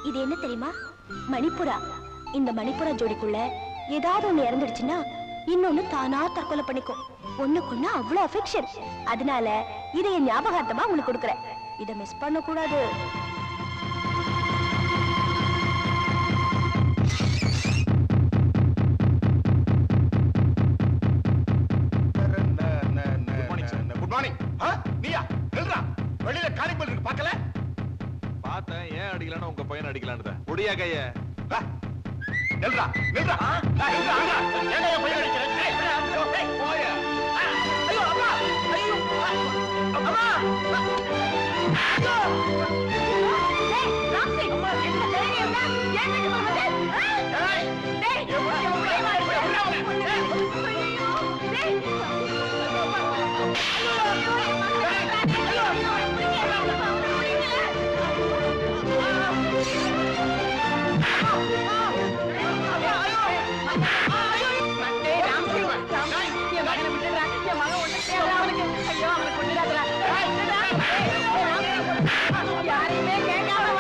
Speaker 9: இது என்ன தெரியுமா? மணிப்புரா. இந்த மணிப்புரா ஜோடிக்குள்ள ஏதாவது ஒண்ணு இறந்துடுச்சுன்னா இன்னொன்னு தானா தற்கொலை பண்ணிக்கும். ஒண்ணுக்குன்னா அவ்வளவு அஃபெக்ஷன். அதனால இதை என் ஞாபகார்த்தமா உங்களுக்கு கொடுக்குறேன். இதை மிஸ் பண்ண கூடாது.
Speaker 12: Good morning. நீயா நில்றா, வெளியில காலிபல் இருக்கு பார்க்கல?
Speaker 5: பார்த்தேன், ஏன் அடிக்கலன்னு உங்க பையன் அடிக்கலான்னு. ஒடியா கைய.
Speaker 4: நில்றா நில்றா நில்றா ஏங்க என் பையன் அடிக்கிறேன் போயா
Speaker 3: ஐயோ அப்பா ஐயோ அம்மா டேய் ராம்சி அம்மா என்ன தைரியம் ஏன் வீட்டுக்கு வந்து டேய் யாரையுமே கேட்காம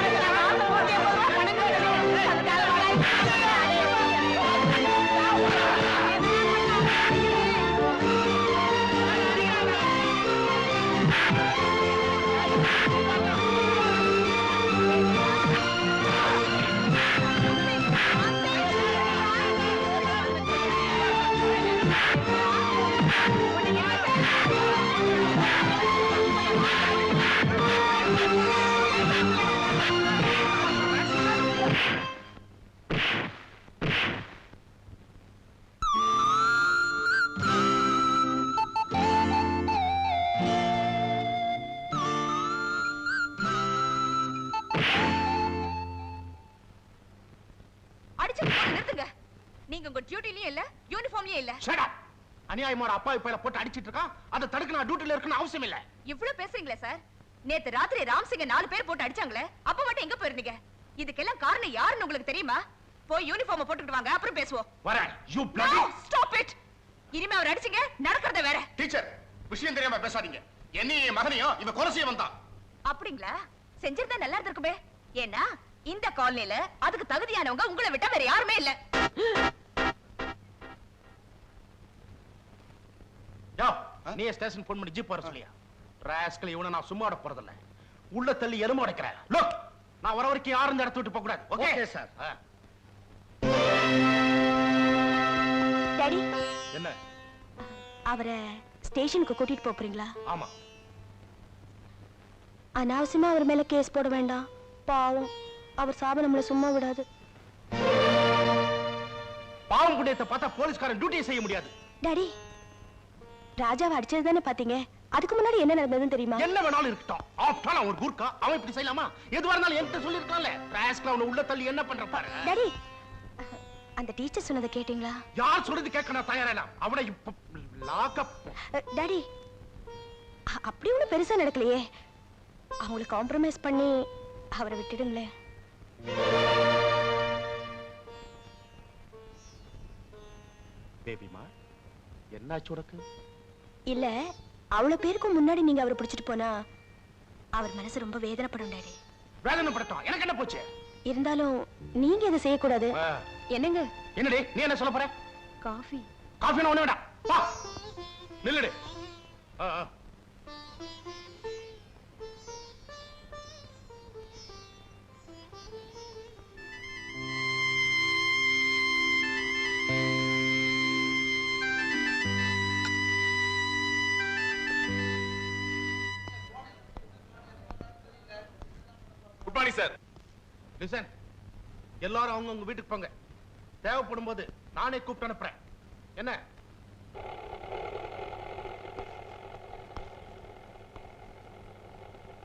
Speaker 15: நீங்க உங்க டியூட்டிலயும் இல்ல யூனிஃபார்ம்லயும் இல்ல.
Speaker 12: Shut up. அநியாயமான அப்பா இப்ப போட்டு அடிச்சிட்டு இருக்கான். அத தடுக்க நான் டியூட்டில இருக்கணும் அவசியம் இல்ல.
Speaker 15: இவ்ளோ பேசுறீங்களே சார்? நேத்து ராத்திரி ராம்சிங்க 4 பேர் போட்டு அடிச்சாங்களே, அப்ப மட்டும் எங்க போயிருந்தீங்க? இதுக்கெல்லாம் காரணம் யாருன்னு உங்களுக்கு தெரியுமா? போய் யூனிஃபார்ம் போட்டுக்கிட்டு வாங்க, அப்புறம் பேசுவோம்.
Speaker 12: வரேன். You bloody.
Speaker 15: Stop it. இனிமே அவர் அடிச்சீங்க, நடக்கிறத வேற.
Speaker 12: டீச்சர், விஷயம் தெரியாம பேசாதீங்க. என்னையும் மகனையும் இவன் கொலை செய்ய வந்தான்.
Speaker 15: அப்படிங்களா? செஞ்சிருந்தா நல்லா இருந்திருக்குமே. ஏன்னா இந்த காலனில அதுக்கு தகுதியானவங்க உங்களை விட்டா வேற யாருமே இல்ல.
Speaker 12: யோ, நீ ஸ்டேஷன் போன் பண்ணி ஜீப் வர சொல்லியா? ராஸ்கல், இவனை நான் சும்மா விட போறதில்ல. உள்ள தள்ளி எலும்பு உடைக்கிறேன். லுக், நான் வர வரைக்கும் யாரும் இந்த இடத்த விட்டு போக கூடாது. Okay sir.
Speaker 9: டாடி,
Speaker 12: என்ன?
Speaker 9: அவரை ஸ்டேஷனுக்கு கூட்டிட்டு போறீங்களா?
Speaker 12: ஆமா.
Speaker 9: அனாவசியமா அவர் மேல கேஸ் போட வேண்டாம். பாவம், அவர் சாப நம்மள சும்மா விடாது.
Speaker 12: பாவம் புண்ணியத்தை பார்த்தா போலீஸ்காரன் டியூட்டியை செய்ய முடியாது.
Speaker 9: டாடி, ராஜாவை அடிச்சது தானே பாத்தீங்க? அதுக்கு முன்னாடி என்ன நடந்ததுன்னு தெரியுமா?
Speaker 12: என்ன வேணாலும் இருக்கட்டும். ஆஃப்டர் அவன் ஒரு கூர்க்கா, அவன் இப்படி செய்யலாமா? எதுவா இருந்தாலும் என்கிட்ட சொல்லிருக்கான்ல. ராஸ்கல், அவனை உள்ள தள்ளி என்ன பண்ற பாரு.
Speaker 9: டாடி, அந்த டீச்சர் சொன்னதை கேட்டீங்களா?
Speaker 12: யார் சொல்றது கேட்க நான் தயாரா இல்ல. அவனை இப்ப லாக்அப்.
Speaker 9: டாடி, அப்படி ஒண்ணும் பெருசா நடக்கலையே. அவங்களை காம்ப்ரமைஸ் பண்ணி அவரை விட்டுடுங்களேன்.
Speaker 12: பேபிமா, என்னாச்சு உனக்கு?
Speaker 9: இல்ல, அவ்வளவு பேருக்கு முன்னாடி நீங்க அவரை பிடிச்சிட்டு போனா அவர் மனசு ரொம்ப வேதனைப்படும் டாடி.
Speaker 12: வேதனைப்படட்டும், எனக்கு என்ன போச்சு?
Speaker 9: இருந்தாலும் நீங்க இதை செய்யக்கூடாது. என்னங்க?
Speaker 12: என்னடி நீ என்ன சொல்ல போற?
Speaker 9: காஃபி.
Speaker 12: காஃபி ஒண்ணு வேண்டாம். வா, நில்லுடி.
Speaker 4: Good morning sir.
Speaker 12: லிசன், எல்லாரும் அவங்க உங்க வீட்டுக்கு போங்க. தேவைப்படும் போது நானே கூப்பிட்டு அனுப்புறேன். என்ன?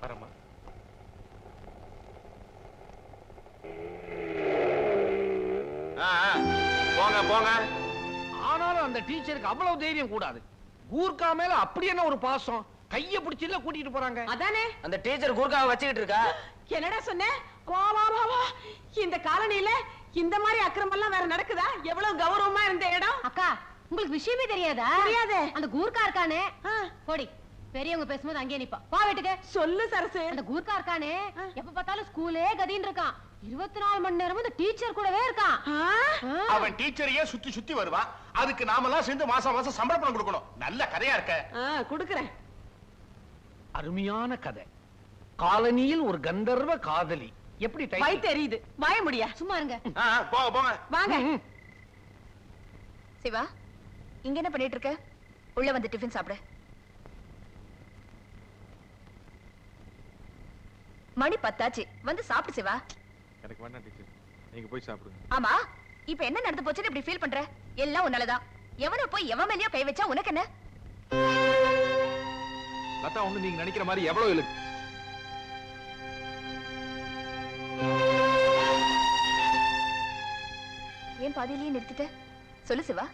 Speaker 12: வரமா?
Speaker 7: போங்க போங்க. ஆனாலும் அந்த டீச்சருக்கு அவ்வளவு தைரியம் கூடாது. கூர்க்கா மேல அப்படி என்ன ஒரு பாசம்? கைய பிடிச்சில கூட்டிட்டு போறாங்க.
Speaker 6: அதானே
Speaker 14: அந்த டீச்சர் கூர்க்காவை வச்சுக்கிட்டு இருக்கா.
Speaker 6: என்னடா சொன்ன? வா வா வா வா. இந்த காலனில இந்த மாதிரி அக்கிரமம் எல்லாம் வேற நடக்குதா? எவ்வளவு கௌரவமா இருந்த இடம்.
Speaker 2: அக்கா, உங்களுக்கு விஷயமே தெரியாதா?
Speaker 6: தெரியாதே.
Speaker 2: அந்த கூர்க்கா இருக்கானே, போடி, பெரியவங்க பேசும்போது அங்கேயே நிப்பா. வா வீட்டுக்கு.
Speaker 6: சொல்லு சரசு.
Speaker 2: அந்த கூர்க்கா இருக்கானே, எப்ப பார்த்தாலும் ஸ்கூலே கதின்னு இருக்கான். 24 மணி நேரமும் இந்த டீச்சர் கூடவே இருக்கான்.
Speaker 12: அவன் டீச்சரையே சுத்தி சுத்தி வருவான். அதுக்கு நாமெல்லாம் சேர்ந்து மாசம் மாசம் சம்பளம் பணம் கொடுக்கணும். நல்ல கதையா இருக்க.
Speaker 6: குடுக்குறேன்.
Speaker 7: அருமையான கதை. காலனியில் ஒரு கந்தர்வ காதலி. எப்படி
Speaker 6: வை தெரியுது. வாய முடியா?
Speaker 2: சும்மா இருங்க.
Speaker 12: போங்க போங்க.
Speaker 6: வாங்க.
Speaker 15: சிவா, இங்க என்ன பண்ணிட்டு இருக்க? உள்ள வந்து டிஃபன் சாப்பிடு. மணி 10 ஆச்சு, வந்து சாப்பிடு சிவா.
Speaker 5: எனக்கு வேண்டாம் டீச்சர், நீங்க போய் சாப்பிடுங்க.
Speaker 15: ஆமா, இப்ப என்ன நடந்து போச்சுன்னு இப்படி ஃபீல் பண்ற? எல்லாம் உன்னாலதான். எவனோ போய் எவன் மேலயோ கை வச்சா உனக்கு என்ன?
Speaker 1: லதா ஒண்ணு நீங்க நினைக்கிற மாதிரி எவ்வளவு இருக்கு.
Speaker 15: ஏன் பாதியிலேயே நிறுத்திட்ட? சொல்லு சிவா.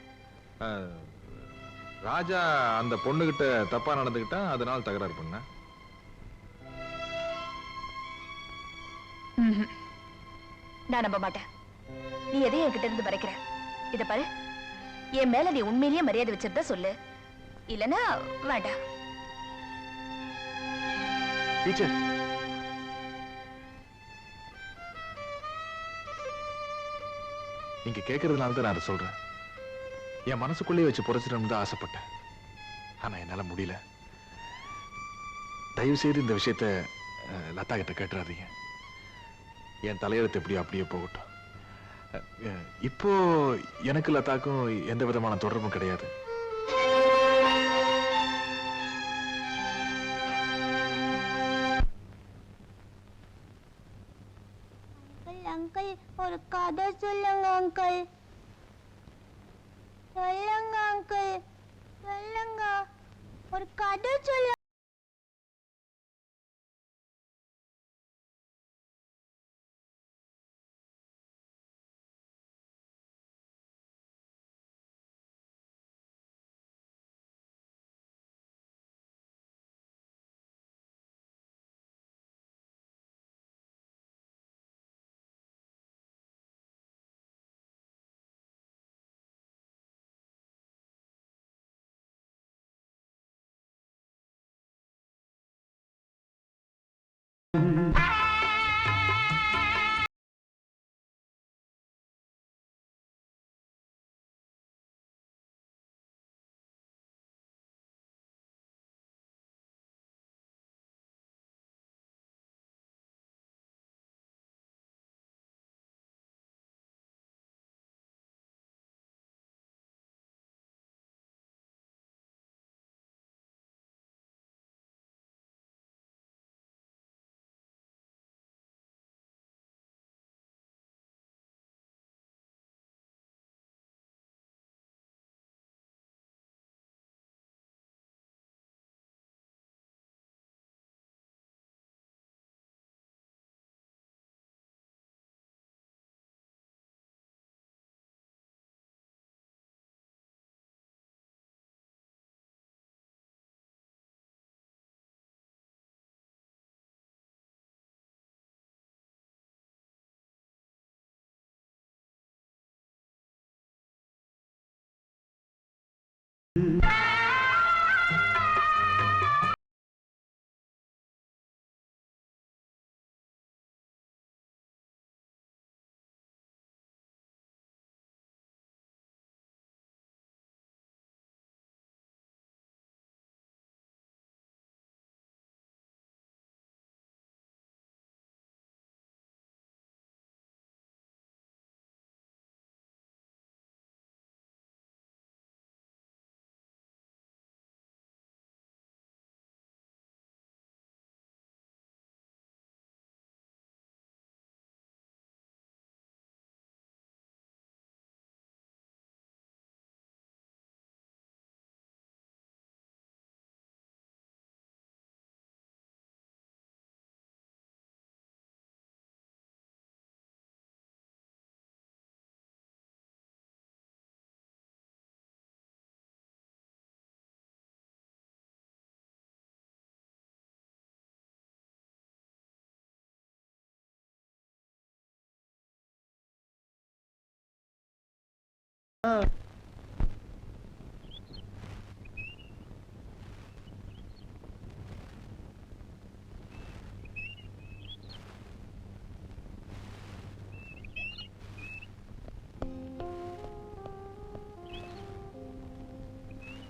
Speaker 5: ராஜா அந்த பொண்ணுகிட்ட தப்பா நடந்துகிட்டா அதனால தகராறு பண்ண.
Speaker 15: நான் நம்ப மாட்டேன். நீ எதையும் என்கிட்ட இருந்து மறைக்கிற. இத பாரு, என் மேல நீ உண்மையிலேயே மரியாதை வச்சிருந்தா சொல்லு, இல்லனா வேண்டாம்.
Speaker 5: டீச்சர், நீங்க கேட்கறதுனால தான் நான் அதை சொல்றேன். என் மனசுக்குள்ளேயே வச்சு புதைச்சிடணும்னு தான் ஆசைப்பட்டேன். ஆனா என்னால முடியல. தயவு செய்து இந்த விஷயத்த லதா கிட்ட கேட்டுறாதீங்க. என் தலையெழுத்து எப்படியோ அப்படியே போகட்டும். இப்போ எனக்கு லதாக்கும் எந்த விதமான தொடர்பும் கிடையாது.
Speaker 9: அங்கிள், ஒரு கதை சொல்லுங்க அங்கிள். சொல்லுங்க அங்கிள், சொல்லுங்க, ஒரு கதை சொல்லுங்க.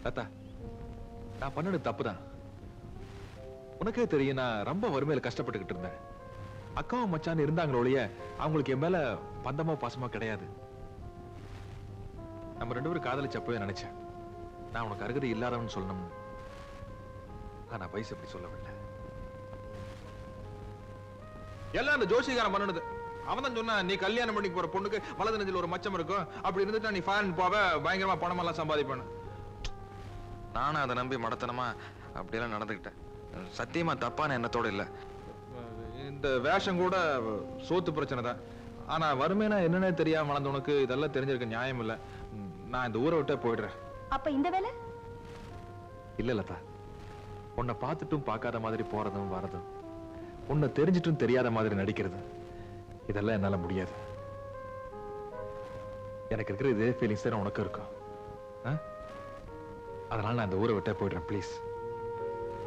Speaker 5: லதா, நான் பண்ணது தப்புதான். உனக்கே தெரியும், நான் ரொம்ப வறுமையில கஷ்டப்பட்டுக்கிட்டு இருந்தேன். அக்காவும் மச்சான் இருந்தாங்களோடைய அவங்களுக்கு என் மேல பந்தமோ பாசமோ கிடையாது. நம்ம ரெண்டு பேரும் காதலிச்சப்பவே நினைச்சேன் நான் உனக்கு அருகதை இல்லாதவன்னு சொல்லணும். ஆனா வயசு அப்படி சொல்லவில்லை. எல்லாம் அந்த ஜோசிகாரன் பண்ணது. அவன் தான் சொன்னா, நீ கல்யாணம் பண்ணி போற பொண்ணுக்கு வலது நெஞ்சில ஒரு மச்சம் இருக்கும், அப்படி இருந்துட்டா நீ ஃபாரின் போவ, பயங்கரமா பணம் எல்லாம் சம்பாதிப்பானு.
Speaker 11: நானும் அதை நம்பி மடத்தனமா அப்படியெல்லாம் நடந்துக்கிட்டேன். சத்தியமா தப்பான எண்ணத்தோட இல்ல.
Speaker 5: இந்த வேஷம் கூட சோத்து பிரச்சனை தான். ஆனா வறுமைனா என்னன்னே தெரியாம வளர்ந்த உனக்கு இதெல்லாம் தெரிஞ்சிருக்க நியாயம் இல்ல. நான் இந்த ஊரை விட்டே போயிடுறேன்.
Speaker 15: அப்ப இந்த வேலை
Speaker 5: இல்ல லதா, உன்னை பார்த்துட்டும் பார்க்காத மாதிரி போறதும் வரதும், உன்னை தெரிஞ்சிட்டும் தெரியாத மாதிரி நடிக்கிறது, இதெல்லாம் என்னால முடியாது. எனக்கு இருக்கிற இதே ஃபீலிங்ஸ் தான் உனக்கு இருக்கும். அதனால நான் இந்த ஊரை விட்டே போயிடுறேன் ப்ளீஸ்.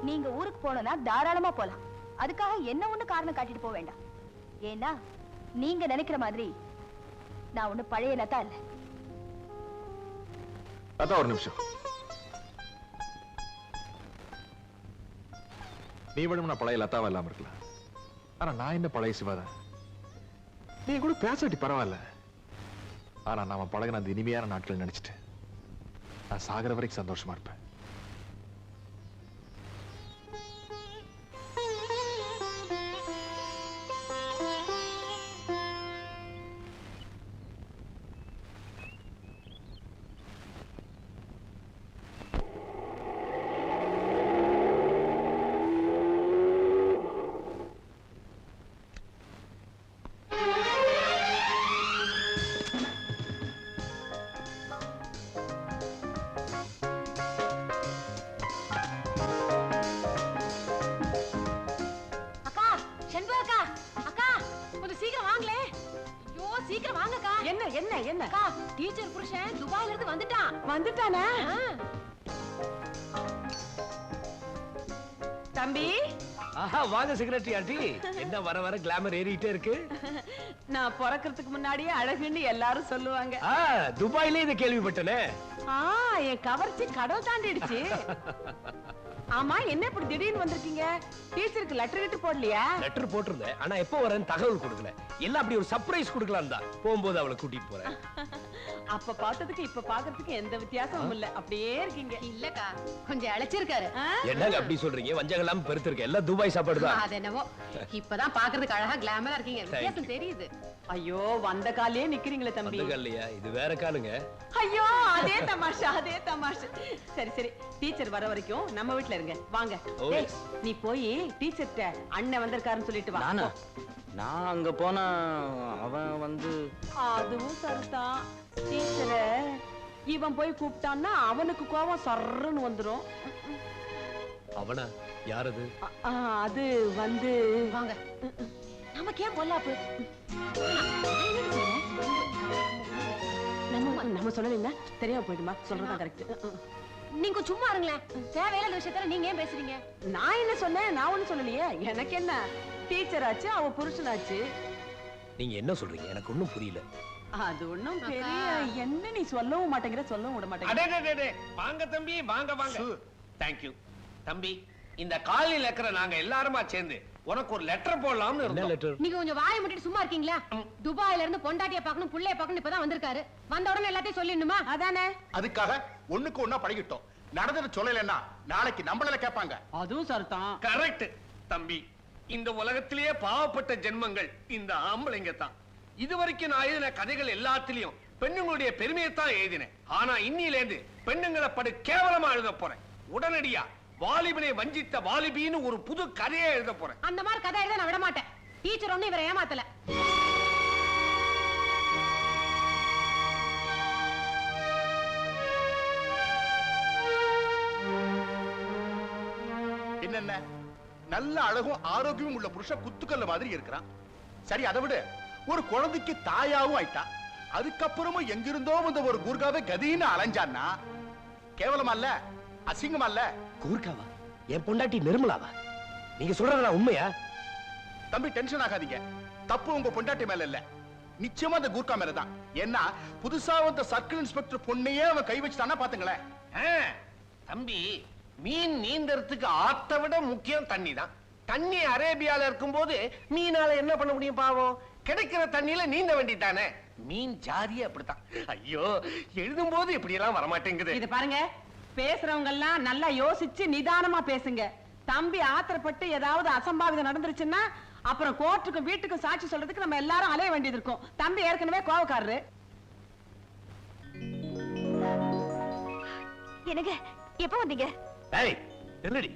Speaker 15: நீங்க ஊருக்கு போனா தாராளமா போலாம். அதுக்காக என்ன ஒண்ணு காரணம் காட்டிட்டு போக வேண்டாம். ஏன்னா நீங்க நினைக்கிற மாதிரி நான் ஒண்ணு பழைய லதா இல்ல.
Speaker 5: லதா ஒரு நிமிஷம். நீ விட நான் பழைய லதாவா இல்லாம இருக்கலாம். ஆனா நான் என்ன பழைய சிவாதான். நீ கூட பேசாட்டி பரவாயில்ல. ஆனா நாம பழகின அந்த இனிமையான நாட்கள் நினைச்சிட்டு நான் சாகர வரைக்கும் சந்தோஷமா இருப்பேன்.
Speaker 2: டீச்சர் புருஷன் துபாயில இருந்து வந்துட்டான்.
Speaker 6: வந்துட்டானா? தம்பி
Speaker 16: வாங்க செக்ரட்டரி ஆண்டி. என்ன வர வர கிளாமர் ஏறிட்டே இருக்கு.
Speaker 6: நான் பிறக்கிறதுக்கு முன்னாடியே அழகுன்னு எல்லாரும் சொல்லுவாங்க.
Speaker 16: துபாயிலே இதை கேள்விப்பட்டனே.
Speaker 6: என் கவர்ச்சி கடல் தாண்டிடுச்சு. ஆமா, என்ன இப்படி திடீர்னு வந்திருக்கீங்க? டீச்சருக்கு லெட்டர் கிட்ட போடலையா?
Speaker 16: லெட்டர் போட்டிருந்தேன், ஆனா எப்போ வரேன்னு தகவல் கொடுக்கல. எல்லாம் அப்படி ஒரு சர்ப்ரைஸ் கொடுக்கலாம் தான். போகும்போது அவளை கூட்டிட்டு போறேன்.
Speaker 6: அப்ப பார்த்ததுக்கு இப்ப பாக்குறதுக்கு எந்த வித்தியாசமும் இல்ல, அப்படியே இருக்கீங்க.
Speaker 2: இல்லக்கா, கொஞ்சம் அழைச்சிருக்காரு.
Speaker 16: என்னங்க அப்படி சொல்றீங்க? வஞ்சகெல்லாம் பெருத்திருக்க, எல்லாம் துபாய் சாப்பாடு தான்.
Speaker 2: அது என்னவோ, இப்பதான் பாக்குறதுக்கு அழகா கிளாமரா இருக்கீங்க. வித்தியாசம் தெரியுது.
Speaker 6: ஐயோ, வந்த காலையே நிக்கிறீங்களே தம்பி.
Speaker 16: வந்த காலையா? இது வேற காலுங்க.
Speaker 6: ஐயோ, அதே தமாஷா, அதே தமாஷா. சரி சரி, டீச்சர் வர வரைக்கும் நம்ம வீட்ல இருங்க. வாங்க. நீ போய் டீச்சர்ட்ட அண்ணன் வந்திருக்காருன்னு சொல்லிட்டு வா.
Speaker 14: நானா? நான் அங்க போனா அவன் வந்து
Speaker 6: அதுவும் சரிதான். டீச்சரை இவன் போய் கூப்பிட்டான்னா அவனுக்கு கோபம் சர்றன்னு வந்துரும்.
Speaker 16: அவனா? யார் அது?
Speaker 6: அது வந்து
Speaker 2: வாங்க,
Speaker 15: நமக்கு ஏன் பொல்லாப்பு?
Speaker 6: நம்ம சொல்லல, தெரியாம போயிடுமா? சொல்றதா கரெக்ட்.
Speaker 2: நீங்க சும்மா இருங்களேன். தேவையில்லாத விஷயத்துல நீங்க ஏன் பேசுறீங்க?
Speaker 6: நான் என்ன சொன்னேன்? நான் ஒண்ணு சொல்லலையே. எனக்கு என்ன, டீச்சர் ஆச்சு, அவ புருஷனாச்சு.
Speaker 16: நீங்க என்ன சொல்றீங்க? எனக்கு ஒண்ணும் புரியல.
Speaker 6: அது ஒண்ணும் பெரிய என்ன நீ சொல்லவும் மாட்டேங்கிற, சொல்லவும் விட மாட்டேங்கிற.
Speaker 7: வாங்க தம்பி, வாங்க வாங்க. தேங்க் யூ தம்பி. இந்த காலையில இருக்கிற நாங்க எல்லாருமா சேர்ந்து உனக்கு ஒரு லெட்டர் போடலாம்னு இருந்தோம்.
Speaker 16: லெட்டர்?
Speaker 2: நீங்க கொஞ்சம் வாயை மூடிட்டு சும்மா இருக்கீங்களா? துபாயில இருந்து பொண்டாட்டிய பார்க்கணும், புள்ளைய பார்க்கணும், இப்பதான் வந்திருக்காரு. வந்த உடனே எல்லாத்தையும் சொல்லிடணுமா?
Speaker 6: அதானே.
Speaker 4: அதுக்காக ஒண்ணுக்கு ஒண்ணா பழகிட்டோம். நடந்தது சொல்லலைன்னா நாளைக்கு நம்மள கேட்பாங்க.
Speaker 6: அதுவும் சரிதான்.
Speaker 7: கரெக்ட் தம்பி. இந்த உலகத்திலேயே பாவப்பட்ட ஜென்மங்கள் இந்த ஆம்பளைங்க தான். இதுவரைக்கும் நான் எழுதின கதைகள் எல்லாத்திலையும் பெண்ணுங்களுடைய பெருமையை தான் எழுதினேன். ஆனா இன்னில இருந்து பெண்ணுங்களை படு கேவலமா எழுத போறேன். உடனடியா வாலிபனை வஞ்சித்த வாலிபின்னு ஒரு புது கதையை எழுத போறேன்.
Speaker 2: அந்த மாதிரி கதை எழுத நான் விட மாட்டேன். டீச்சர் ஒண்ணு இவரை ஏமாத்தல.
Speaker 4: என்னென்ன நல்ல அழகும் ஆரோக்கியமும் உள்ள புருஷன் குத்துக்கல்ல மாதிரி இருக்கிறான். சரி, அதை விட ஒரு குழந்தைக்கு தாயாவும் ஆயிட்டா. அதுக்கப்புறமும் எங்கிருந்தோ வந்த ஒரு கூர்காவை கதின்னு அலைஞ்சான்னா கேவலமா இல்ல? அசிங்கமா இல்ல?
Speaker 16: கூர்காவா? என் பொண்டாட்டி நிர்மலாவா? நீங்க சொல்றதா உண்மையா?
Speaker 4: தம்பி, டென்ஷன் ஆகாதீங்க. தப்பு உங்க பொண்டாட்டி மேல இல்ல, நிச்சயமா அந்த கூர்கா மேலதான். ஏன்னா புதுசா வந்த சர்க்கிள் இன்ஸ்பெக்டர் பொண்ணையே அவன் கை வச்சுட்டானா பாத்துங்களேன்.
Speaker 7: தம்பி, மீன் நீந்தறதுக்கு ஆத்த விட முக்கியம் தண்ணி தான். தண்ணி அரேபியால இருக்கும்போது மீனால என்ன பண்ண முடியும்? பாவம், கிடைக்கிற தண்ணியில நீந்த வேண்டியதானே. மீன் ஜாதியே அப்படித்தான். ஐயோ, எழுதும் போது இப்படி எல்லாம் வரமாட்டேங்குது.
Speaker 6: இது பாருங்க, பேசுறவங்க எல்லாம் நல்லா யோசிச்சு நிதானமா பேசுங்க. தம்பி ஆத்திரப்பட்டு ஏதாவது அசம்பாவிதம் நடந்துருச்சுன்னா அப்புறம் கோர்ட்டுக்கும் வீட்டுக்கும் சாட்சி சொல்றதுக்கு நம்ம எல்லாரும் அலைய வேண்டியது இருக்கும். தம்பி ஏற்கனவே கோவக்காரரு.
Speaker 15: எனக்கு எப்ப வந்தீங்க?
Speaker 16: ஏய் என்னடி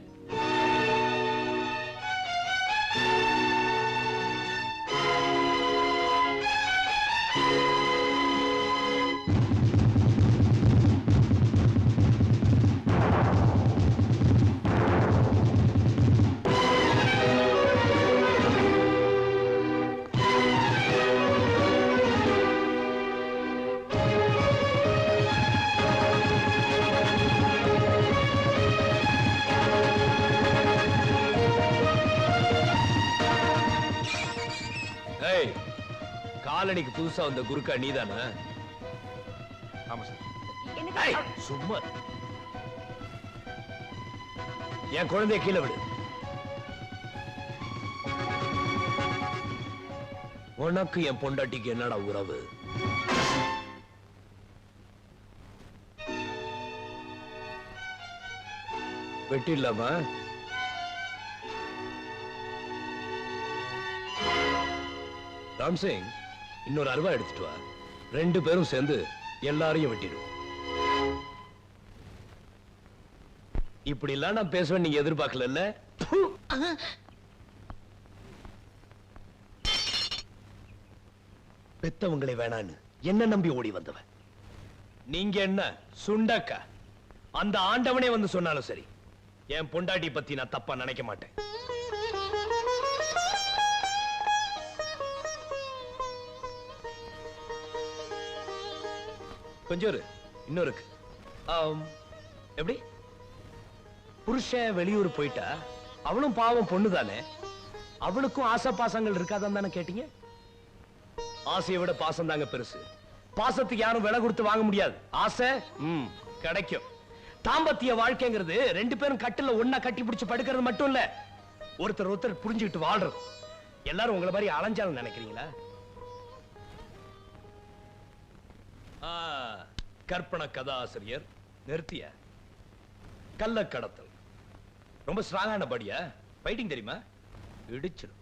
Speaker 16: காலனிக்கு புதுசா வந்த குருக்கா நீதானே?
Speaker 5: ஆமா சார்.
Speaker 16: ஏய், சும்மா என் குழந்தைய கீழே விடு. உனக்கு என் பொண்டாட்டிக்கு என்னடா உறவு? வெட்டிடலாமா? ராம்சிங், இன்னொரு அருவா எடுத்துட்டு வா. 2 பேரும் சேர்ந்து எல்லாரையும் வெட்டிடுவோம். இப்படி எல்லாம் நான் பேசுவேன் நீங்க எதிர்பார்க்கல. பெத்தவங்களை வேணான்னு என்ன நம்பி ஓடி வந்தவன் நீங்க. என்ன சுண்டக்கா? அந்த ஆண்டவனே வந்து சொன்னாலும் சரி, என் பொண்டாட்டி பத்தி நான் தப்பா நினைக்க மாட்டேன். கொஞ்சம் இன்னொரு எப்படி புருஷன் வெளியூர் போயிட்டா அவளும் பாவம் பொண்ணுதானே, அவளுக்கும் ஆசை பாசங்கள் இருக்காதான் தானே கேட்டீங்க? ஆசையை விட பாசம் தாங்க பெருசு. பாசத்துக்கு யாரும் விலை கொடுத்து வாங்க முடியாது. ஆசை கிடைக்கும். தாம்பத்திய வாழ்க்கைங்கிறது 2 பேரும் கட்டில ஒன்னா கட்டி பிடிச்சு படுக்கிறது மட்டும் இல்ல, ஒருத்தர் புரிஞ்சுக்கிட்டு வாழ்றது. எல்லாரும் உங்களை மாதிரி அலைஞ்சாலும் நினைக்கிறீங்களா? கற்பனை கதாசிரியர் நிறுத்திய கள்ள கடத்தல் ரொம்ப ஸ்ட்ராங்கான படியா? ஃபைட்டிங் தெரியுமா? இடிச்சிடும்.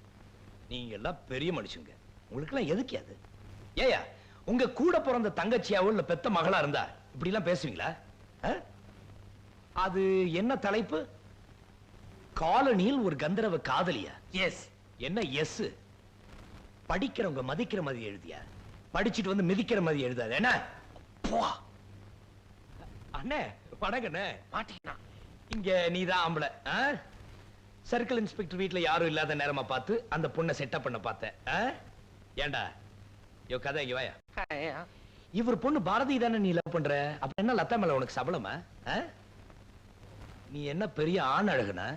Speaker 16: நீங்க எல்லாம் பெரிய மனுஷங்க, உங்களுக்கு எல்லாம் எதுக்கு அது? ஏயா உங்க கூட பிறந்த தங்கச்சியாவோ இல்ல பெத்த மகளா இருந்தா இப்படி எல்லாம் பேசுவீங்களா? அது என்ன தலைப்பு? காலனியில் ஒரு கந்தரவ காதலியா? எஸ். என்ன எஸ்? படிக்கிறவங்க மதிக்கிற மாதிரி எழுதியா? படிச்சுட்டு வந்து மிதிக்கிற மாதிரி எழுதாது என்ன? அண்ணே வணக்கண்ணே. மாட்டிக்கினா இங்க நீதான் ஆம்பளை. சர்க்கிள் இன்ஸ்பெக்டர் வீட்டுல யாரும் இல்லாத நேரமா பார்த்து அந்த பொண்ணை செட்டப் பண்ண பார்த்தேன். ஏண்டா யோ கதை இங்க வாயா. இவர் பொண்ணு பாரதி தானே நீ லவ் பண்ற? அப்ப என்ன லதா மேல உனக்கு சபலமா? நீ என்ன பெரிய ஆண் அழகுனா?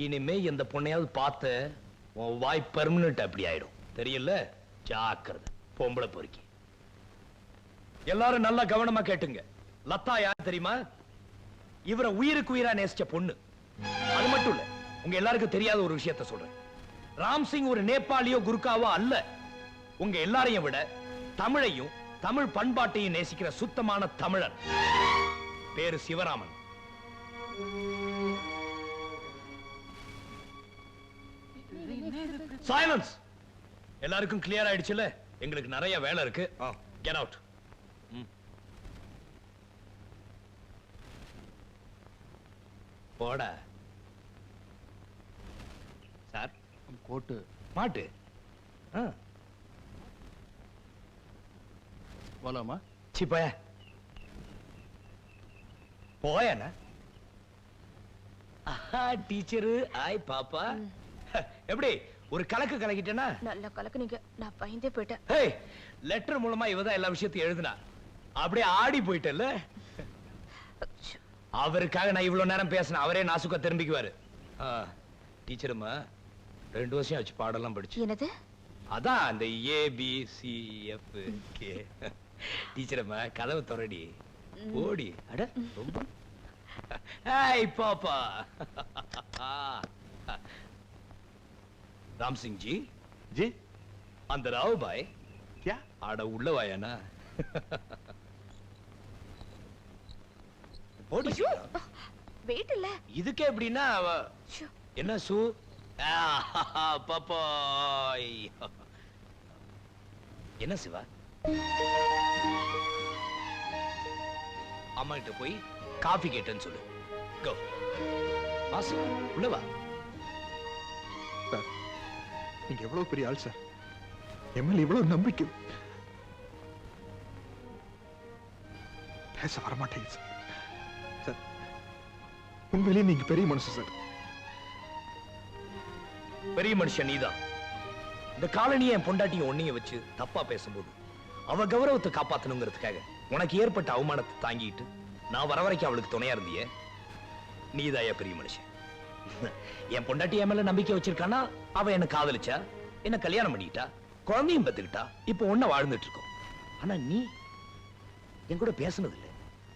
Speaker 16: இனிமே இந்த பொண்ணையாவது பார்த்த உன் வாய் பெர்மனன்ட் அப்படி ஆயிடும், தெரியல? ஜாக்கிரதை பொம்பளை பொறுக்கி. எல்லாரும் நல்லா கவனமா கேட்டுங்க. லதா யார் தெரியுமா? இவரை உயிருக்கு உயிரா நேசிச்ச பொண்ணு. அது மட்டும் இல்ல, உங்க எல்லாருக்கும் தெரியாத ஒரு விஷயத்தை சொல்றேன். ராம்சிங் ஒரு நேபாளியோ குருக்காவோ அல்ல. உங்க எல்லாரையும் விட தமிழையும் தமிழ் பண்பாட்டையும் நேசிக்கிற சுத்தமான தமிழன். பேரு சிவராமன். சைலன்ஸ். எல்லாருக்கும் கிளியர் ஆயிடுச்சுல? எங்களுக்கு நிறைய வேலை இருக்கு. Get out. போடா. சார் கோட்டு மாட்டு.
Speaker 12: போலாமா?
Speaker 16: சிப்ப போயண்ணா. டீச்சரு ஆய் பாப்பா. எப்படி ஒரு கலக்கு கலக்கிட்டேனா?
Speaker 15: நல்ல கலக்குனீங்க, நான் பயந்தே போயிட்டேன்.
Speaker 16: ஏய், லெட்டர் மூலமா இவதான் எல்லா விஷயத்தையும் எழுதுனா. அப்படியே ஆடி போயிட்டல்ல. அவருக்காக நான் இவ்வளவு நேரம் பேசினேன், அவரே நாசுக்கா திரும்பிக்குவாரு. டீச்சருமா 2 வருஷம் ஆச்சு பாடெல்லாம் படிச்சு.
Speaker 15: என்னது?
Speaker 16: அதான் அந்த ABCFK. டீச்சரம்மா கதவை திறடி. ஓடி. அட ரொம்ப. ஹாய் பாப்பா. राम सिंह जी
Speaker 10: जी
Speaker 16: अंदर आओ भाई.
Speaker 10: क्या?
Speaker 16: आड़ा उள்ள வாயானா.
Speaker 15: வெயிட் இல்ல.
Speaker 16: இதுக்கே எப்படின்னா என்ன சு பப்பாய். என்ன சிவா, அம்மா கிட்ட போய் காஃபி கேட்டேன்னு சொல்லு. கோ வா சிவா, உள்ள வா.
Speaker 5: சார், நீங்க எவ்வளவு பெரிய ஆள் சார். எம்எல்ஏ இவ்வளவு நம்பிக்கை பேச வரமாட்டேங்குது சார். சார், உண்மையிலேயே நீங்க பெரிய மனுஷன் சார்.
Speaker 16: பெரிய மனுஷன் நீதான். இந்த காலனியை என் பொண்டாட்டியும் ஒன்னைய வச்சு தப்பா பேசும்போது அவ கௌரவத்தை காப்பாத்தணுங்கிறதுக்காக உனக்கு ஏற்பட்ட அவமானத்தை தாங்கிட்டு நான் வர வரைக்கும் அவளுக்கு துணையா இருந்தியே, நீதாயா பெரிய மனுஷன். என் பொண்டாட்டி என் மேல நம்பிக்கை வச்சிருக்கானா, அவ என்ன காதலிச்சா, என்ன கல்யாணம் பண்ணிட்டா, குழந்தையும் பெத்துக்கிட்டா, இப்ப ஒன்ன வாழ்ந்துட்டு இருக்கோம். ஆனா நீ என் கூட பேசுனது இல்ல,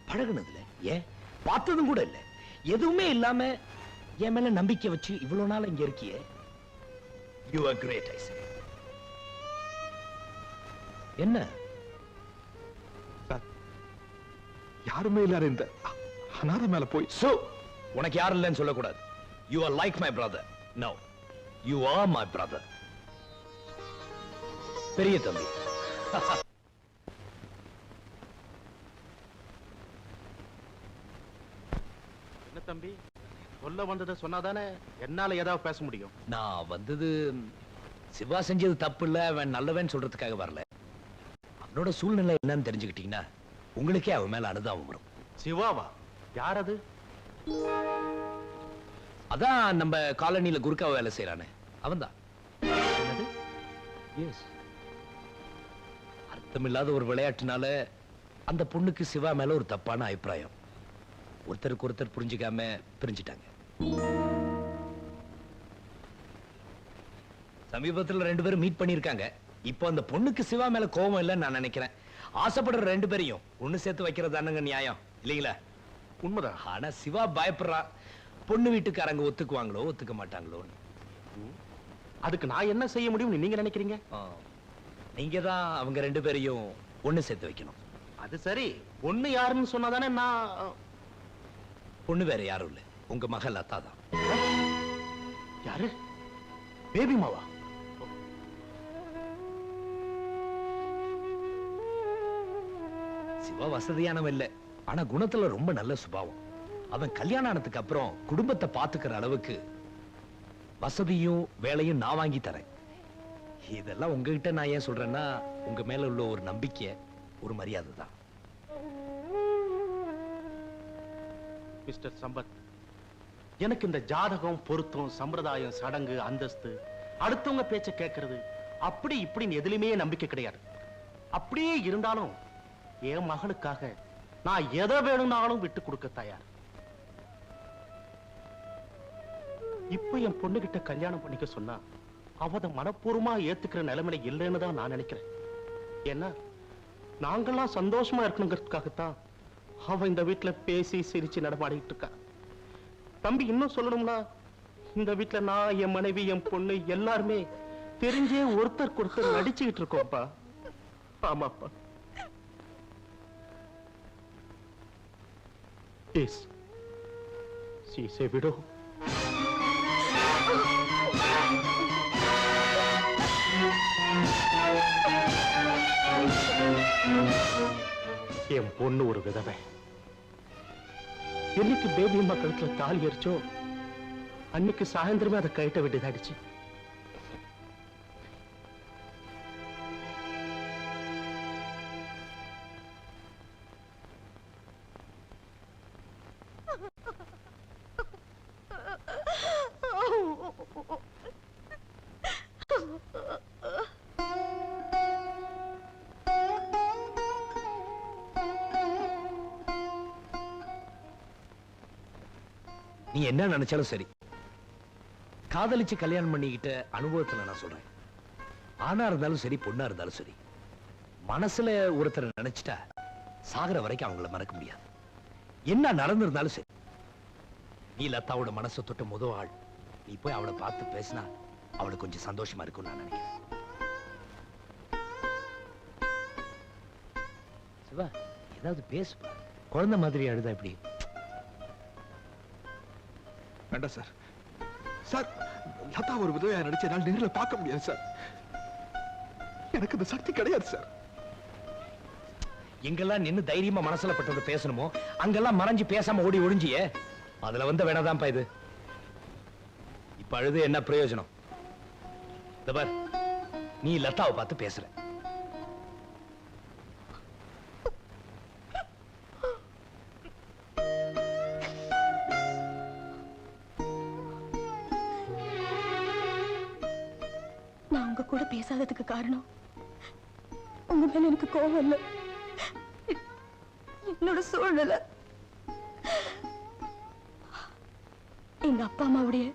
Speaker 16: பழகுனது இல்ல, ஏன் பார்த்ததும் கூட இல்ல, எதுவுமே இல்லாம என் மேல நம்பிக்கை வச்சு இவ்வளவு நாள் இங்க இருக்கியே. You are great, I say. என்ன
Speaker 5: சார், யாருமே இல்லாத இந்த அனாதை மேல போய்
Speaker 16: உனக்கு யாரும் இல்லைன்னு சொல்லக்கூடாது. You are like my brother. No, you are my brother. பெரிய தம்பி.
Speaker 12: என்ன தம்பி, சொல்ல வந்ததை சொன்னாதானே என்னால ஏதாவது பேச முடியும்.
Speaker 16: நான் வந்தது சிவா செஞ்சது தப்பு இல்ல, அவன் நல்லவன் சொல்றதுக்காக வரல. அவனோட சூழ்நிலை என்னன்னு தெரிஞ்சுக்கிட்டீங்கன்னா உங்களுக்கே அவன் மேல அனுதாபம் வரும்.
Speaker 12: சிவாவா? யார் அது?
Speaker 16: அதான் நம்ம காலனியில குறுக்காவ வேலை செய்யறானே அவன்தான். அர்த்தமில்லாத ஒரு விளையாட்டுனால அந்த பொண்ணுக்கு சிவா மேல ஒரு தப்பான அபிப்பிராயம். ஒருத்தருக்கு ஒருத்தர் புரிஞ்சுக்காம பிரிஞ்சுட்டாங்க. சமீபத்தில் 2 பேரும் மீட் பண்ணிருக்காங்க. இப்போ அந்த பொண்ணுக்கு சிவா மேல கோபம் இல்லைன்னு நான் நினைக்கிறேன். ஆசைப்படுற 2 பேரையும் ஒண்ணு சேர்த்து வைக்கிறதானுங்க நியாயம் இல்லைங்களா?
Speaker 12: உண்மைதான்.
Speaker 16: ஆனா சிவா பயப்படுறான், பொண்ணு வீட்டுக்காரங்க ஒத்துக்குவாங்களோ ஒத்துக்க மாட்டாங்களோன்னு.
Speaker 12: அதுக்கு நான் என்ன செய்ய முடியும் நீங்க நினைக்கிறீங்க?
Speaker 16: நீங்க தான் அவங்க 2 பேரையும் ஒண்ணு சேர்த்து வைக்கணும்.
Speaker 12: அது சரி, பொண்ணு யாருன்னு சொன்னாதானே நான்.
Speaker 16: பொண்ணு வேற யாரும் இல்ல, உங்க மகள் லதா தான்.
Speaker 12: யாரு? பேபி மாவா?
Speaker 16: சிவா வசதியானவன் இல்ல, ஆனா குணத்துல ரொம்ப நல்ல சுபாவம். அவன் கல்யாணம் ஆனதுக்கு அப்புறம் குடும்பத்தை பாத்துக்கிற அளவுக்கு வசதியும் வேலையும் நான் வாங்கி தரேன். இதெல்லாம் உங்ககிட்ட நான் ஏன் சொல்றேன்னா, உங்க மேல உள்ள ஒரு நம்பிக்கை, ஒரு மரியாதை தான்.
Speaker 12: மிஸ்டர் சம்பத், எனக்கு இந்த ஜாதகம், பொருத்தம், சம்பிரதாயம், சடங்கு, அந்தஸ்து, அடுத்தவங்க பேச்ச கேட்கறது, அப்படி இப்படின்னு எதுலையுமே நம்பிக்கை கிடையாது. அப்படியே இருந்தாலும் என் மகளுக்காக நான் எதை வேணும்னாலும் விட்டு கொடுக்க தயார். இப்ப என் பொண்ணுகிட்ட கல்யாணம் பண்ணிக்க சொன்னா அவத மனப்பூர்வமா ஏத்துக்கிற நிலைமையில இல்லைன்னு தான் நான் நினைக்கிறேன். ஏன்னா நாங்கெல்லாம் சந்தோஷமா இருக்கணுங்கிறதுக்காகத்தான் அவ இந்த வீட்டுல பேசி சிரிச்சு நடமாடிட்டு இருக்கா. தம்பி, இன்னும் சொல்லணும்னா இந்த வீட்டுல நான், என் மனைவி, என் பொண்ணு எல்லாருமே தெரிஞ்சே ஒருத்தருக்கு ஒருத்தர் நடிச்சுக்கிட்டு இருக்கோம்ப்பா. ஆமாப்பா. Yes, she is a widow. என் பொண்ணு ஒரு விதவை. என்னைக்கு பேபி அம்மா கழுத்துல தாலி எரிச்சோ அன்னைக்கு சாயந்தரமே அதை கைட்ட வேண்டியதாயிடுச்சு.
Speaker 16: நீ என்ன நினைச்சாலும் சரி, காதலிச்சு கல்யாணம் பண்ணிக்கிட்ட அனுபவத்துல நான் சொல்றேன். ஆணா இருந்தாலும் சரி, பொண்ணா இருந்தாலும் சரி, மனசுல ஒருத்தரை நினைச்சிட்டா சாகர வரைக்கும் அவங்கள மறக்க முடியாது. என்ன நடந்திருந்தாலும் சரி, நீ லதாவோட மனசை தொட்ட முதல் ஆள். நீ போய் அவளை பார்த்து பேசினா அவளுக்கு கொஞ்சம் சந்தோஷமா இருக்கும் நான் நினைக்கிறேன். சிவா, ஏதாவது பேசுப்பா. குழந்தை மாதிரி அழுதா எப்படி?
Speaker 5: வேண்டாம் சார். சார்,
Speaker 10: லதா ஒரு விதவையா நடிச்ச என்னால் நேர்ல பார்க்க முடியாது சார். எனக்கு அந்த சக்தி கிடையாது சார்.
Speaker 16: எங்கெல்லாம் நின்னு தைரியமா மனசுல பட்டது பேசணுமோ அங்கெல்லாம் மறைஞ்சு பேசாம ஓடி ஒழிஞ்சியே, அதுல வந்த வேணாதான்ப்பா இது. இப்ப அழுது என்ன பிரயோஜனம்? இந்த பார், நீ லதாவை பார்த்து பேசுற.
Speaker 9: நான் உங்க கூட பேசாததுக்கு காரணம் உங்க மேல எனக்கு கோவம் இல்ல, என்னோட சூழ்நிலை. எங்க அப்பா அம்மாவுடைய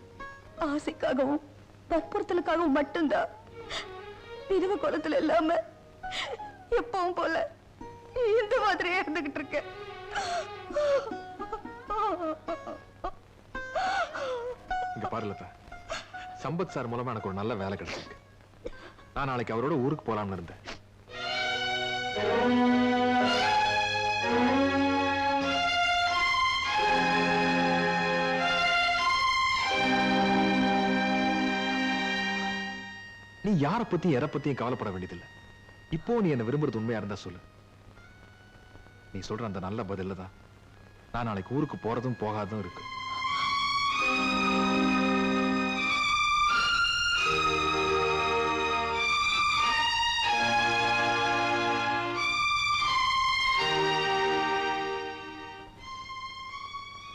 Speaker 9: ஆசைக்காகவும் வற்புறுத்தலுக்காகவும் மட்டும்தான் விதவ குலத்துல இல்லாம எப்பவும் போல இந்த மாதிரியே இருந்துகிட்டு இருக்கேன்.
Speaker 10: இங்க பாரு லதா, சம்பத் சார் மூலமா எனக்கு ஒரு நல்ல வேலை கிடைச்சிருக்கு. நான் நாளைக்கு அவரோட ஊருக்கு போலாம்னு இருந்தேன். நீ யார பத்தியும் எதை பத்தியும் கவலைப்பட வேண்டியதில்லை. இப்போ நீ என்ன விரும்புறது உண்மையா இருந்தா சொல்லு. நீ சொல்ற அந்த நல்ல பதில்ல தான் நான் நாளைக்கு ஊருக்கு போறதும் போகாதும் இருக்கு.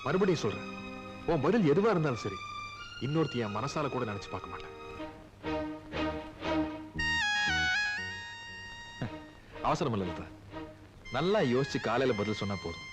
Speaker 10: மறுபடியும் சொல்றேன், உன் பதில் எதுவா இருந்தாலும் சரி, இன்னொருத்தி என் மனசால கூட நினைச்சு பார்க்க மாட்டேன். அவசரம் இல்ல லதா, நல்லா யோசிச்சு காலையில பதில் சொன்னா போதும்.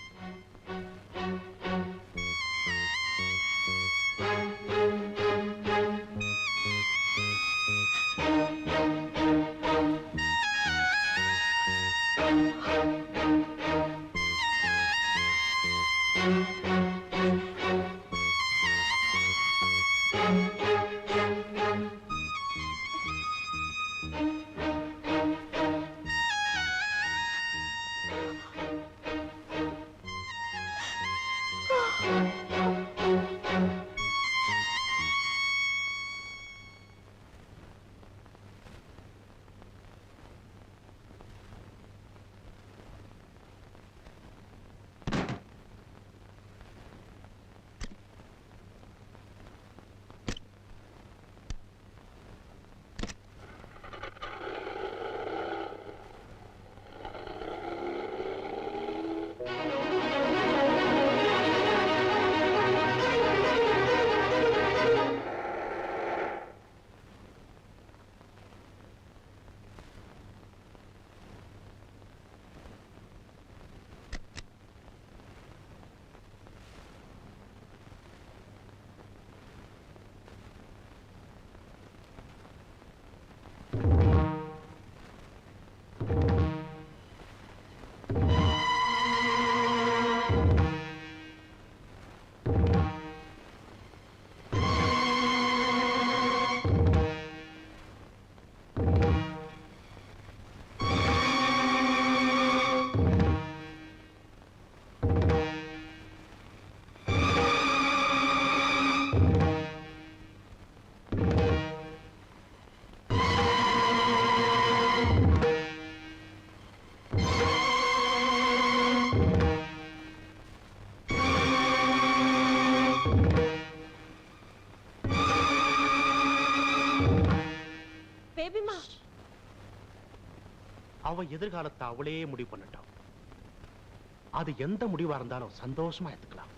Speaker 12: அவ எதிர்காலத்தை அவளே முடிவு பண்ணட்டும். அது எந்த முடிவா இருந்தாலும் சந்தோஷமா எடுத்துக்கலாம்.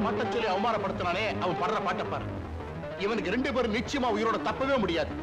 Speaker 7: மட்ட சொல்லி அவமானப்படுத்தினானே அவன் படுற பாட்டை பாரு.
Speaker 4: இவனுக்கு 2 பேரும் நிச்சயமா உயிரோட தப்பவே முடியாது.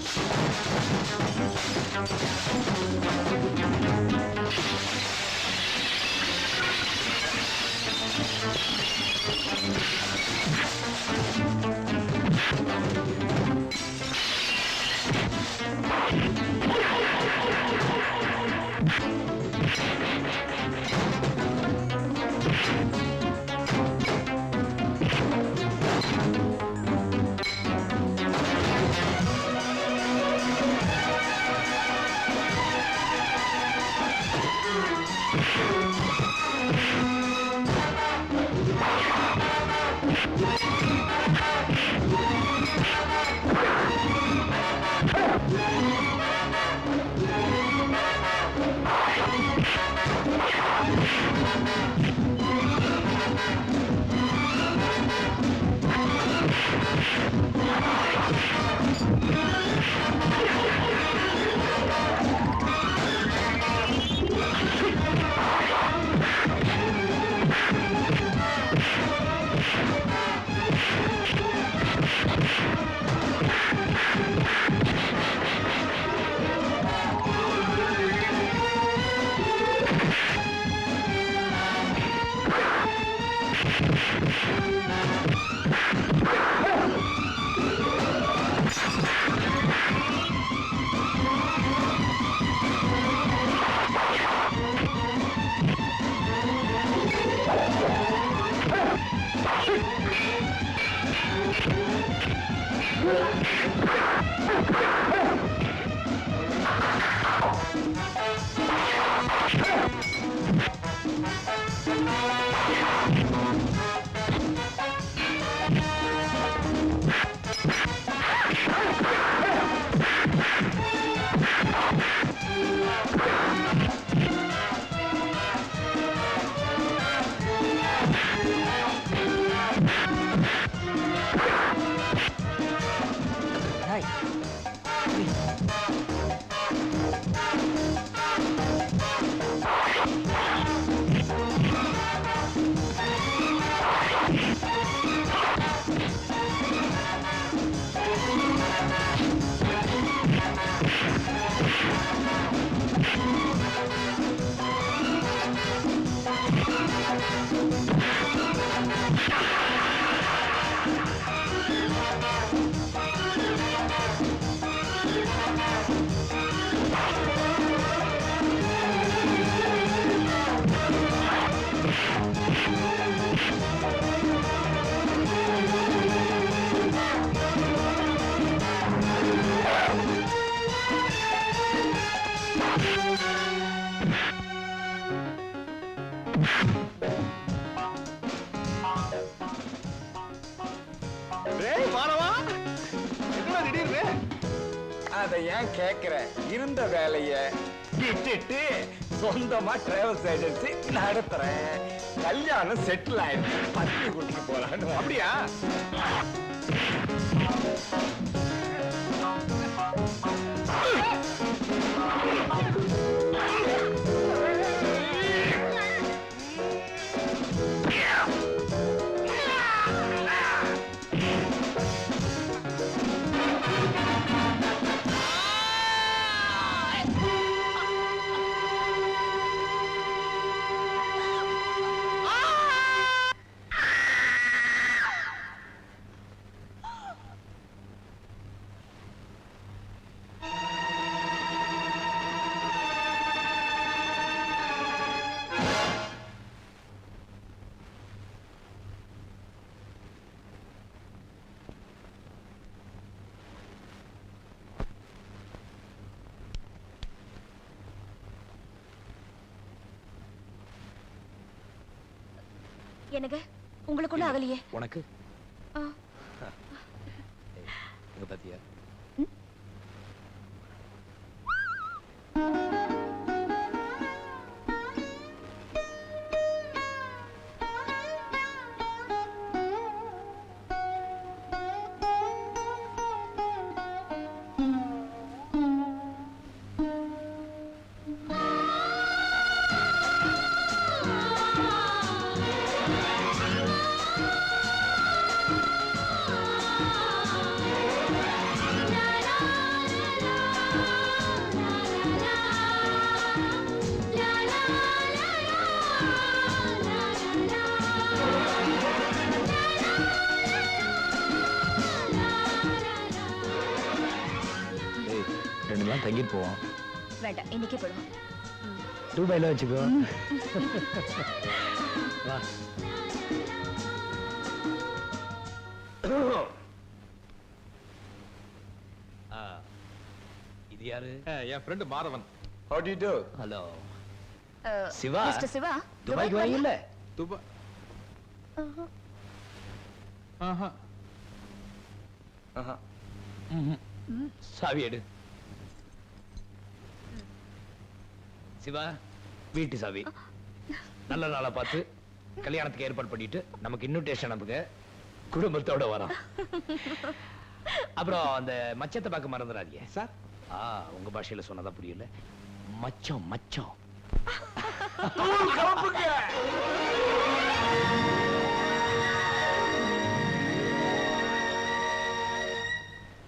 Speaker 1: அதை ஏன் கேக்குற? இருந்த வேலைய விட்டுட்டு சொந்தமா டிராவல்ஸ் ஏஜென்சி நடத்துறேன். கல்யாணம் செட்டில் ஆயிடுச்சு. பத்தி கூட்டிட்டு போறான்னு. அப்படியா?
Speaker 15: எனக்கு உங்களுக்குள்ள அகலியே
Speaker 16: உனக்கு இங்க பாத்தியா?
Speaker 14: தங்கிட்டு போவோம்.
Speaker 15: வேண்டாம், இன்னைக்கே போடுவோம்.
Speaker 14: துபாயில வச்சுக்கோ. வா. இது யாரு?
Speaker 11: என் friend Madhavan.
Speaker 10: How do you do?
Speaker 14: Hello
Speaker 15: ah,
Speaker 14: Siva.
Speaker 15: Mister Siva,
Speaker 14: துபாய்க்கு வாங்கல?
Speaker 11: துபா
Speaker 15: ஆஹா.
Speaker 11: ஆஹா
Speaker 10: ஆஹா.
Speaker 14: சாவி எடு. சிவா, வீட்டு சாவி. நல்ல நாளா பார்த்து கல்யாணத்துக்கு ஏற்பாடு பண்ணிட்டு நமக்கு இன்விடேஷன் அனுப்புங்க. குடும்பத்தோட வரோம். அப்புறம் அந்த மச்சத்தை பார்க்க மறந்துடாதீங்க
Speaker 11: சார்.
Speaker 14: உங்க பாஷையில சொன்னதா புரியல. மச்சம் மச்சம்.
Speaker 1: கிளம்புங்க.